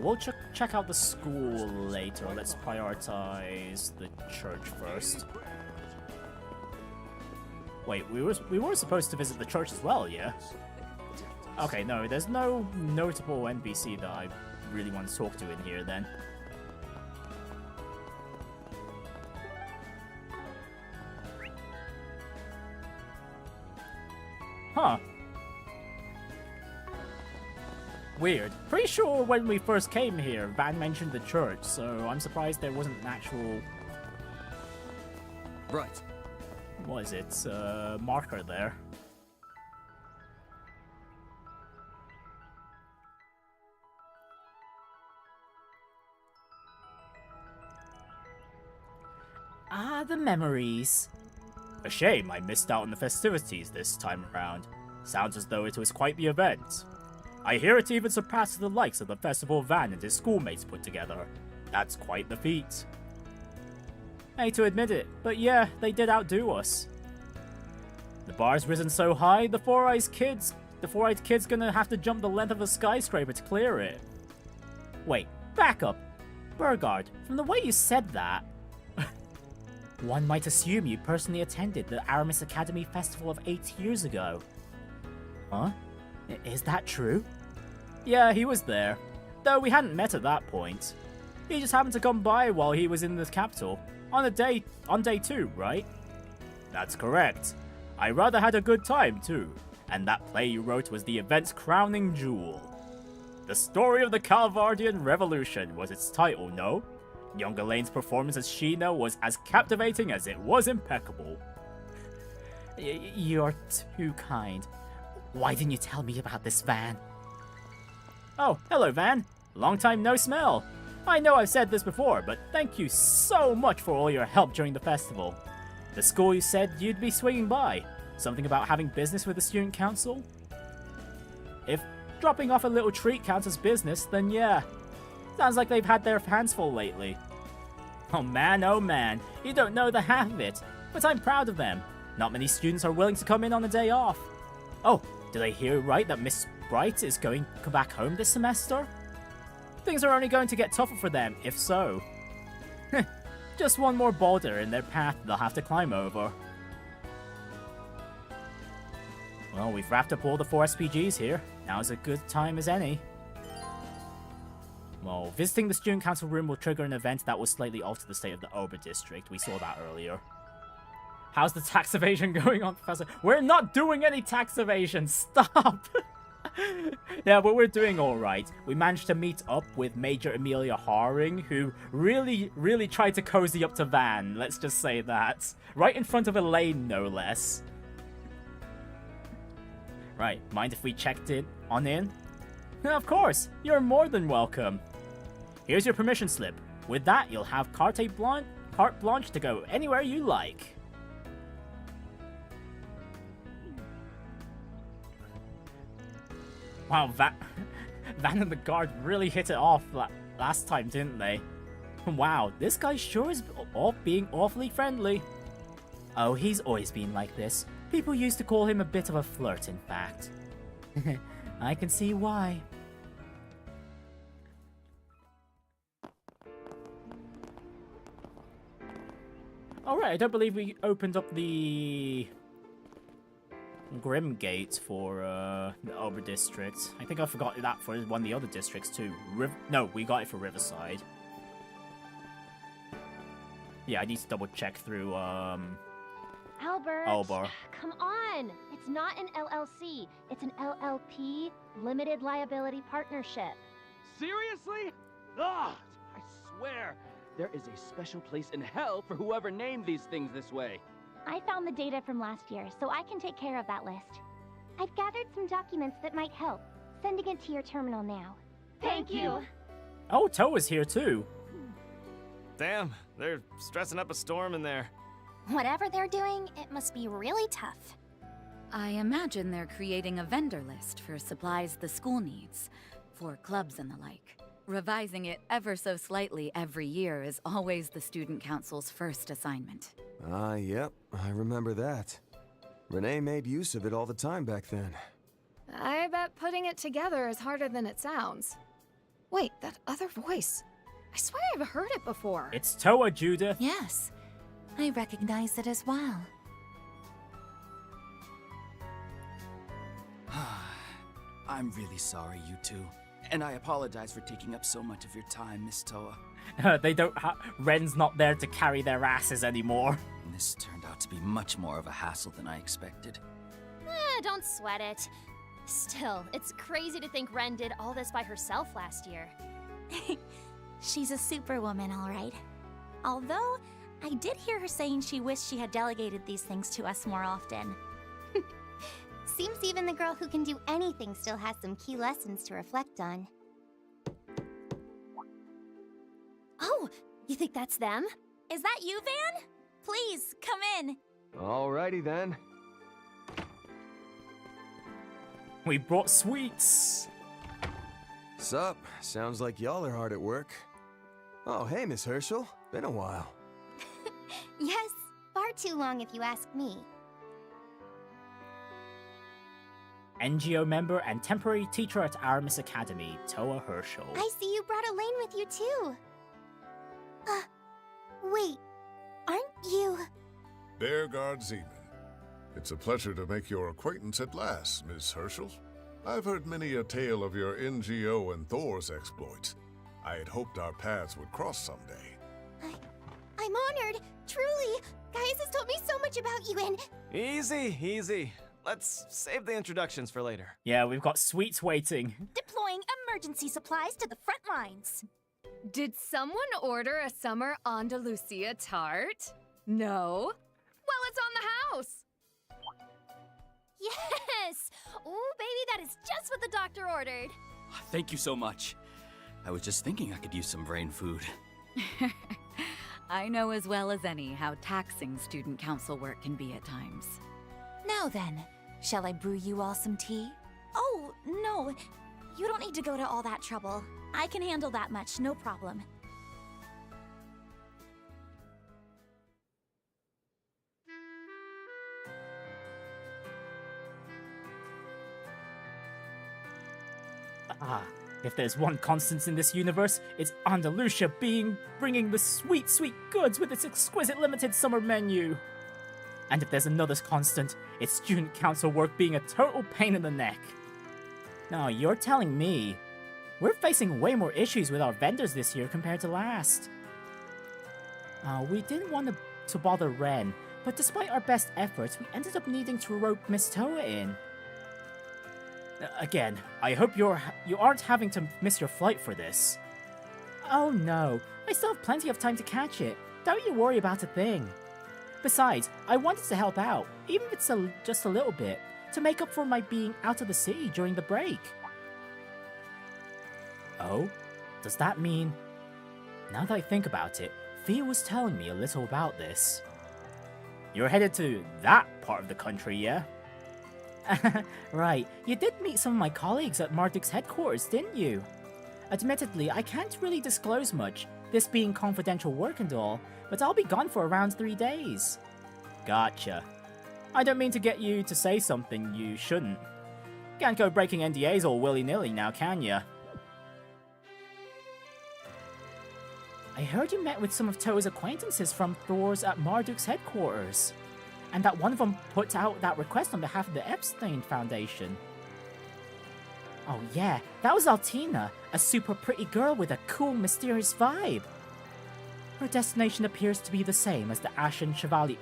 We'll check out the school later. Let's prioritize the church first. Wait, we were supposed to visit the church as well, yeah? Okay, no, there's no notable NPC that I really want to talk to in here then. Huh. Weird. Pretty sure when we first came here, Van mentioned the church, so I'm surprised there wasn't an actual... Right. What is it? Marker there. Ah, the memories. A shame I missed out on the festivities this time around. Sounds as though it was quite the event. I hear it even surpassed the likes of the festival Van and his schoolmates put together. That's quite the feat. I hate to admit it, but yeah, they did outdo us. The bar's risen so high, the four-eyed kid's gonna have to jump the length of a skyscraper to clear it. Wait, back up. Burgard, from the way you said that, one might assume you personally attended the Aramis Academy Festival of 8 years ago. Huh? Is that true? Yeah, he was there. Though we hadn't met at that point. He just happened to come by while he was in the capital. On day 2, right? That's correct. I rather had a good time too. And that play you wrote was the event's crowning jewel. The Story of the Calvardian Revolution was its title, no? Young Elaine's performance as Sheena was as captivating as it was impeccable. You're too kind. Why didn't you tell me about this, Van? Oh, hello, Van. Long time no smell. I know I've said this before, but thank you so much for all your help during the festival. The school you said you'd be swinging by. Something about having business with the student council? If dropping off a little treat counts as business, then yeah. Sounds like they've had their hands full lately. Oh man, you don't know the half of it, but I'm proud of them. Not many students are willing to come in on a day off. Oh, did I hear right that Miss Bright is going to come back home this semester? Things are only going to get tougher for them, if so. Just one more boulder in their path they'll have to climb over. Well, we've wrapped up all the 4 SPGs here. Now's a good time as any. Well, visiting the student council room will trigger an event that will slightly alter the state of the Auber District. We saw that earlier. How's the tax evasion going on, Professor? We're not doing any tax evasion! Stop! Yeah, but we're doing alright. We managed to meet up with Major Amelia Haring, who really tried to cozy up to Van, let's just say that. Right in front of Elaine, no less. Right, mind if we checked in? Of course, you're more than welcome. Here's your permission slip. With that, you'll have carte blanche to go anywhere you like. Wow, Van and the guard really hit it off last time, didn't they? Wow, this guy sure is being awfully friendly. Oh, he's always been like this. People used to call him a bit of a flirt, in fact. I can see why. Alright, I don't believe we opened up the Grim Gate for the Auber District. I think I forgot that for one of the other districts too. No, we got it for Riverside. Yeah, I need to double check through Albert, Auber. Come on! It's not an LLC. It's an LLP, Limited Liability Partnership. Seriously? Ugh! I swear, there is a special place in hell for whoever named these things this way. I found the data from last year, so I can take care of that list. I've gathered some documents that might help. Sending it to your terminal now. Thank you! Oh, Towa's here too. Damn, they're stressing up a storm in there. Whatever they're doing, it must be really tough. I imagine they're creating a vendor list for supplies the school needs, for clubs and the like. Revising it ever so slightly every year is always the student council's first assignment. Yep, I remember that. Renee made use of it all the time back then. I bet putting it together is harder than it sounds. Wait, that other voice. I swear I've heard it before. It's Towa, Judith. Yes, I recognize it as well. I'm really sorry, you two. And I apologize for taking up so much of your time, Miss Towa. They don't Ren's not there to carry their asses anymore. This turned out to be much more of a hassle than I expected. Don't sweat it. Still, it's crazy to think Ren did all this by herself last year. She's a superwoman, all right. Although, I did hear her saying she wished she had delegated these things to us more often. Seems even the girl who can do anything still has some key lessons to reflect on. Oh, you think that's them? Is that you, Van? Please, come in. Alrighty then. We brought sweets. Sup? Sounds like y'all are hard at work. Oh, hey, Miss Herschel. Been a while. Yes, far too long if you ask me. NGO member and temporary teacher at Hermès Academy, Towa Herschel. I see you brought Elaine with you too. Wait, aren't you... Bearguard Zeman. It's a pleasure to make your acquaintance at last, Miss Herschel. I've heard many a tale of your NGO and Thor's exploits. I had hoped our paths would cross someday. I'm honored, truly. Gaius has told me so much about you and... Easy, easy. Let's save the introductions for later. Yeah, we've got sweets waiting. Deploying emergency supplies to the front lines. Did someone order a summer Andalusia tart? No? Well, it's on the house. Yes! Oh, baby, that is just what the doctor ordered. Thank you so much. I was just thinking I could use some brain food. I know as well as any how taxing student council work can be at times. Now then, shall I brew you all some tea? Oh, no. You don't need to go to all that trouble. I can handle that much, no problem. If there's one constant in this universe, it's Andalusia bringing the sweet, sweet goods with its exquisite limited summer menu. And if there's another constant, it's student council work being a total pain in the neck. Now, you're telling me we're facing way more issues with our vendors this year compared to last. We didn't want to bother Ren, but despite our best efforts, we ended up needing to rope Miss Towa in. Again, I hope you aren't having to miss your flight for this. Oh no, I still have plenty of time to catch it. Don't you worry about a thing. Besides, I wanted to help out, even if it's just a little bit, to make up for my being out of the city during the break. Oh? Does that mean... Now that I think about it, Thea was telling me a little about this. You're headed to that part of the country, yeah? Right, you did meet some of my colleagues at Marduk's headquarters, didn't you? Admittedly, I can't really disclose much, this being confidential work and all, but I'll be gone for around 3 days. Gotcha. I don't mean to get you to say something you shouldn't. Can't go breaking NDAs all willy-nilly now, can ya? I heard you met with some of Towa's acquaintances from Thor's at Marduk's headquarters, and that one of them put out that request on behalf of the Epstein Foundation. Oh yeah, that was Altina, a super pretty girl with a cool, mysterious vibe. Her destination appears to be the same as the Ashen Chevalier,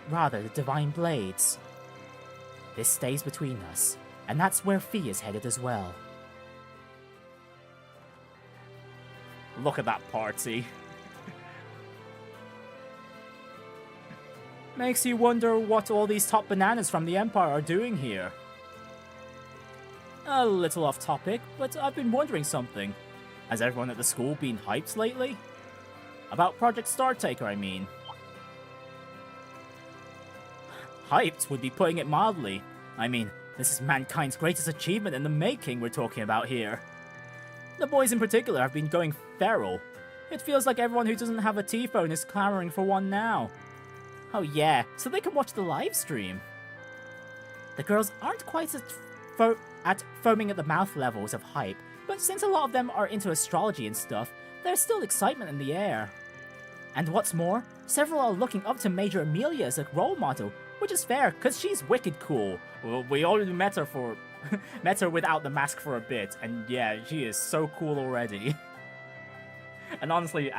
rather, the Divine Blades. This stays between us, and that's where Fee is headed as well. Look at that party. Makes you wonder what all these top bananas from the Empire are doing here. A little off topic, but I've been wondering something. Has everyone at the school been hyped lately? About Project Startaker, I mean. Hyped would be putting it mildly. I mean, this is mankind's greatest achievement in the making we're talking about here. The boys in particular have been going feral. It feels like everyone who doesn't have a T-phone is clamoring for one now. Oh yeah, so they can watch the live stream. The girls aren't quite at foaming at the mouth levels of hype, but since a lot of them are into astrology and stuff, there's still excitement in the air. And what's more, several are looking up to Major Amelia as a role model, which is fair, cause she's wicked cool. Well, we already met her without the mask for a bit, and yeah, she is so cool already. And honestly,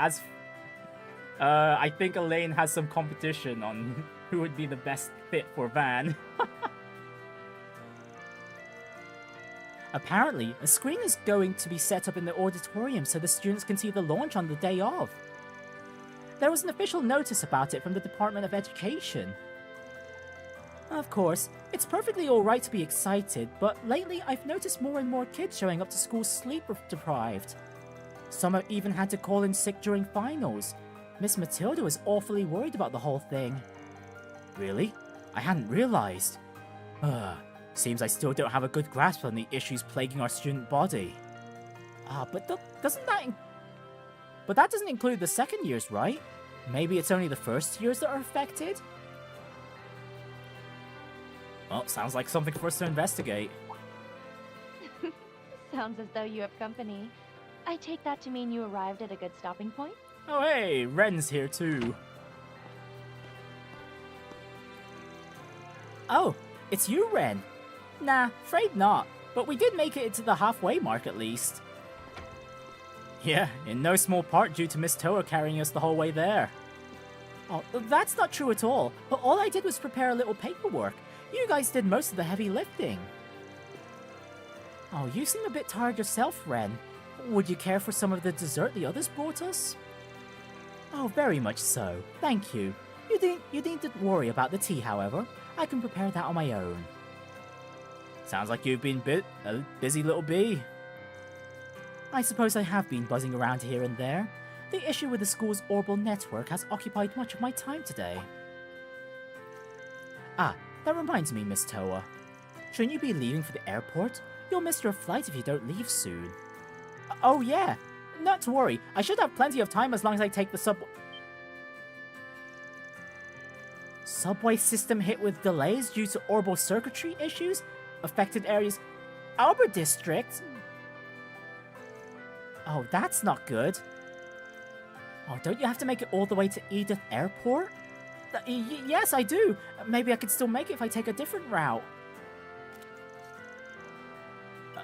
I think Elaine has some competition on who would be the best fit for Van. Apparently, a screen is going to be set up in the auditorium so the students can see the launch on the day of. There was an official notice about it from the Department of Education. Of course, it's perfectly alright to be excited, but lately I've noticed more and more kids showing up to school sleep-deprived. Some have even had to call in sick during finals. Miss Matilda was awfully worried about the whole thing. Really? I hadn't realized. Seems I still don't have a good grasp on the issues plaguing our student body. But that doesn't include the second years, right? Maybe it's only the first years that are affected? Well, sounds like something for us to investigate. Sounds as though you have company. I take that to mean you arrived at a good stopping point? Oh hey, Ren's here too. Oh, it's you, Ren. Nah, afraid not. But we did make it to the halfway mark at least. Yeah, in no small part due to Miss Towa carrying us the whole way there. Oh, that's not true at all. But all I did was prepare a little paperwork. You guys did most of the heavy lifting. Oh, you seem a bit tired yourself, Ren. Would you care for some of the dessert the others brought us? Oh, very much so. Thank you. You needn't worry about the tea, however. I can prepare that on my own. Sounds like you've been a busy little bee. I suppose I have been buzzing around here and there. The issue with the school's orbital network has occupied much of my time today. Ah, that reminds me, Miss Towa. Shouldn't you be leaving for the airport? You'll miss your flight if you don't leave soon. Oh yeah, not to worry. I should have plenty of time as long as I take the subway system hit with delays due to orbital circuitry issues. Affected areas. Auber District. Oh, that's not good. Oh, don't you have to make it all the way to Edith Airport? Yes, I do. Maybe I could still make it if I take a different route.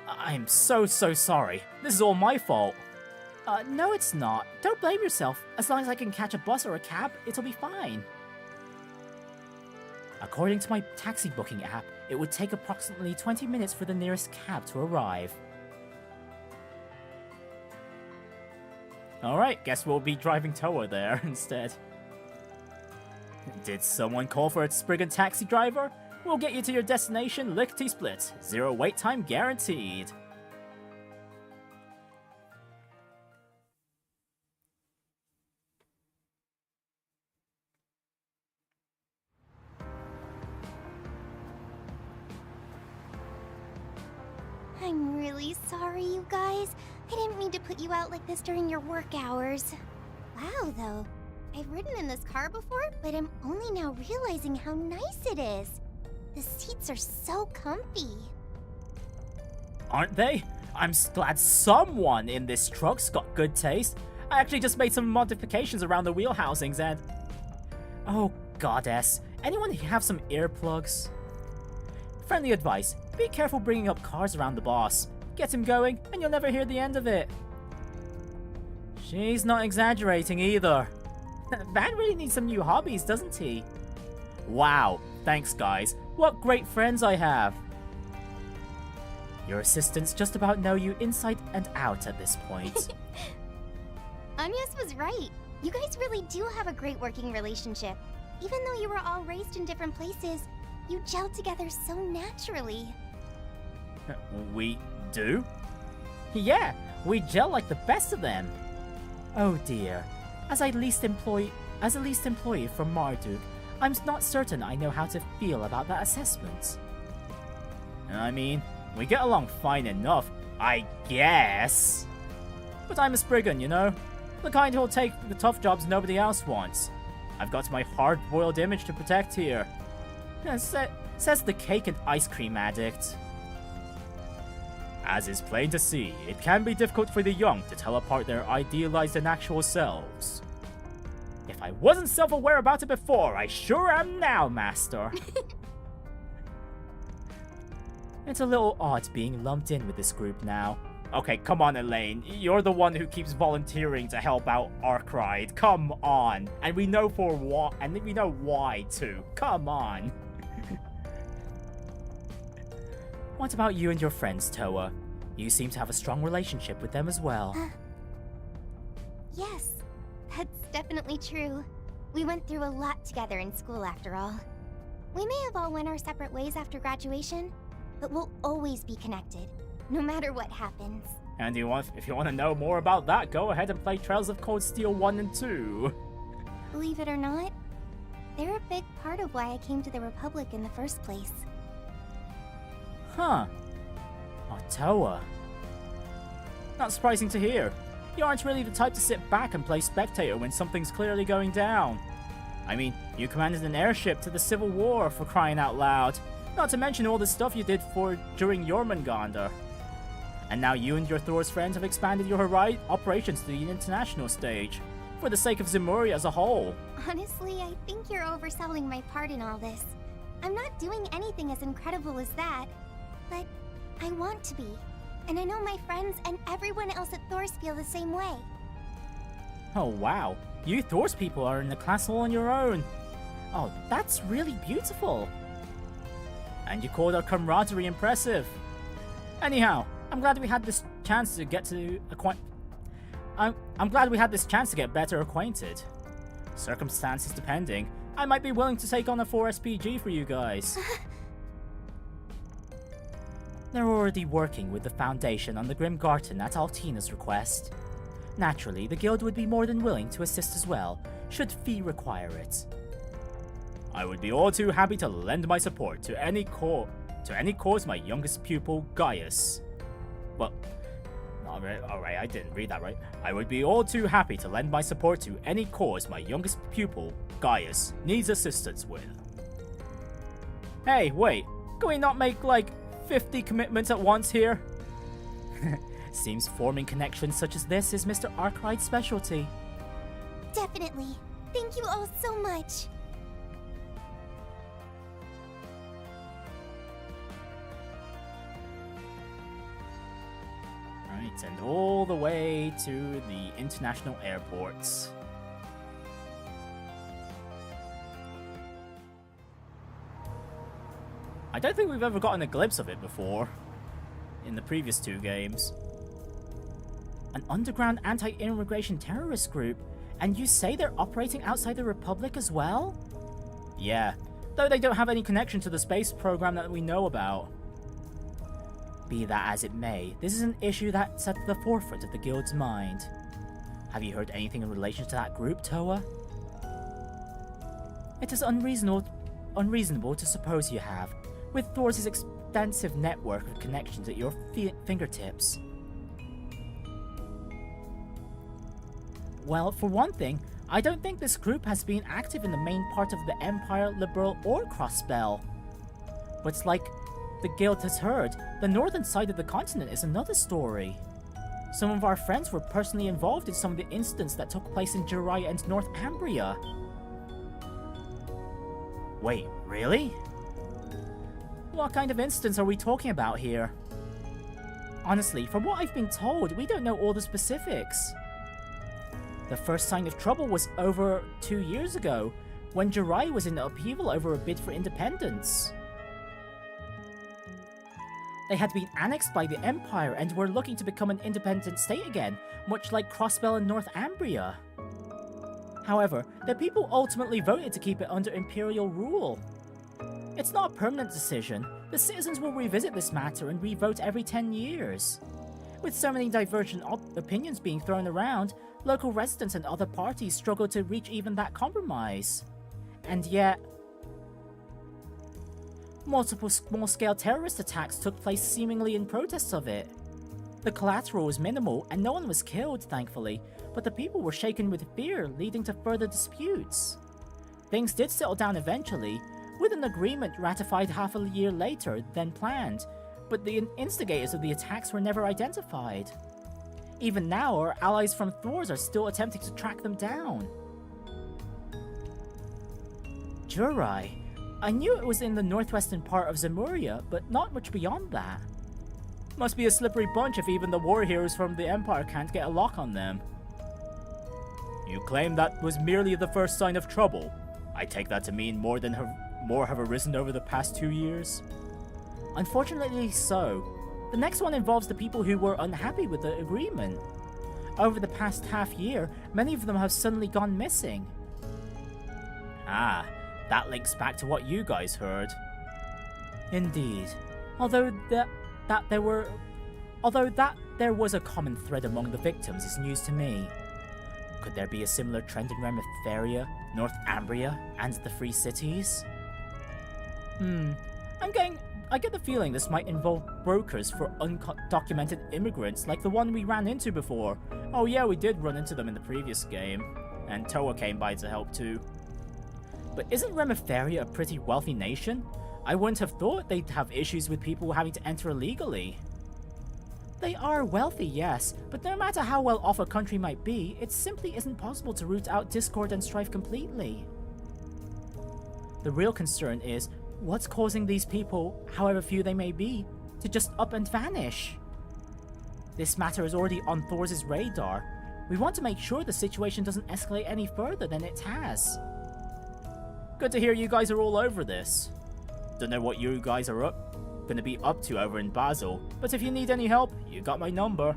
I'm so sorry. This is all my fault. No, it's not. Don't blame yourself. As long as I can catch a bus or a cab, it'll be fine. According to my taxi booking app, it would take approximately 20 minutes for the nearest cab to arrive. Alright, guess we'll be driving Towa there instead. Did someone call for a Spriggan taxi driver? We'll get you to your destination lickety-split. 0 wait time guaranteed. I'm really sorry, you guys. I didn't mean to put you out like this during your work hours. Wow, though. I've ridden in this car before, but I'm only now realizing how nice it is. The seats are so comfy. Aren't they? I'm glad someone in this truck's got good taste. I actually just made some modifications around the wheel housings and... Oh, goddess. Anyone have some earplugs? Friendly advice. Be careful bringing up cars around the boss. Get him going, and you'll never hear the end of it. She's not exaggerating either. Van really needs some new hobbies, doesn't he? Wow, thanks guys. What great friends I have. Your assistants just about know you inside and out at this point. Agnès was right. You guys really do have a great working relationship. Even though you were all raised in different places, you gel together so naturally. We do? Yeah, we gel like the best of them. Oh dear. As a least employee from Marduk, I'm not certain I know how to feel about that assessment. I mean, we get along fine enough, I guess. But I'm a Spriggan, you know? The kind who'll take the tough jobs nobody else wants. I've got my hard-boiled image to protect here. Says the cake and ice cream addict. As is plain to see, it can be difficult for the young to tell apart their idealized and actual selves. If I wasn't self-aware about it before, I sure am now, Master. It's a little odd being lumped in with this group now. Okay, come on, Elaine. You're the one who keeps volunteering to help out Arkride. Come on. And we know we know why too. Come on. What about you and your friends, Towa? You seem to have a strong relationship with them as well. Yes, that's definitely true. We went through a lot together in school after all. We may have all went our separate ways after graduation, but we'll always be connected, no matter what happens. And if you want to know more about that, go ahead and play Trails of Cold Steel 1 and 2. Believe it or not, They're a big part of why I came to the Republic in the first place. Huh. Oh, Towa. Not surprising to hear. You aren't really the type to sit back and play spectator when something's clearly going down. I mean, you commanded an airship to the Civil War, for crying out loud. Not to mention all the stuff you did during Jormungandr. And now you and your Thor's friends have expanded your operations to the international stage, for the sake of Zemuria as a whole. Honestly, I think you're overselling my part in all this. I'm not doing anything as incredible as that, but I want to be. And I know my friends and everyone else at Thor's feel the same way. Oh wow, you Thor's people are in the class all on your own. Oh, that's really beautiful. And you called our camaraderie impressive. Anyhow, I'm glad we had this chance to get to I'm glad we had this chance to get better acquainted. Circumstances depending, I might be willing to take on a 4 SPG for you guys. They're already working with the Foundation on the Grim Garden at Altina's request. Naturally, the guild would be more than willing to assist as well, should fee require it. I would be all too happy to lend my support to any cause my youngest pupil, Gaius. Well, alright, I didn't read that right. I would be all too happy to lend my support to any cause my youngest pupil, Gaius, needs assistance with. Hey, wait, can we not make, like, 50 commitments at once here? Seems forming connections such as this is Mr. Arkwright's specialty. Definitely. Thank you all so much. Right, and all the way to the international airports. I don't think we've ever gotten a glimpse of it before, in the previous 2 games. An underground anti-immigration terrorist group, and you say they're operating outside the Republic as well? Yeah, though they don't have any connection to the space program that we know about. Be that as it may, this is an issue that's at the forefront of the guild's mind. Have you heard anything in relation to that group, Towa? It is unreasonable to suppose you have, with Thor's extensive network of connections at your fingertips. Well, for one thing, I don't think this group has been active in the main part of the Empire, Liberal, or Crossbell. But like the guild has heard, the northern side of the continent is another story. Some of our friends were personally involved in some of the incidents that took place in Jurai and Northumbria. Wait, really? What kind of incidents are we talking about here? Honestly, from what I've been told, we don't know all the specifics. The first sign of trouble was over 2 years ago, when Jurai was in upheaval over a bid for independence. They had been annexed by the Empire and were looking to become an independent state again, much like Crossbell and Northumbria. However, the people ultimately voted to keep it under Imperial rule. It's not a permanent decision. The citizens will revisit this matter and re-vote every 10 years. With so many divergent opinions being thrown around, local residents and other parties struggle to reach even that compromise. And yet, multiple small-scale terrorist attacks took place seemingly in protest of it. The collateral was minimal and no one was killed, thankfully, but the people were shaken with fear, leading to further disputes. Things did settle down eventually, with an agreement ratified half a year later than planned, but the instigators of the attacks were never identified. Even now, our allies from Thor's are still attempting to track them down. Jurai. I knew it was in the northwestern part of Zemuria, but not much beyond that. Must be a slippery bunch if even the war heroes from the Empire can't get a lock on them. You claim that was merely the first sign of trouble. I take that to mean more have arisen over the past 2 years? Unfortunately so. The next one involves the people who were unhappy with the agreement. Over the past half year, many of them have suddenly gone missing. Ah, that links back to what you guys heard. Indeed. Although there was a common thread among the victims is news to me. Could there be a similar trend in Remiferia, North Ambria, and the Free Cities? I get the feeling this might involve brokers for undocumented immigrants like the one we ran into before. Oh yeah, we did run into them in the previous game. And Towa came by to help too. But isn't Remiferia a pretty wealthy nation? I wouldn't have thought they'd have issues with people having to enter illegally. They are wealthy, yes, but no matter how well off a country might be, it simply isn't possible to root out discord and strife completely. The real concern is, what's causing these people, however few they may be, to just up and vanish? This matter is already on Thor's radar. We want to make sure the situation doesn't escalate any further than it has. Good to hear you guys are all over this. Don't know what you guys are gonna be up to over in Basel, but if you need any help, you got my number.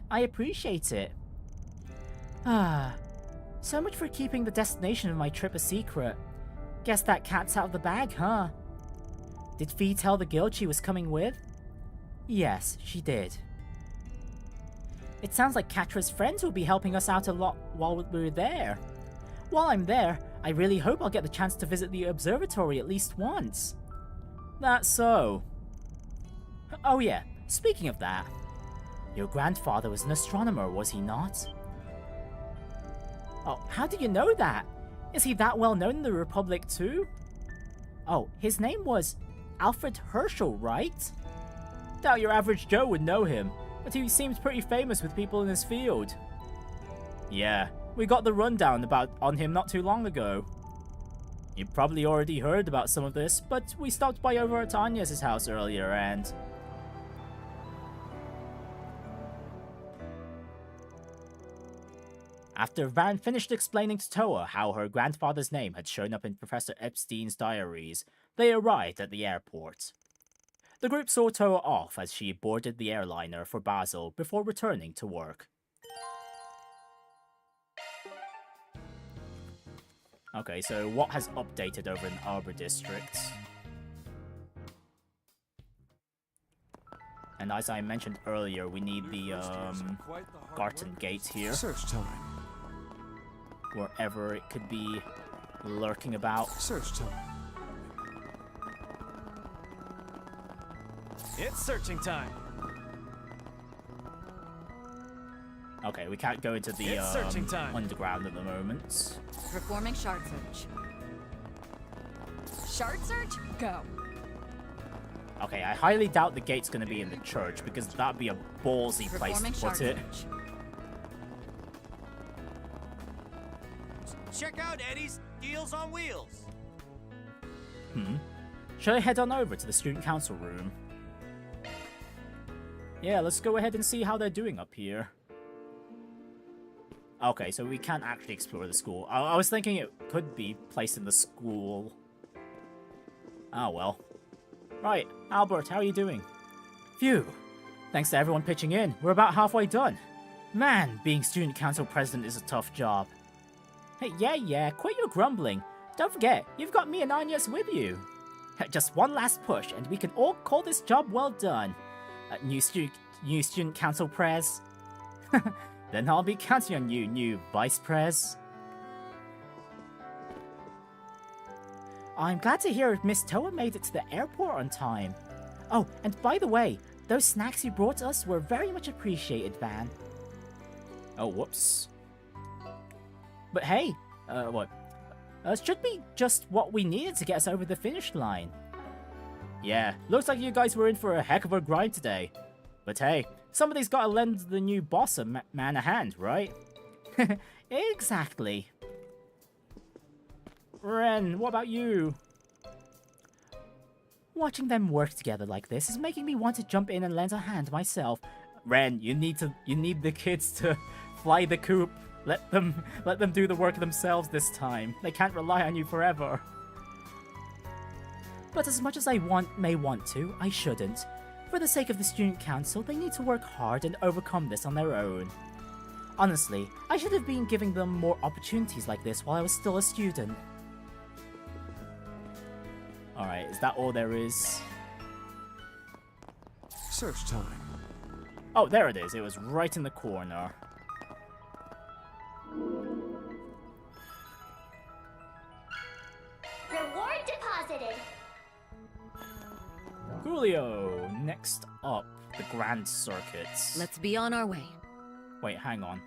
I appreciate it. So much for keeping the destination of my trip a secret. Guess that cat's out of the bag, huh? Did Fee tell the guild she was coming with? Yes, she did. It sounds like Katra's friends will be helping us out a lot while we're there. While I'm there, I really hope I'll get the chance to visit the observatory at least once. That's so. Oh yeah, speaking of that. Your grandfather was an astronomer, was he not? Oh, how do you know that? Is he that well known in the Republic too? Oh, his name was Alfred Herschel, right? Doubt your average Joe would know him, but he seems pretty famous with people in his field. Yeah, we got the rundown on him not too long ago. You probably already heard about some of this, but we stopped by over at Agnès' house earlier and... After Van finished explaining to Towa how her grandfather's name had shown up in Professor Epstein's diaries, they arrived at the airport. The group saw Towa off as she boarded the airliner for Basel before returning to work. Okay, so what has updated over in Auber District? And as I mentioned earlier, we need the Garten Gate here. Search time. Wherever it could be lurking about. Search time. It's searching time. Okay, we can't go into the underground at the moment. Performing shard search. Shard search? Go. Okay, I highly doubt the gate's gonna be in the church because that'd be a ballsy place to put it. Check out Eddie's Deals on Wheels. Should I head on over to the student council room? Yeah, let's go ahead and see how they're doing up here. Okay, so we can't actually explore the school. I was thinking it could be placed in the school. Oh well. Right, Albert, how are you doing? Phew. Thanks to everyone pitching in, we're about halfway done. Man, being student council president is a tough job. Hey, yeah, quit your grumbling. Don't forget, you've got me and Agnès with you. Just one last push, and we can all call this job well done. New student council prez. Then I'll be counting on you, new vice prez. I'm glad to hear Miss Towa made it to the airport on time. Oh, and by the way, those snacks you brought us were very much appreciated, Van. Oh, whoops. But hey, what? It should be just what we needed to get us over the finish line. Yeah, looks like you guys were in for a heck of a grind today. But hey, somebody's gotta lend the new boss a man a hand, right? Exactly. Ren, what about you? Watching them work together like this is making me want to jump in and lend a hand myself. Ren, you need the kids to fly the coop. Let them do the work themselves this time. They can't rely on you forever. But as much as I may want to, I shouldn't. For the sake of the student council, they need to work hard and overcome this on their own. Honestly, I should have been giving them more opportunities like this while I was still a student. Alright, is that all there is? Search time. Oh, there it is. It was right in the corner. Reward deposited. Julio, next up, the Grand Circuits. Let's be on our way. Wait, hang on.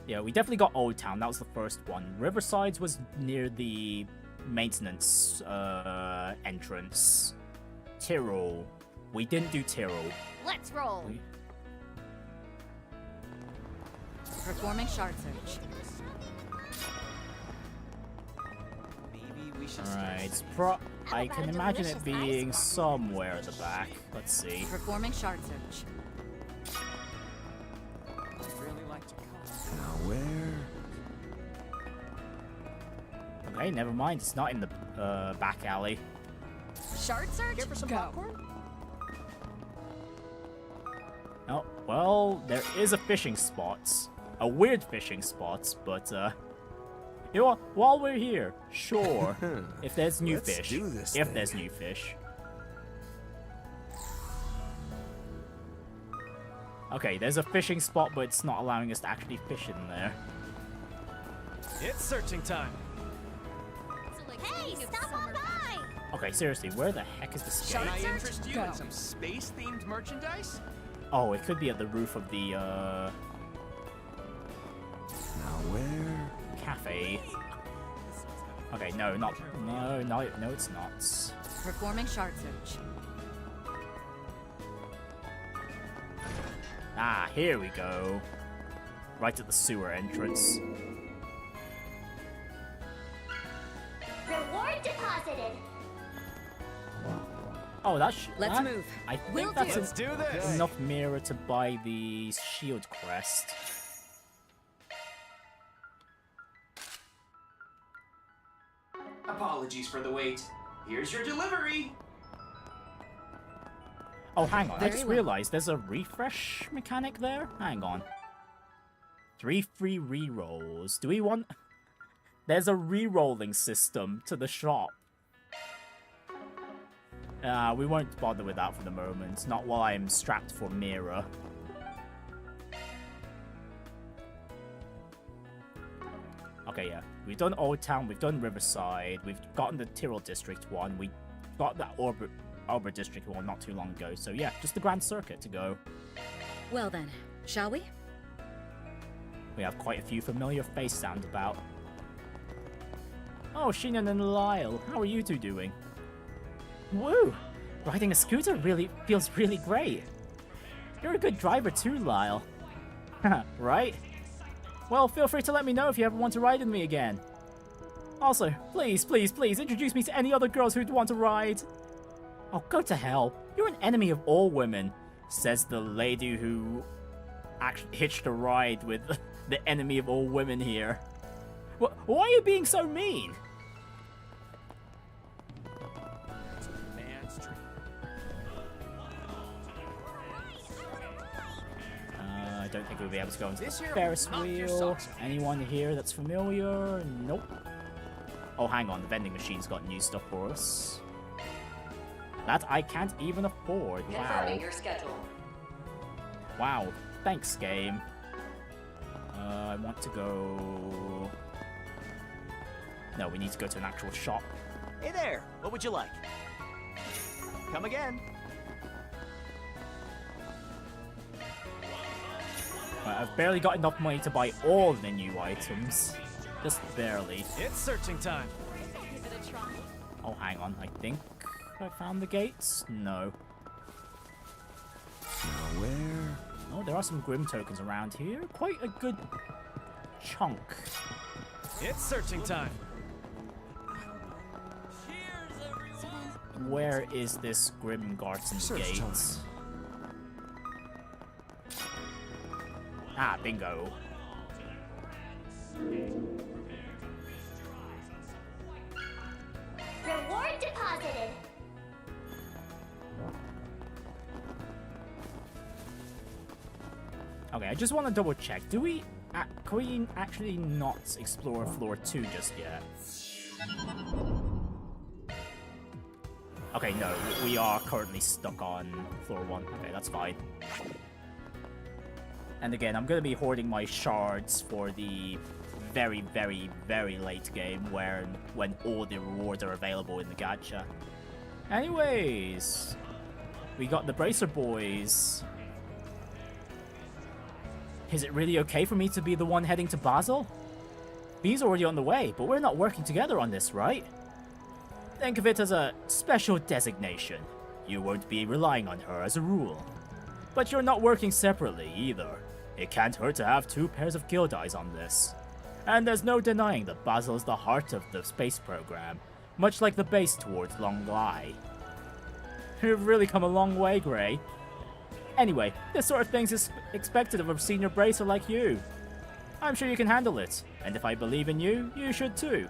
Yeah, we definitely got Old Town. That was the first one. Riverside was near the maintenance entrance. Tyrrell. We didn't do Tyrrell. Let's roll. Performing shard search. Alright, I can imagine it being somewhere at the back. Let's see. Performing shard search. Now where? Okay, never mind. It's not in the back alley. Shard search? Care for some popcorn? Oh, well, there is a fishing spot. A weird fishing spot, but, you know what? While we're here, sure. If there's new Let's fish. do this If thing. there's new fish. Okay, there's a fishing spot, but it's not allowing us to actually fish in there. It's searching time. Hey, stop on by! Okay, seriously, where the heck is the skate? Can I interest you in some space-themed merchandise? Oh, it could be at the roof of the, Now where? cafe. Okay, no, it's not. Performing shard search. Ah, here we go. Right at the sewer entrance. Reward deposited. Oh, that's. Let's move. I think Will that's do. Let's do this. enough mirror to buy the shield crest. Apologies for the wait. Here's your delivery. Oh, hang on. I Very just well. realized there's a refresh mechanic there. Hang on. 3 free rerolls. Do we want... There's a rerolling system to the shop. We won't bother with that for the moment. Not while I'm strapped for mirror. Okay, yeah. We've done Old Town, we've done Riverside, we've gotten the Tyrrell District one, we got that Auber District one not too long ago. So yeah, just the Grand Circuit to go. Well then, shall we? We have quite a few familiar face sounds about. Oh, Sheenan and Lyle, how are you two doing? Woo! Riding a scooter feels really great. You're a good driver too, Lyle. Right? Well, feel free to let me know if you ever want to ride with me again. Also, please, please, please introduce me to any other girls who'd want to ride. Oh, go to hell. You're an enemy of all women, says the lady who actually hitched a ride with the enemy of all women here. Why are you being so mean? I don't think we'll be able to go into the Ferris wheel. Anyone here that's familiar? Nope. Oh, hang on. The vending machine's got new stuff for us. That I can't even afford. Wow. Confirming your schedule. Wow. Thanks, game. I want to go... No, we need to go to an actual shop. Hey there, what would you like? Come again. I've barely got enough money to buy all the new items. Just barely. It's searching time. Oh, hang on. I think I found the gates? No. Now where? Oh, there are some Grim tokens around here. Quite a good chunk. It's searching time. Where is this Grim Garden Search gate? time. Ah, bingo. Reward deposited. Okay, I just want to double check. Do we... can we actually not explore floor 2 just yet? Okay, no, we are currently stuck on floor 1. Okay, that's fine. And again, I'm gonna be hoarding my shards for the very, very, very late game when all the rewards are available in the gacha. Anyways, we got the Bracer Boys. Is it really okay for me to be the one heading to Basel? Bee's already on the way, but we're not working together on this, right? Think of it as a special designation. You won't be relying on her as a rule. But you're not working separately either. It can't hurt to have 2 pairs of guild eyes on this. And there's no denying that Basel is the heart of the space program, much like the base towards Lowlife. You've really come a long way, Gray. Anyway, this sort of thing's is expected of a senior bracer like you. I'm sure you can handle it, and if I believe in you, you should too.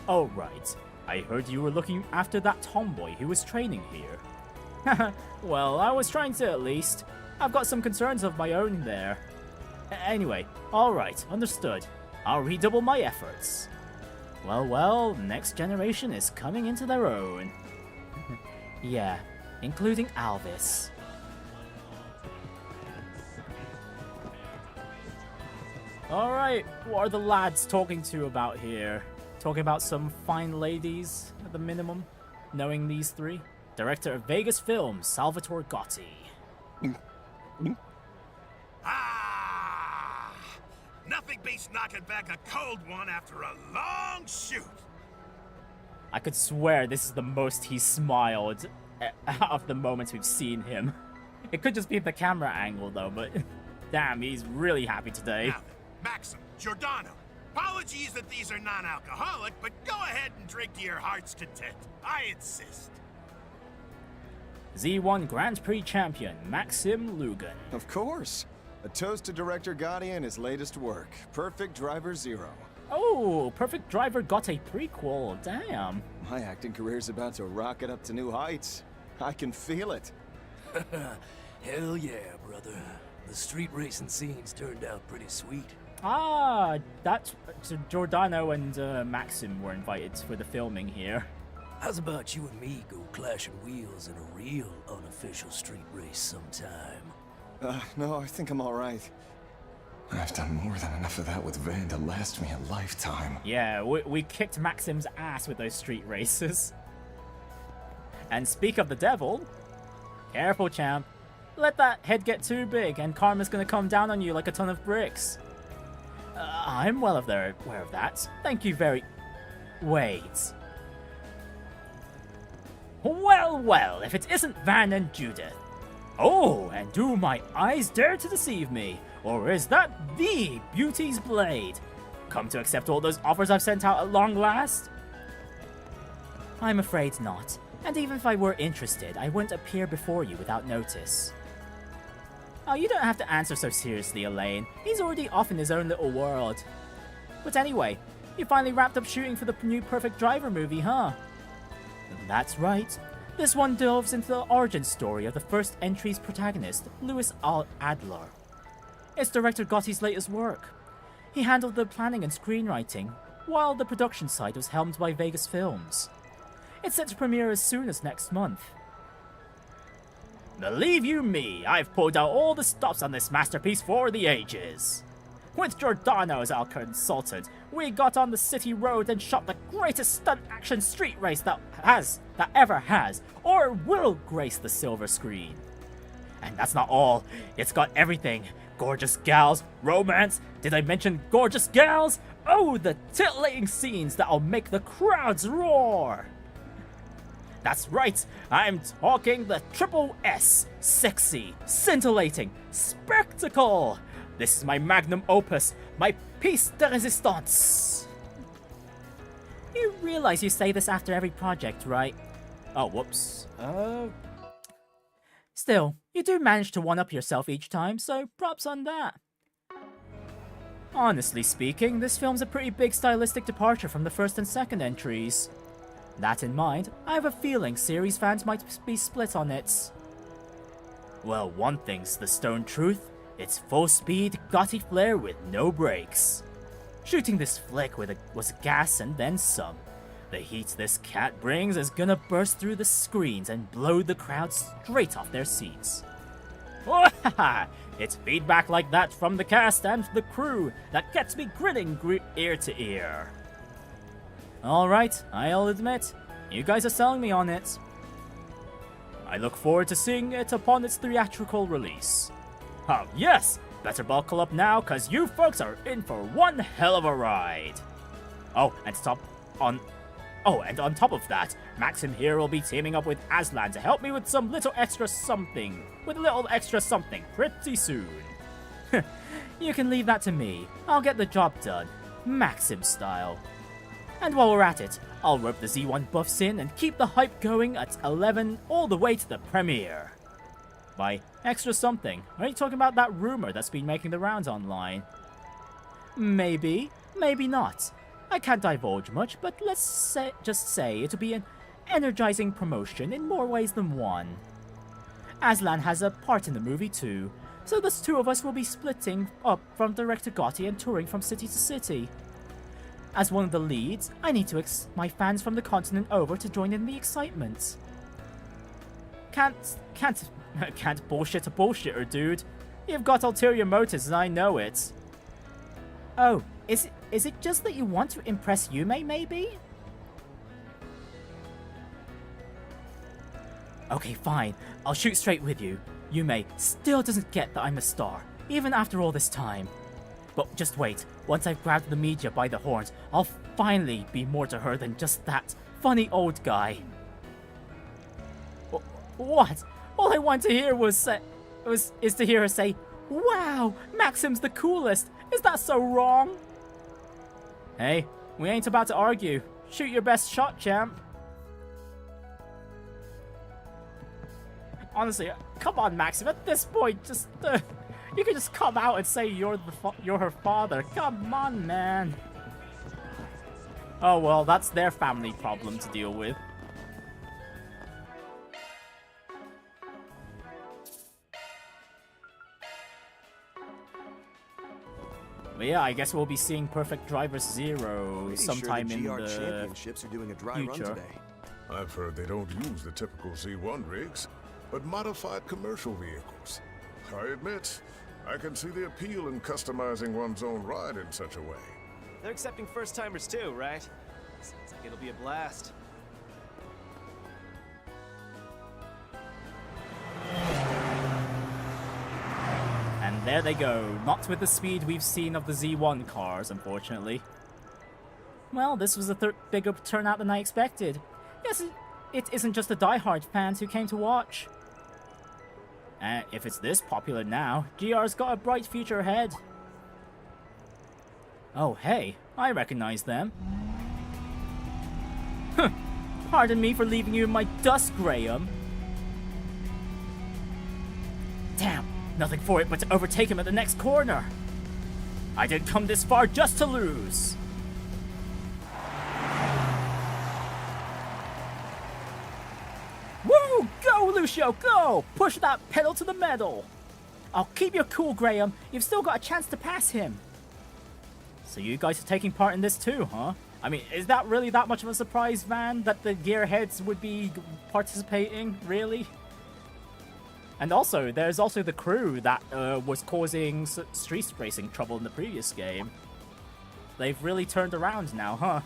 Oh right, I heard you were looking after that tomboy who was training here. Well, I was trying to at least. I've got some concerns of my own there. Anyway, alright, understood. I'll redouble my efforts. Well, next generation is coming into their own. Yeah, including Alvis. Alright, what are the lads talking to about here? Talking about some fine ladies, at the minimum, knowing these 3. Director of Vegas Films, Salvatore Gotti. Nothing beats knocking back a cold one after a long shoot. I could swear this is the most he's smiled out of the moments we've seen him. It could just be the camera angle though, but damn, he's really happy today. Now then, Maxim, Giordano, apologies that these are non-alcoholic, but go ahead and drink to your heart's content. I insist. Z1 Grand Prix champion, Maxim Lugan. Of course. A toast to director Gotti and his latest work, Perfect Driver Zero. Oh, Perfect Driver got a prequel, damn. My acting career's about to rocket up to new heights. I can feel it. Hell yeah, brother. The street racing scenes turned out pretty sweet. Ah, that's so Giordano and Maxim were invited for the filming here. How's about you and me go clashing wheels in a real unofficial street race sometime? No, I think I'm alright. I've done more than enough of that with Van to last me a lifetime. Yeah, we kicked Maxim's ass with those street races. And speak of the devil, careful champ, let that head get too big and karma's gonna come down on you like a ton of bricks. I'm well aware of that. Thank you very... Wait. Well, if it isn't Van and Judith. Oh, and do my eyes dare to deceive me? Or is that the Beauty's Blade? Come to accept all those offers I've sent out at long last? I'm afraid not. And even if I were interested, I wouldn't appear before you without notice. Oh, you don't have to answer so seriously, Elaine. He's already off in his own little world. But anyway, you finally wrapped up shooting for the new Perfect Driver movie, huh? That's right. This one delves into the origin story of the first entry's protagonist, Louis Adler. It's director Gotti's latest work. He handled the planning and screenwriting, while the production side was helmed by Vegas Films. It's set to premiere as soon as next month. Believe you me, I've pulled out all the stops on this masterpiece for the ages. With Giordano as our consultant, we got on the city road and shot the greatest stunt action street race that ever has, or will grace the silver screen. And that's not all, it's got everything. Gorgeous gals, romance, did I mention gorgeous gals? Oh, the titillating scenes that'll make the crowds roar. That's right, I'm talking the triple S, sexy, scintillating, spectacle. This is my magnum opus, my piece de resistance. You realize you say this after every project, right? Oh, whoops. Still, you do manage to one-up yourself each time, so props on that. Honestly speaking, this film's a pretty big stylistic departure from the first and second entries. That in mind, I have a feeling series fans might be split on it. Well, one thing's the stone truth. It's full speed, Gotti flair with no brakes. Shooting this flick was gas and then some. The heat this cat brings is gonna burst through the screens and blow the crowd straight off their seats. It's feedback like that from the cast and the crew that gets me grinning ear to ear. Alright, I'll admit, you guys are selling me on it. I look forward to seeing it upon its theatrical release. Oh yes! Better buckle up now, cause you folks are in for one hell of a ride. And on top of that, Maxim here will be teaming up with Aslan to help me with a little extra something pretty soon. You can leave that to me. I'll get the job done, Maxim style. And while we're at it, I'll rope the Z1 buffs in and keep the hype going at 11 all the way to the premiere. By extra something, are you talking about that rumor that's been making the rounds online? Maybe, maybe not. I can't divulge much, but let's just say it'll be an energizing promotion in more ways than one. Aslan has a part in the movie too, so the two of us will be splitting up from director Gotti and touring from city to city. As one of the leads, I need to my fans from the continent over to join in the excitement. Can't bullshit a bullshitter, dude. You've got ulterior motives and I know it. Oh, is it just that you want to impress Yume, maybe? Okay, fine. I'll shoot straight with you. Yume still doesn't get that I'm a star, even after all this time. But just wait. Once I've grabbed the media by the horns, I'll finally be more to her than just that funny old guy. What? All I want to hear is to hear her say, "Wow, Maxim's the coolest. Is that so wrong?" Hey, we ain't about to argue. Shoot your best shot, champ. Honestly, come on, Maxim. At this point, just you can just come out and say you're her father. Come on, man. Oh well, that's their family problem to deal with. But yeah, I guess we'll be seeing Perfect Driver Zero sometime in the championships are doing a dry future. run today. I've heard they don't use the typical Z1 rigs, but modified commercial vehicles. I admit, I can see the appeal in customizing one's own ride in such a way. They're accepting first-timers too, right? Sounds like it'll be a blast. And there they go, not with the speed we've seen of the Z1 cars, unfortunately. Well, this was a bigger turnout than I expected. Yes, it isn't just the die-hard fans who came to watch. If it's this popular now, GR's got a bright future ahead. Oh, hey, I recognize them. Huh, pardon me for leaving you in my dust, Graham. Damn, nothing for it but to overtake him at the next corner. I didn't come this far just to lose. Woo! Go, Lucio, go! Push that pedal to the metal. I'll keep your cool, Graham. You've still got a chance to pass him. So you guys are taking part in this too, huh? I mean, is that really that much of a surprise, Van, that the gearheads would be participating? Really? And also, there's also the crew that was causing street racing trouble in the previous game. They've really turned around now, huh?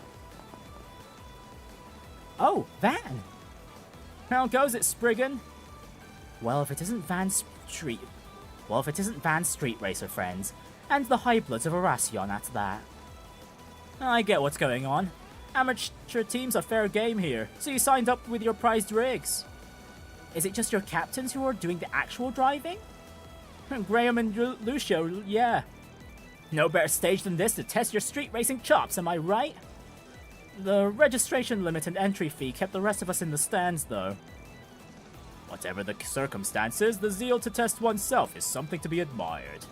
Oh, Van! How goes it, Spriggan? Well, if it isn't Van's Street Racer friends, and the High Bloods of Arasion at that. I get what's going on. Amateur teams are fair game here, so you signed up with your prized rigs. Is it just your captains who are doing the actual driving? Graham and Lucio, yeah. No better stage than this to test your street racing chops, am I right? The registration limit and entry fee kept the rest of us in the stands, though. Whatever the circumstances, the zeal to test oneself is something to be admired.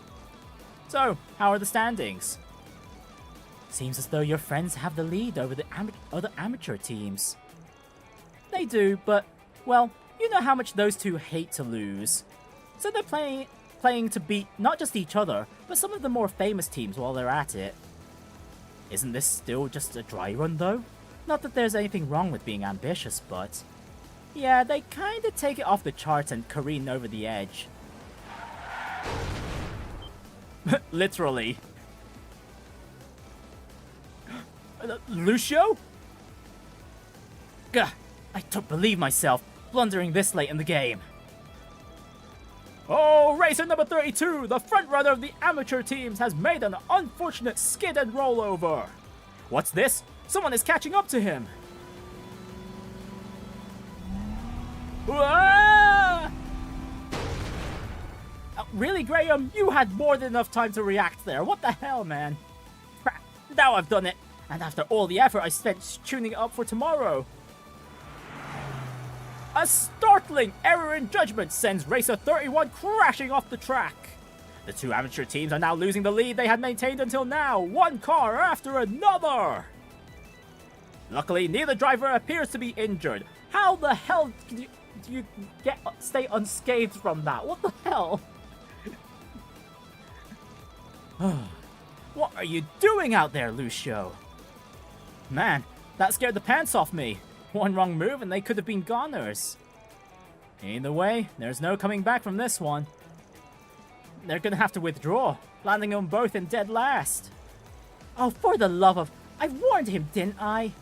So, how are the standings? Seems as though your friends have the lead over the other amateur teams. They do, but, well, you know how much those two hate to lose. So they're playing to beat not just each other, but some of the more famous teams while they're at it. Isn't this still just a dry run, though? Not that there's anything wrong with being ambitious, but... yeah, they kinda take it off the charts and careen over the edge. Literally. Lucio? Gah, I don't believe myself, blundering this late in the game. Oh, racer number 32, the frontrunner of the amateur teams, has made an unfortunate skid and rollover. What's this? Someone is catching up to him. Ah! Really, Graham? You had more than enough time to react there. What the hell, man? Crap, now I've done it. And after all the effort I spent tuning it up for tomorrow. A startling error in judgment sends Racer 31 crashing off the track. The two amateur teams are now losing the lead they had maintained until now, one car after another. Luckily, neither driver appears to be injured. How the hell do you stay unscathed from that? What the hell? What are you doing out there, Lucio? Man, that scared the pants off me. One wrong move and they could have been goners. Either way, there's no coming back from this one. They're gonna have to withdraw, landing them both in dead last. Oh, for the love of... I warned him, didn't I?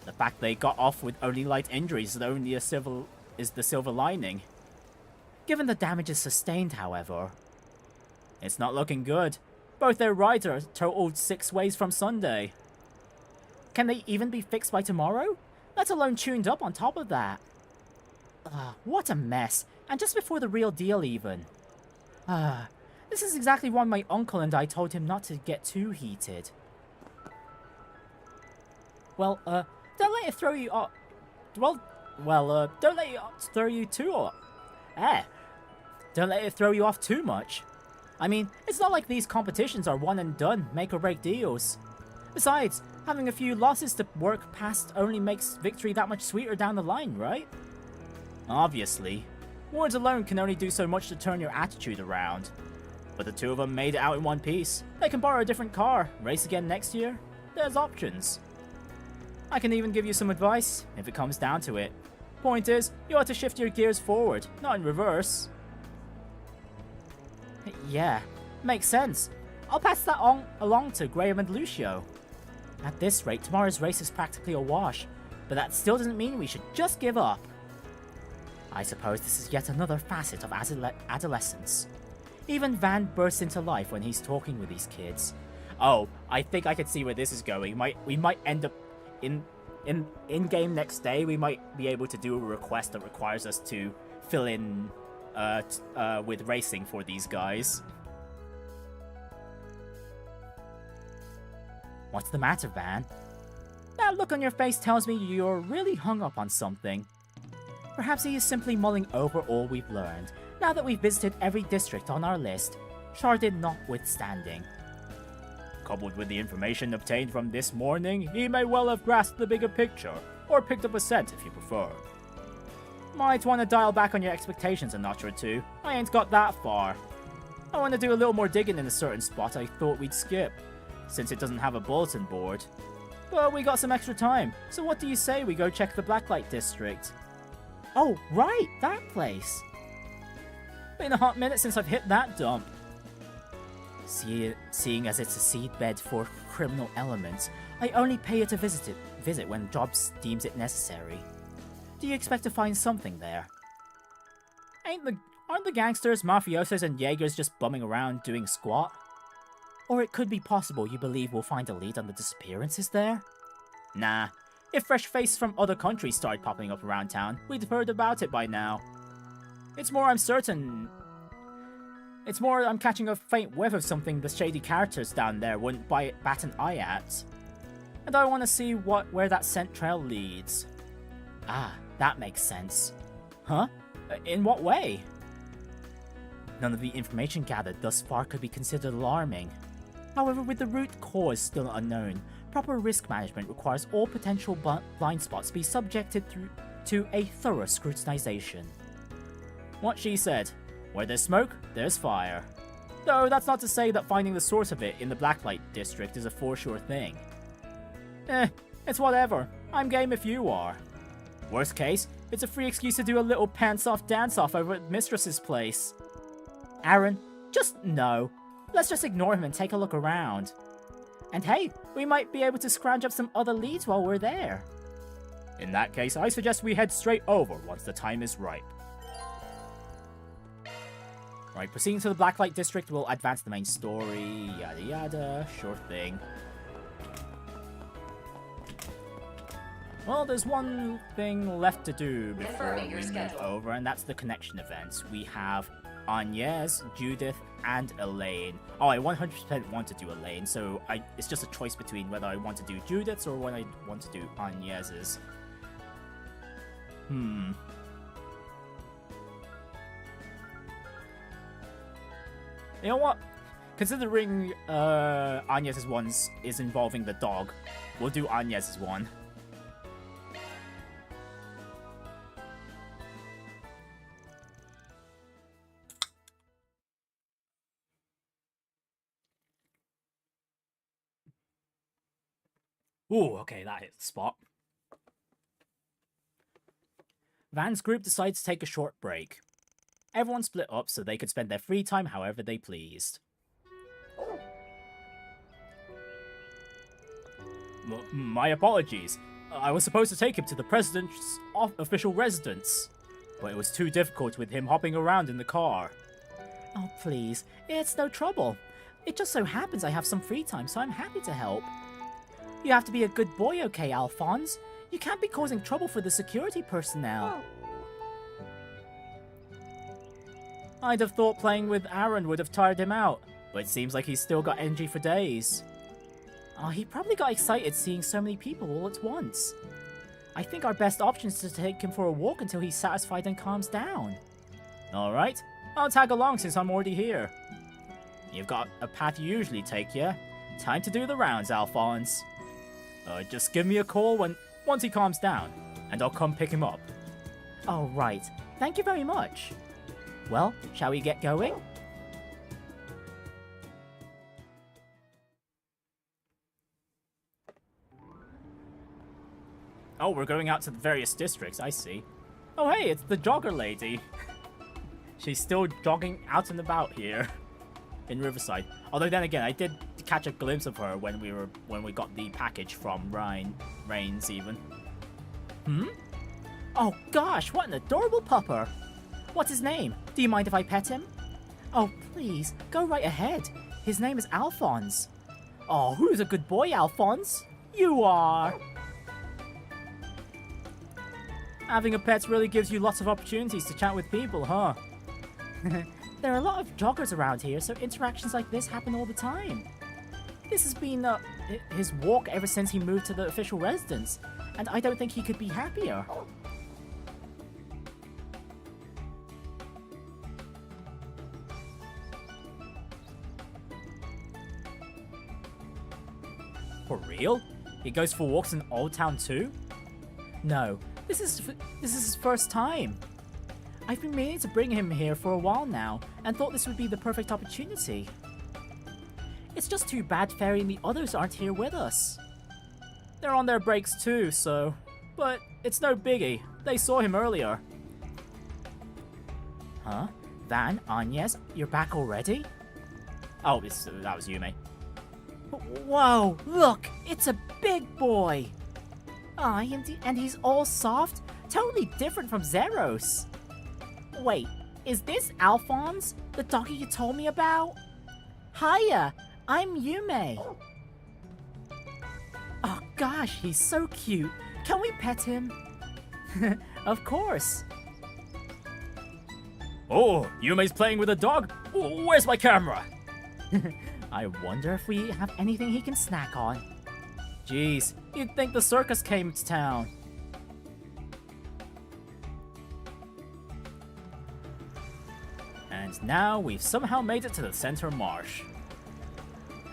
The fact they got off with only light injuries is the silver lining. Given the damages sustained, however, it's not looking good. Both their rides are totaled 6 ways from Sunday. Can they even be fixed by tomorrow? Let alone tuned up on top of that. What a mess. And just before the real deal even. This is exactly why my uncle and I told him not to get too heated. Well, don't let it throw you off. Don't let it throw you too off. Don't let it throw you off too much. I mean, it's not like these competitions are one and done, make or break deals. Besides, having a few losses to work past only makes victory that much sweeter down the line, right? Obviously. Words alone can only do so much to turn your attitude around. But the two of them made it out in one piece. They can borrow a different car, race again next year. There's options. I can even give you some advice, if it comes down to it. Point is, you ought to shift your gears forward, not in reverse. Yeah, makes sense. I'll pass that along to Graham and Lucio. At this rate, tomorrow's race is practically a wash, but that still doesn't mean we should just give up. I suppose this is yet another facet of adolescence. Even Van bursts into life when he's talking with these kids. Oh, I think I can see where this is going. We might end up in game next day. We might be able to do a request that requires us to fill in with racing for these guys. What's the matter, Van? That look on your face tells me you're really hung up on something. Perhaps he is simply mulling over all we've learned, now that we've visited every district on our list, Chardin notwithstanding. Coupled with the information obtained from this morning, he may well have grasped the bigger picture, or picked up a scent if you prefer. Might want to dial back on your expectations a notch or two. I ain't got that far. I want to do a little more digging in a certain spot I thought we'd skip, since it doesn't have a bulletin board. But we got some extra time, so what do you say we go check the Blacklight District? Oh, right, that place. Been a hot minute since I've hit that dump. Seeing as it's a seedbed for criminal elements, I only pay it a visit when Jobs deems it necessary. Do you expect to find something there? Aren't the gangsters, mafiosos, and Jaegers just bumming around doing squat? Or it could be possible you believe we'll find a lead on the disappearances there? Nah. If fresh faces from other countries started popping up around town, we'd have heard about it by now. It's more I'm catching a faint whiff of something the shady characters down there wouldn't bat an eye at. And I want to see where that scent trail leads. Ah, that makes sense. Huh? In what way? None of the information gathered thus far could be considered alarming. However, with the root cause still unknown, proper risk management requires all potential blind spots be subjected to a thorough scrutinization. What she said. Where there's smoke, there's fire. Though that's not to say that finding the source of it in the Blacklight District is a for sure thing. It's whatever. I'm game if you are. Worst case, it's a free excuse to do a little pants-off dance-off over at Mistress's place. Aaron, just no. Let's just ignore him and take a look around. And hey, we might be able to scrounge up some other leads while we're there. In that case, I suggest we head straight over once the time is ripe. Right, proceeding to the Blacklight District will advance the main story, yada yada, sure thing. Well, there's one thing left to do before we move over, and that's the connection events. We have Agnès, Judith, and Elaine. Oh, I 100% want to do Elaine, so it's just a choice between whether I want to do Judith's or whether I want to do Agnès's. You know what? Considering Agnès' one is involving the dog, we'll do Agnès' one. Ooh, okay, that hit the spot. Van's group decides to take a short break. Everyone split up so they could spend their free time however they pleased. My apologies. I was supposed to take him to the president's official residence, but it was too difficult with him hopping around in the car. Oh, please. It's no trouble. It just so happens I have some free time, so I'm happy to help. You have to be a good boy, okay, Alphonse? You can't be causing trouble for the security personnel. I'd have thought playing with Aaron would have tired him out, but it seems like he's still got energy for days. Oh, he probably got excited seeing so many people all at once. I think our best option is to take him for a walk until he's satisfied and calms down. Alright, I'll tag along since I'm already here. You've got a path you usually take, yeah? Time to do the rounds, Alphonse. Just give me a call once he calms down, and I'll come pick him up. Oh, right. Thank you very much. Well, shall we get going? Oh, we're going out to the various districts, I see. Oh, hey, it's the jogger lady. She's still jogging out and about here in Riverside. Although then again, I did catch a glimpse of her when we got the package from Rains even. Oh gosh, what an adorable pupper. What's his name? Do you mind if I pet him? Oh please, go right ahead. His name is Alphonse. Oh, who's a good boy, Alphonse? You are. Having a pet really gives you lots of opportunities to chat with people, huh? There are a lot of joggers around here, so interactions like this happen all the time. This has been his walk ever since he moved to the official residence, and I don't think he could be happier. For real? He goes for walks in Old Town too? No, this is his first time. I've been meaning to bring him here for a while now, and thought this would be the perfect opportunity. It's just too bad Fairy and the others aren't here with us. They're on their breaks too, so... But it's no biggie. They saw him earlier. Huh? Van, Agnès, you're back already? Oh, that was you, mate. Whoa, look! It's a big boy! And he's all soft? Totally different from Zeros. Wait, is this Alphonse, the doggy you told me about? Hiya, I'm Yume. Oh gosh, he's so cute. Can we pet him? Of course. Oh, Yume's playing with a dog? Where's my camera? I wonder if we have anything he can snack on. Jeez, you'd think the circus came to town. And now we've somehow made it to the center marsh.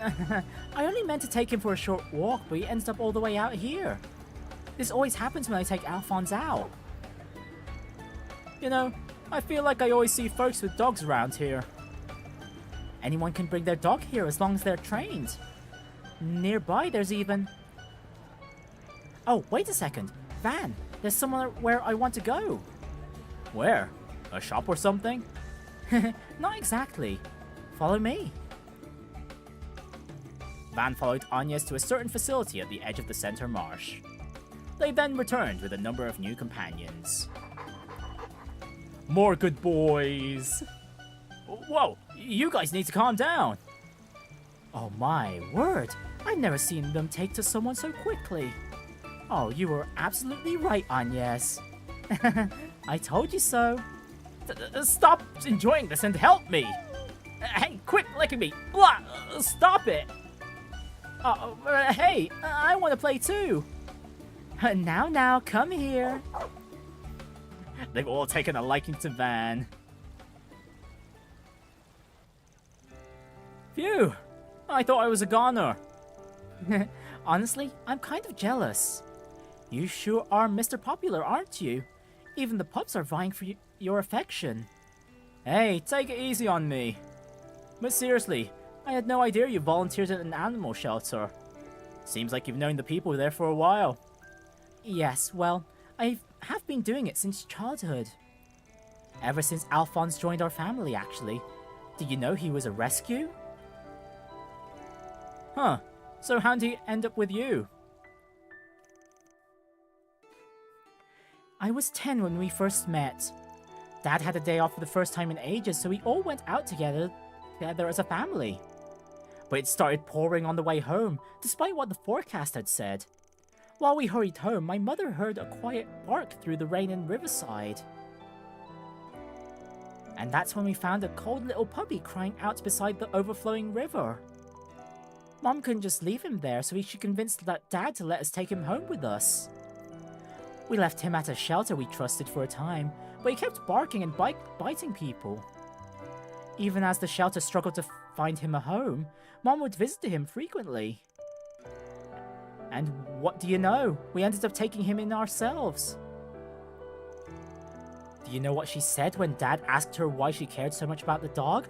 I only meant to take him for a short walk, but he ends up all the way out here. This always happens when I take Alphonse out. You know, I feel like I always see folks with dogs around here. Anyone can bring their dog here as long as they're trained. Nearby there's even... Oh, wait a second. Van, there's somewhere where I want to go. Where? A shop or something? Not exactly. Follow me. Van followed Agnès to a certain facility at the edge of the center marsh. They then returned with a number of new companions. More good boys! Whoa, you guys need to calm down! Oh my word, I've never seen them take to someone so quickly. Oh, you were absolutely right, Agnès. I told you so. Stop enjoying this and help me! Hey, quit licking me! Blah! Stop it! Hey, I want to play too! Now, come here. They've all taken a liking to Van. Phew! I thought I was a goner. Honestly, I'm kind of jealous. You sure are Mr. Popular, aren't you? Even the pups are vying for your affection. Hey, take it easy on me. But seriously, I had no idea you volunteered at an animal shelter. Seems like you've known the people there for a while. Yes, well, I have been doing it since childhood. Ever since Alphonse joined our family, actually. Did you know he was a rescue? Huh, so how did he end up with you? I was 10 when we first met. Dad had a day off for the first time in ages, so we all went out together as a family. But it started pouring on the way home, despite what the forecast had said. While we hurried home, my mother heard a quiet bark through the rain in Riverside. And that's when we found a cold little puppy crying out beside the overflowing river. Mom couldn't just leave him there, so she convinced Dad to let us take him home with us. We left him at a shelter we trusted for a time, but he kept barking and biting people. Even as the shelter struggled to find him a home, Mom would visit him frequently. And what do you know? We ended up taking him in ourselves. Do you know what she said when Dad asked her why she cared so much about the dog?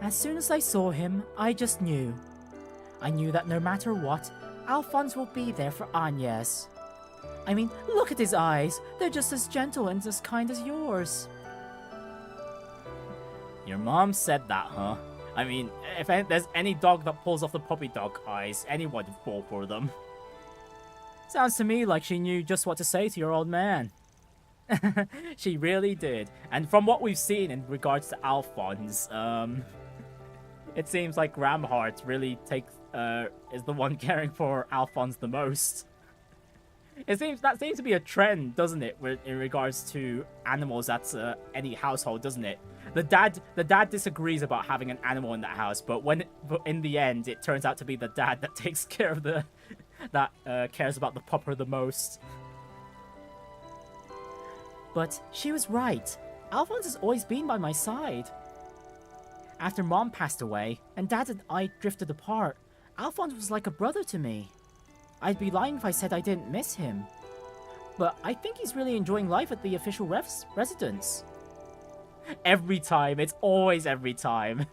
As soon as I saw him, I just knew. I knew that no matter what, Alphonse will be there for Agnès. I mean, look at his eyes. They're just as gentle and as kind as yours. Your mom said that, huh? I mean, if there's any dog that pulls off the puppy dog eyes, anyone would fall for them. Sounds to me like she knew just what to say to your old man. She really did. And from what we've seen in regards to Alphonse, it seems like Gramhart really is the one caring for Alphonse the most. That seems to be a trend, doesn't it, in regards to animals at any household, doesn't it? The dad disagrees about having an animal in that house, but in the end, it turns out to be the dad that takes care of cares about the pupper the most. But she was right. Alphonse has always been by my side. After Mom passed away and Dad and I drifted apart, Alphonse was like a brother to me. I'd be lying if I said I didn't miss him. But I think he's really enjoying life at the official residence. Every time. It's always every time.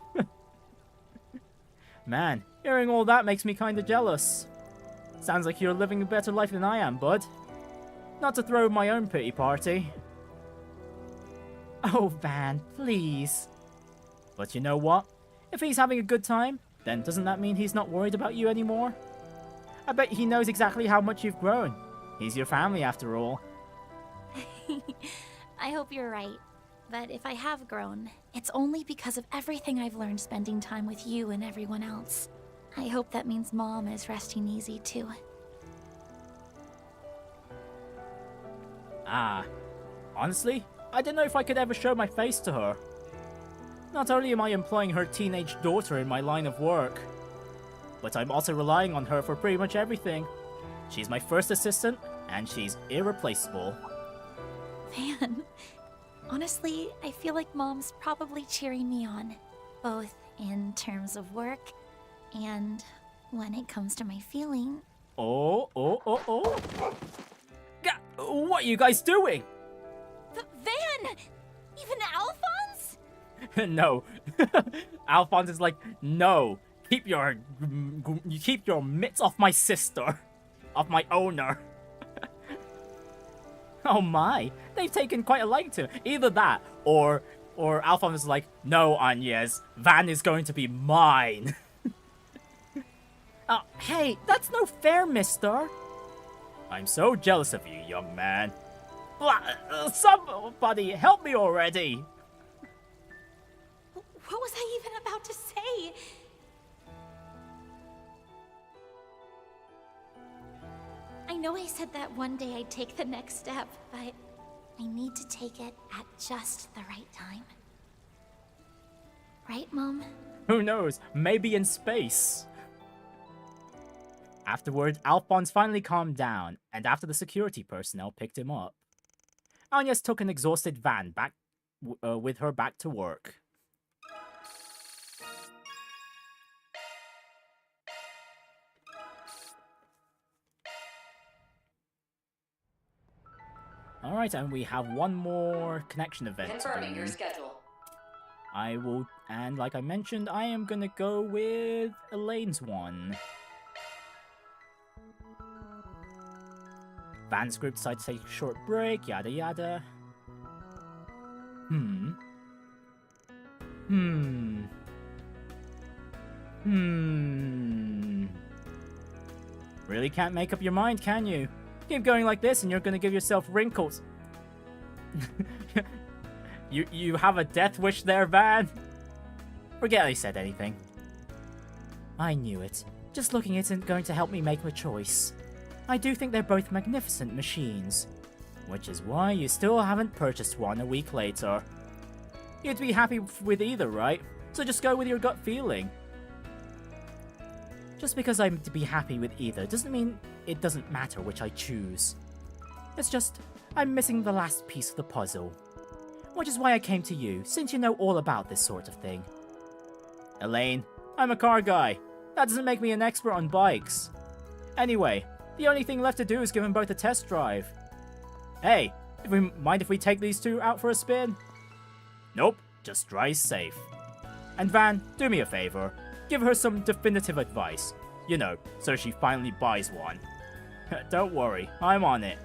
Man, hearing all that makes me kinda jealous. Sounds like you're living a better life than I am, bud. Not to throw my own pity party. Oh, Van, please. But you know what? If he's having a good time, then doesn't that mean he's not worried about you anymore? I bet he knows exactly how much you've grown. He's your family after all. I hope you're right. But if I have grown, it's only because of everything I've learned spending time with you and everyone else. I hope that means Mom is resting easy too. Honestly, I don't know if I could ever show my face to her. Not only am I employing her teenage daughter in my line of work, but I'm also relying on her for pretty much everything. She's my first assistant, and she's irreplaceable. Man, honestly, I feel like Mom's probably cheering me on, both in terms of work and when it comes to my feeling. Oh. What are you guys doing? Van! Even Alphonse? No. Alphonse is like, no. Keep your mitts off my sister. of my owner. Oh my, they've taken quite a liking to it. Either that, or Alphonse is like, no, Agnès, Van is going to be mine. Hey, that's no fair, mister. I'm so jealous of you, young man. Somebody help me already. What was I even about to say? I know I said that one day I'd take the next step, but I need to take it at just the right time. Right, Mom? Who knows? Maybe in space. Afterward, Alphonse finally calmed down, and after the security personnel picked him up, Agnès took an exhausted Van back with her back to work. Alright, and we have one more connection event. Confirming your schedule. I will, and like I mentioned, I am gonna go with Elaine's one. Van's group decided to take a short break, yada yada. Really can't make up your mind, can you? Keep going like this and you're gonna give yourself wrinkles. You have a death wish there, Van? Forget I said anything. I knew it. Just looking isn't going to help me make a choice. I do think they're both magnificent machines. Which is why you still haven't purchased one a week later. You'd be happy with either, right? So just go with your gut feeling. Just because I'm to be happy with either doesn't mean it doesn't matter which I choose. It's just, I'm missing the last piece of the puzzle. Which is why I came to you, since you know all about this sort of thing. Elaine, I'm a car guy. That doesn't make me an expert on bikes. Anyway, the only thing left to do is give them both a test drive. Hey, mind if we take these two out for a spin? Nope, just drive safe. And Van, do me a favor. Give her some definitive advice. You know, so she finally buys one. Don't worry, I'm on it.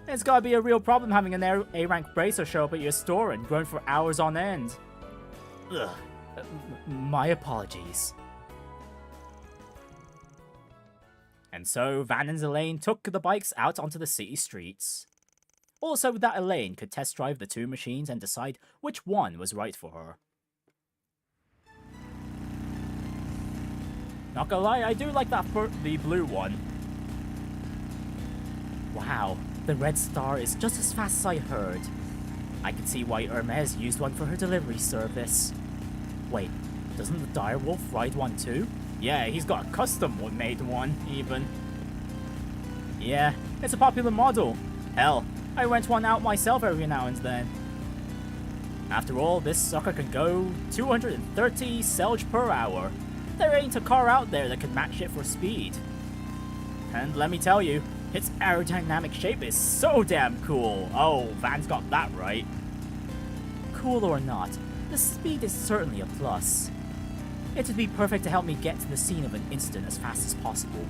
It's gotta be a real problem having an A-rank bracer show up at your store and groan for hours on end. Ugh. My apologies. And so, Van and Elaine took the bikes out onto the city streets. Also that Elaine could test drive the two machines and decide which one was right for her. Not gonna lie, I do like that for the blue one. Wow, the red star is just as fast as I heard. I can see why Hermès used one for her delivery service. Wait, doesn't the direwolf ride one too? Yeah, he's got a custom-made one, even. Yeah, it's a popular model. Hell, I rent one out myself every now and then. After all, this sucker can go 230 selj per hour. There ain't a car out there that can match it for speed. And let me tell you, its aerodynamic shape is so damn cool. Oh, Van's got that right. Cool or not, the speed is certainly a plus. It would be perfect to help me get to the scene of an incident as fast as possible.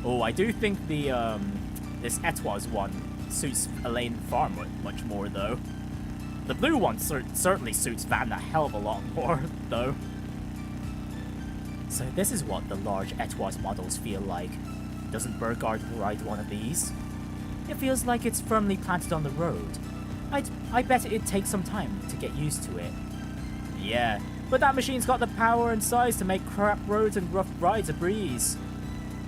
Oh, I do think the this Etoise one suits Elaine far much more though. The blue one certainly suits Van a hell of a lot more though. So this is what the large Etoise models feel like. Doesn't Burgard ride one of these? It feels like it's firmly planted on the road. I bet it'd take some time to get used to it. Yeah, but that machine's got the power and size to make crap roads and rough rides a breeze.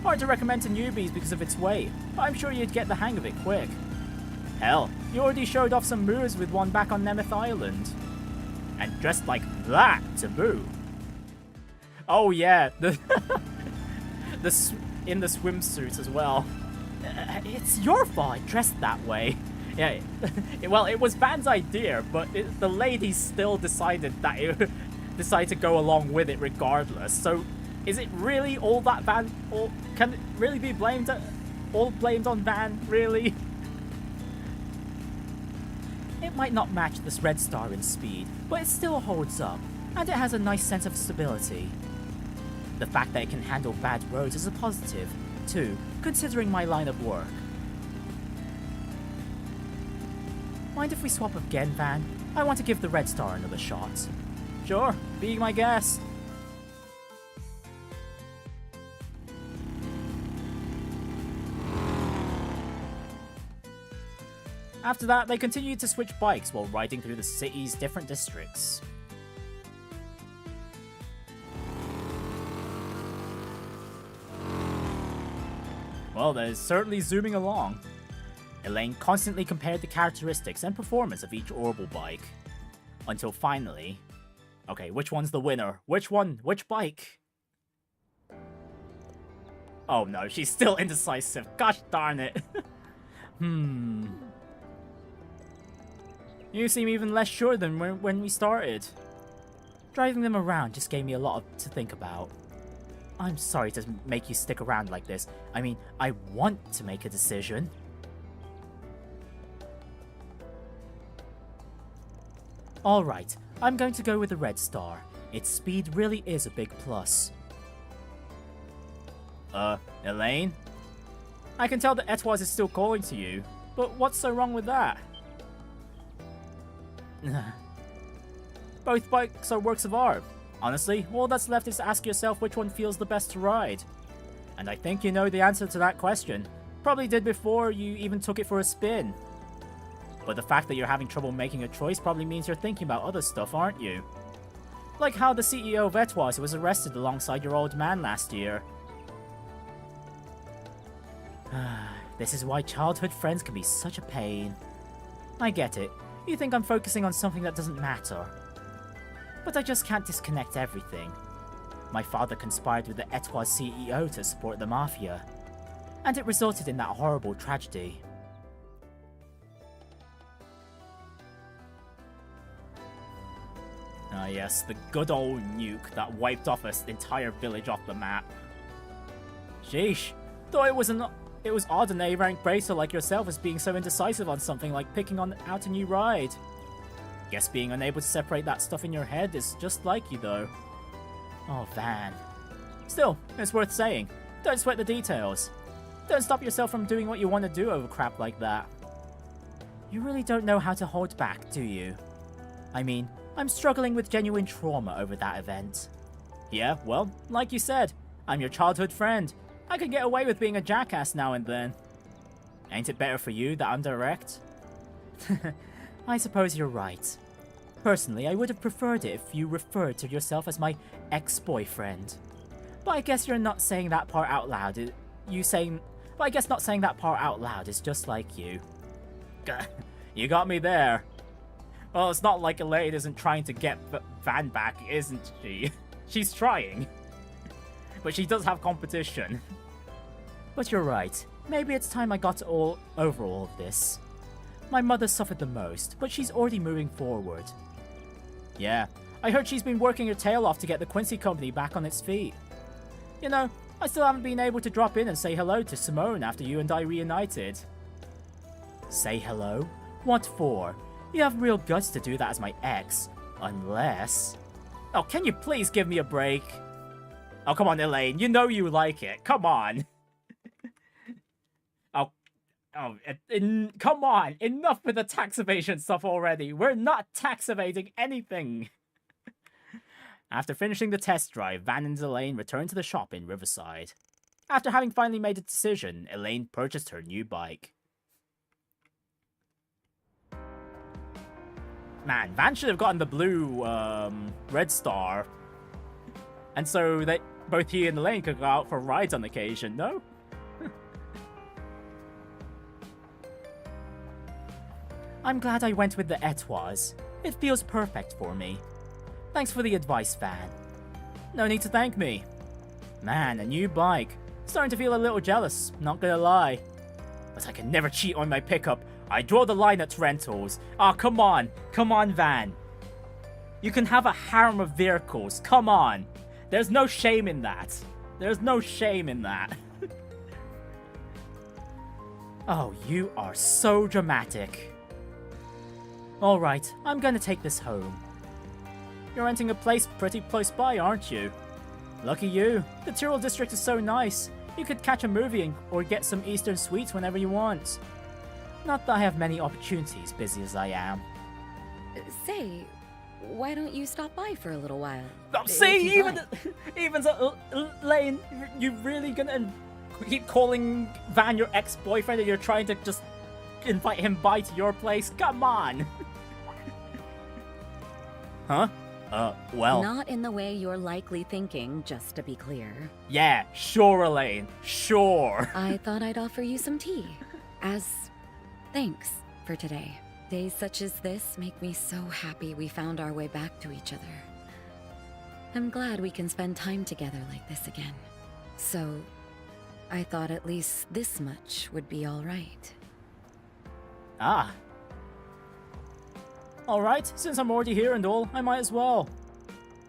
Hard to recommend to newbies because of its weight, but I'm sure you'd get the hang of it quick. Hell, you already showed off some moves with one back on Nemeth Island. And dressed like that to boot. Oh yeah, in the swimsuits as well. It's your fault I dressed that way. Yeah, well, it was Van's idea, but the ladies still decided to go along with it regardless. So, is it really all that Van? Or can it really be all blamed on Van? Really? It might not match this red star in speed, but it still holds up. and it has a nice sense of stability. The fact that it can handle bad roads is a positive, too, considering my line of work. Mind if we swap again, Van? I want to give the Red Star another shot. Sure, be my guest. After that, they continued to switch bikes while riding through the city's different districts. Well, they're certainly zooming along. Elaine constantly compared the characteristics and performance of each orbital bike. Until finally... Okay, which one's the winner? Which one? Which bike? Oh no, she's still indecisive. Gosh darn it. You seem even less sure than when we started. Driving them around just gave me a lot to think about. I'm sorry to make you stick around like this. I mean, I want to make a decision. Alright, I'm going to go with the Red Star. Its speed really is a big plus. Elaine? I can tell that Etoise is still calling to you, but what's so wrong with that? Both bikes are works of art. Honestly, all that's left is to ask yourself which one feels the best to ride. And I think you know the answer to that question. Probably did before you even took it for a spin. But the fact that you're having trouble making a choice probably means you're thinking about other stuff, aren't you? Like how the CEO of Etoise was arrested alongside your old man last year. This is why childhood friends can be such a pain. I get it. You think I'm focusing on something that doesn't matter. But I just can't disconnect everything. My father conspired with the Etoise CEO to support the Mafia. And it resulted in that horrible tragedy. Ah yes, the good old nuke that wiped off an entire village off the map. Sheesh, thought it was odd an A-rank bracer like yourself as being so indecisive on something like picking out a new ride. Guess being unable to separate that stuff in your head is just like you though. Oh, Van. Still, it's worth saying, don't sweat the details. Don't stop yourself from doing what you want to do over crap like that. You really don't know how to hold back, do you? I mean, I'm struggling with genuine trauma over that event. Yeah, well, like you said, I'm your childhood friend. I can get away with being a jackass now and then. Ain't it better for you that I'm direct? I suppose you're right. Personally, I would have preferred it if you referred to yourself as my ex-boyfriend. But I guess you're not saying that part out loud. But I guess not saying that part out loud is just like you. You got me there. Well, it's not like Elaine isn't trying to get Van back, isn't she? She's trying. But she does have competition. But you're right. Maybe it's time I got over all of this. My mother suffered the most, but she's already moving forward. Yeah, I heard she's been working her tail off to get the Quincy company back on its feet. You know, I still haven't been able to drop in and say hello to Simone after you and I reunited. Say hello? What for? You have real guts to do that as my ex. Unless... Oh, can you please give me a break? Oh, come on, Elaine. You know you like it. Come on. Come on. Enough with the tax evasion stuff already. We're not tax evading anything. After finishing the test drive, Van and Elaine returned to the shop in Riverside. After having finally made a decision, Elaine purchased her new bike. Man, Van should have gotten the blue, Red Star. And so both he and Elaine could go out for rides on occasion, no? I'm glad I went with the Etoise. It feels perfect for me. Thanks for the advice, Van. No need to thank me. Man, a new bike. Starting to feel a little jealous, not gonna lie. But I can never cheat on my pickup. I draw the line at rentals. Ah, come on. Come on, Van. You can have a harem of vehicles. Come on. There's no shame in that. There's no shame in that. Oh, you are so dramatic. Alright, I'm gonna take this home. You're renting a place pretty close by, aren't you? Lucky you. The Tyrrell district is so nice. You could catch a movie or get some Eastern sweets whenever you want. Not that I have many opportunities, busy as I am. Say, why don't you stop by for a little while? Oh, see, even Elaine, you really gonna keep calling Van your ex-boyfriend and you're trying to just invite him by to your place? Come on! Huh? Well... Not in the way you're likely thinking, just to be clear. Yeah, sure, Elaine. Sure. I thought I'd offer you some tea. As thanks for today. Days such as this make me so happy we found our way back to each other. I'm glad we can spend time together like this again. So, I thought at least this much would be alright. Ah. Alright, since I'm already here and all, I might as well.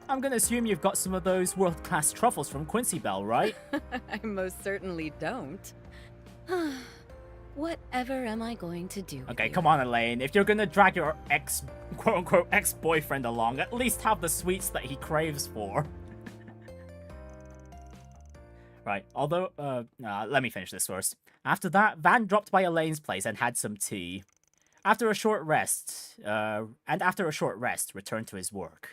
I'm gonna assume you've got some of those world-class truffles from Quincy Bell, right? I most certainly don't. Whatever am I going to do? Okay, come on, Elaine. If you're gonna drag your quote-unquote ex-boyfriend along, at least have the sweets that he craves for. Right, although, let me finish this first. After that, Van dropped by Elaine's place and had some tea. After a short rest, returned to his work.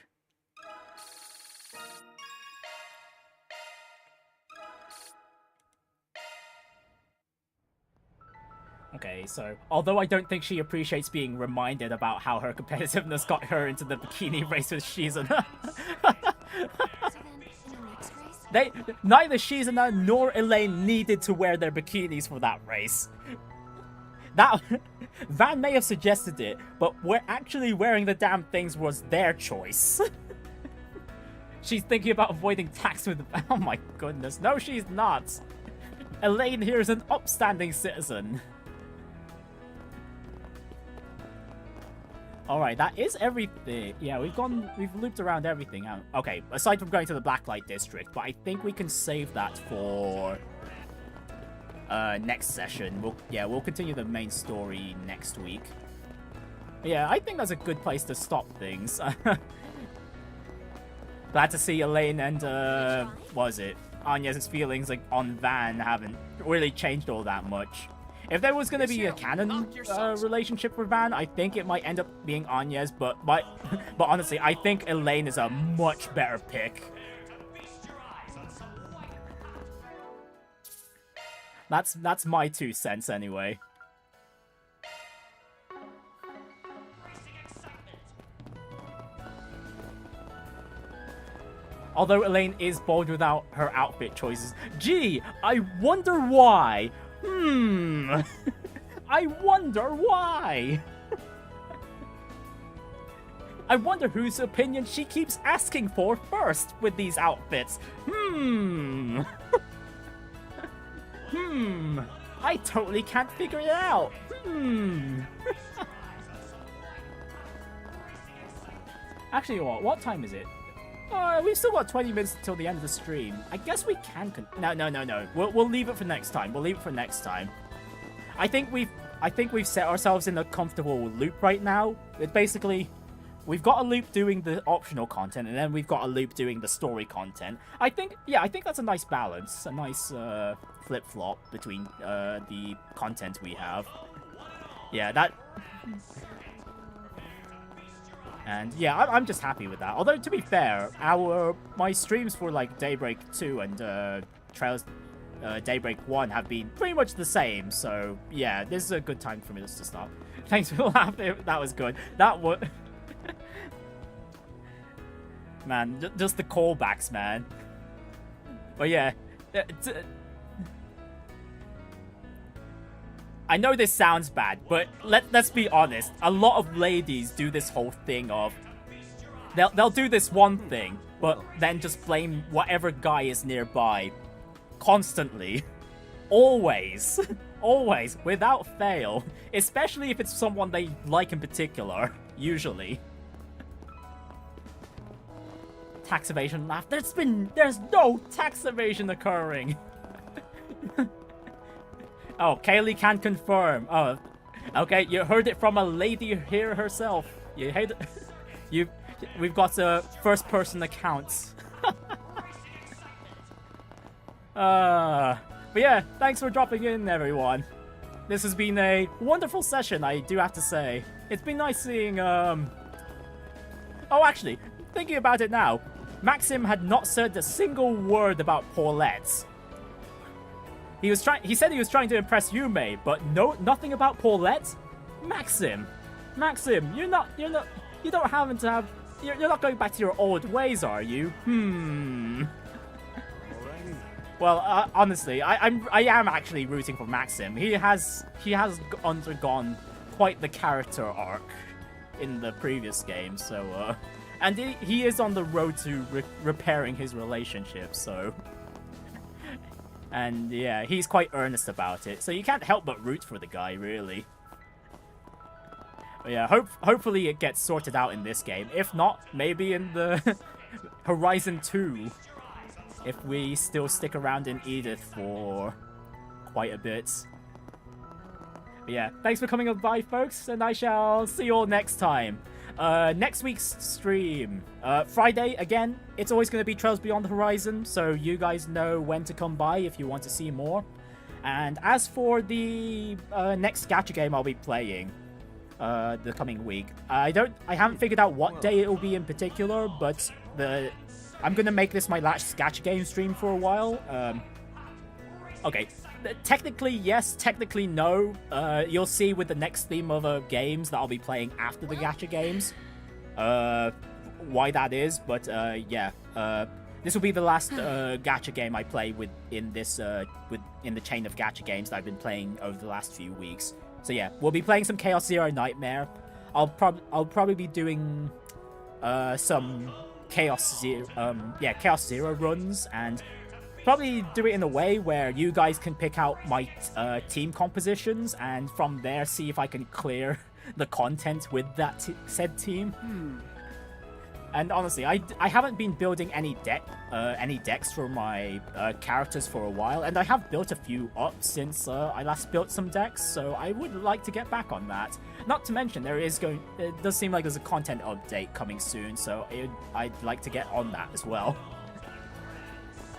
Okay, so, although I don't think she appreciates being reminded about how her competitiveness got her into the bikini race with Shizuna. Neither Shizuna nor Elaine needed to wear their bikinis for that race. Van may have suggested it, but actually wearing the damn things was their choice. She's thinking about avoiding tax with... Oh my goodness, no she's not. Elaine here is an upstanding citizen. Alright, that is everything. Yeah, we've looped around everything. Okay, aside from going to the Blacklight District, but I think we can save that for next session. We'll continue the main story next week. Yeah, I think that's a good place to stop things. Glad to see Elaine and what was it? Agnès' feelings on Van haven't really changed all that much. If there was going to be a canon relationship for Van, I think it might end up being Agnès, but honestly, I think Elaine is a much better pick. That's my 2 cents anyway. Although Elaine is bold without her outfit choices. Gee, I wonder why. I wonder why. I wonder whose opinion she keeps asking for first with these outfits. I totally can't figure it out. Actually, what time is it? We've still got 20 minutes until the end of the stream. I guess we can no. We'll leave it for next time. I think we've set ourselves in a comfortable loop right now. It basically, we've got a loop doing the optional content, and then we've got a loop doing the story content. I think that's a nice balance, a nice flip-flop between the content we have. Yeah, that... And yeah, I'm just happy with that. Although, to be fair, my streams for like Daybreak 2 and Trails Daybreak 1 have been pretty much the same. So yeah, this is a good time for me to stop. Thanks for laughing. That was good. That was... Man, just the callbacks, man. But yeah... I know this sounds bad, but let's be honest. A lot of ladies do this whole thing of... They'll do this one thing, but then just blame whatever guy is nearby. Constantly. Always. Always. Without fail. Especially if it's someone they like in particular. Usually. Tax evasion laugh. There's no tax evasion occurring. Oh, Kaylee can confirm. Oh, okay, you heard it from a lady here herself. You heard it. We've got a first-person account. But yeah, thanks for dropping in, everyone. This has been a wonderful session, I do have to say. It's been nice seeing, Oh, actually, thinking about it now, Maxim had not said a single word about Paulette. He said he was trying to impress Yume, but nothing about Paulette? Maxim, you're not going back to your old ways, are you? Well, honestly, I am actually rooting for Maxim. He has undergone quite the character arc in the previous game, so and he is on the road to repairing his relationship, so. And yeah, he's quite earnest about it, so you can't help but root for the guy, really. But yeah, hopefully it gets sorted out in this game. If not, maybe in the Horizon 2, if we still stick around in Edith for quite a bit. But yeah, thanks for coming by, folks, and I shall see you all next time. Next week's stream, Friday, again, it's always going to be Trails Beyond the Horizon, so you guys know when to come by if you want to see more. And as for the next gacha game I'll be playing the coming week, I haven't figured out what day it will be in particular, but I'm going to make this my last gacha game stream for a while. Okay, technically yes, technically no. You'll see with the next theme of games that I'll be playing after the gacha games why that is, but yeah, this will be the last gacha game I play in the chain of gacha games that I've been playing over the last few weeks. So yeah, we'll be playing some Chaos Zero Nightmare. I'll probably be doing some Chaos Zero runs, and probably do it in a way where you guys can pick out my team compositions, and from there see if I can clear the content with that said team. And honestly, I haven't been building any decks for my characters for a while, and I have built a few up since I last built some decks, so I would like to get back on that. Not to mention, it does seem like there's a content update coming soon, so I'd like to get on that as well.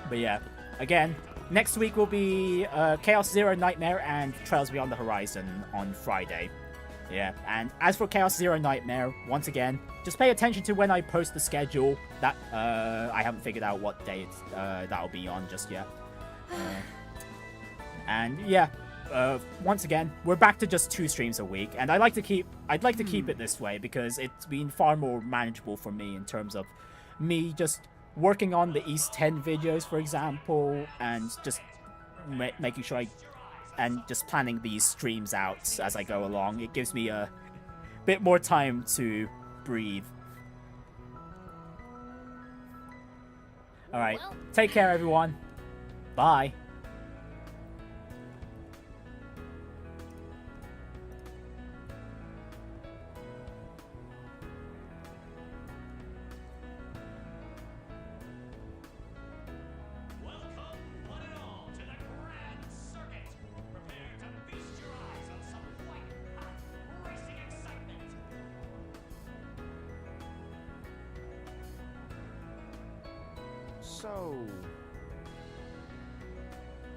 But yeah, again, next week will be Chaos Zero Nightmare and Trails Beyond the Horizon on Friday. Yeah, and as for Chaos Zero Nightmare, once again, just pay attention to when I post the schedule. That I haven't figured out what day that'll be on just yet. And yeah, once again, we're back to just 2 streams a week, and I'd like to keep it this way because it's been far more manageable for me in terms of me just working on the East 10 videos, for example, and just making sure and just planning these streams out as I go along. It gives me a bit more time to breathe. Alright, take care everyone. Bye. So,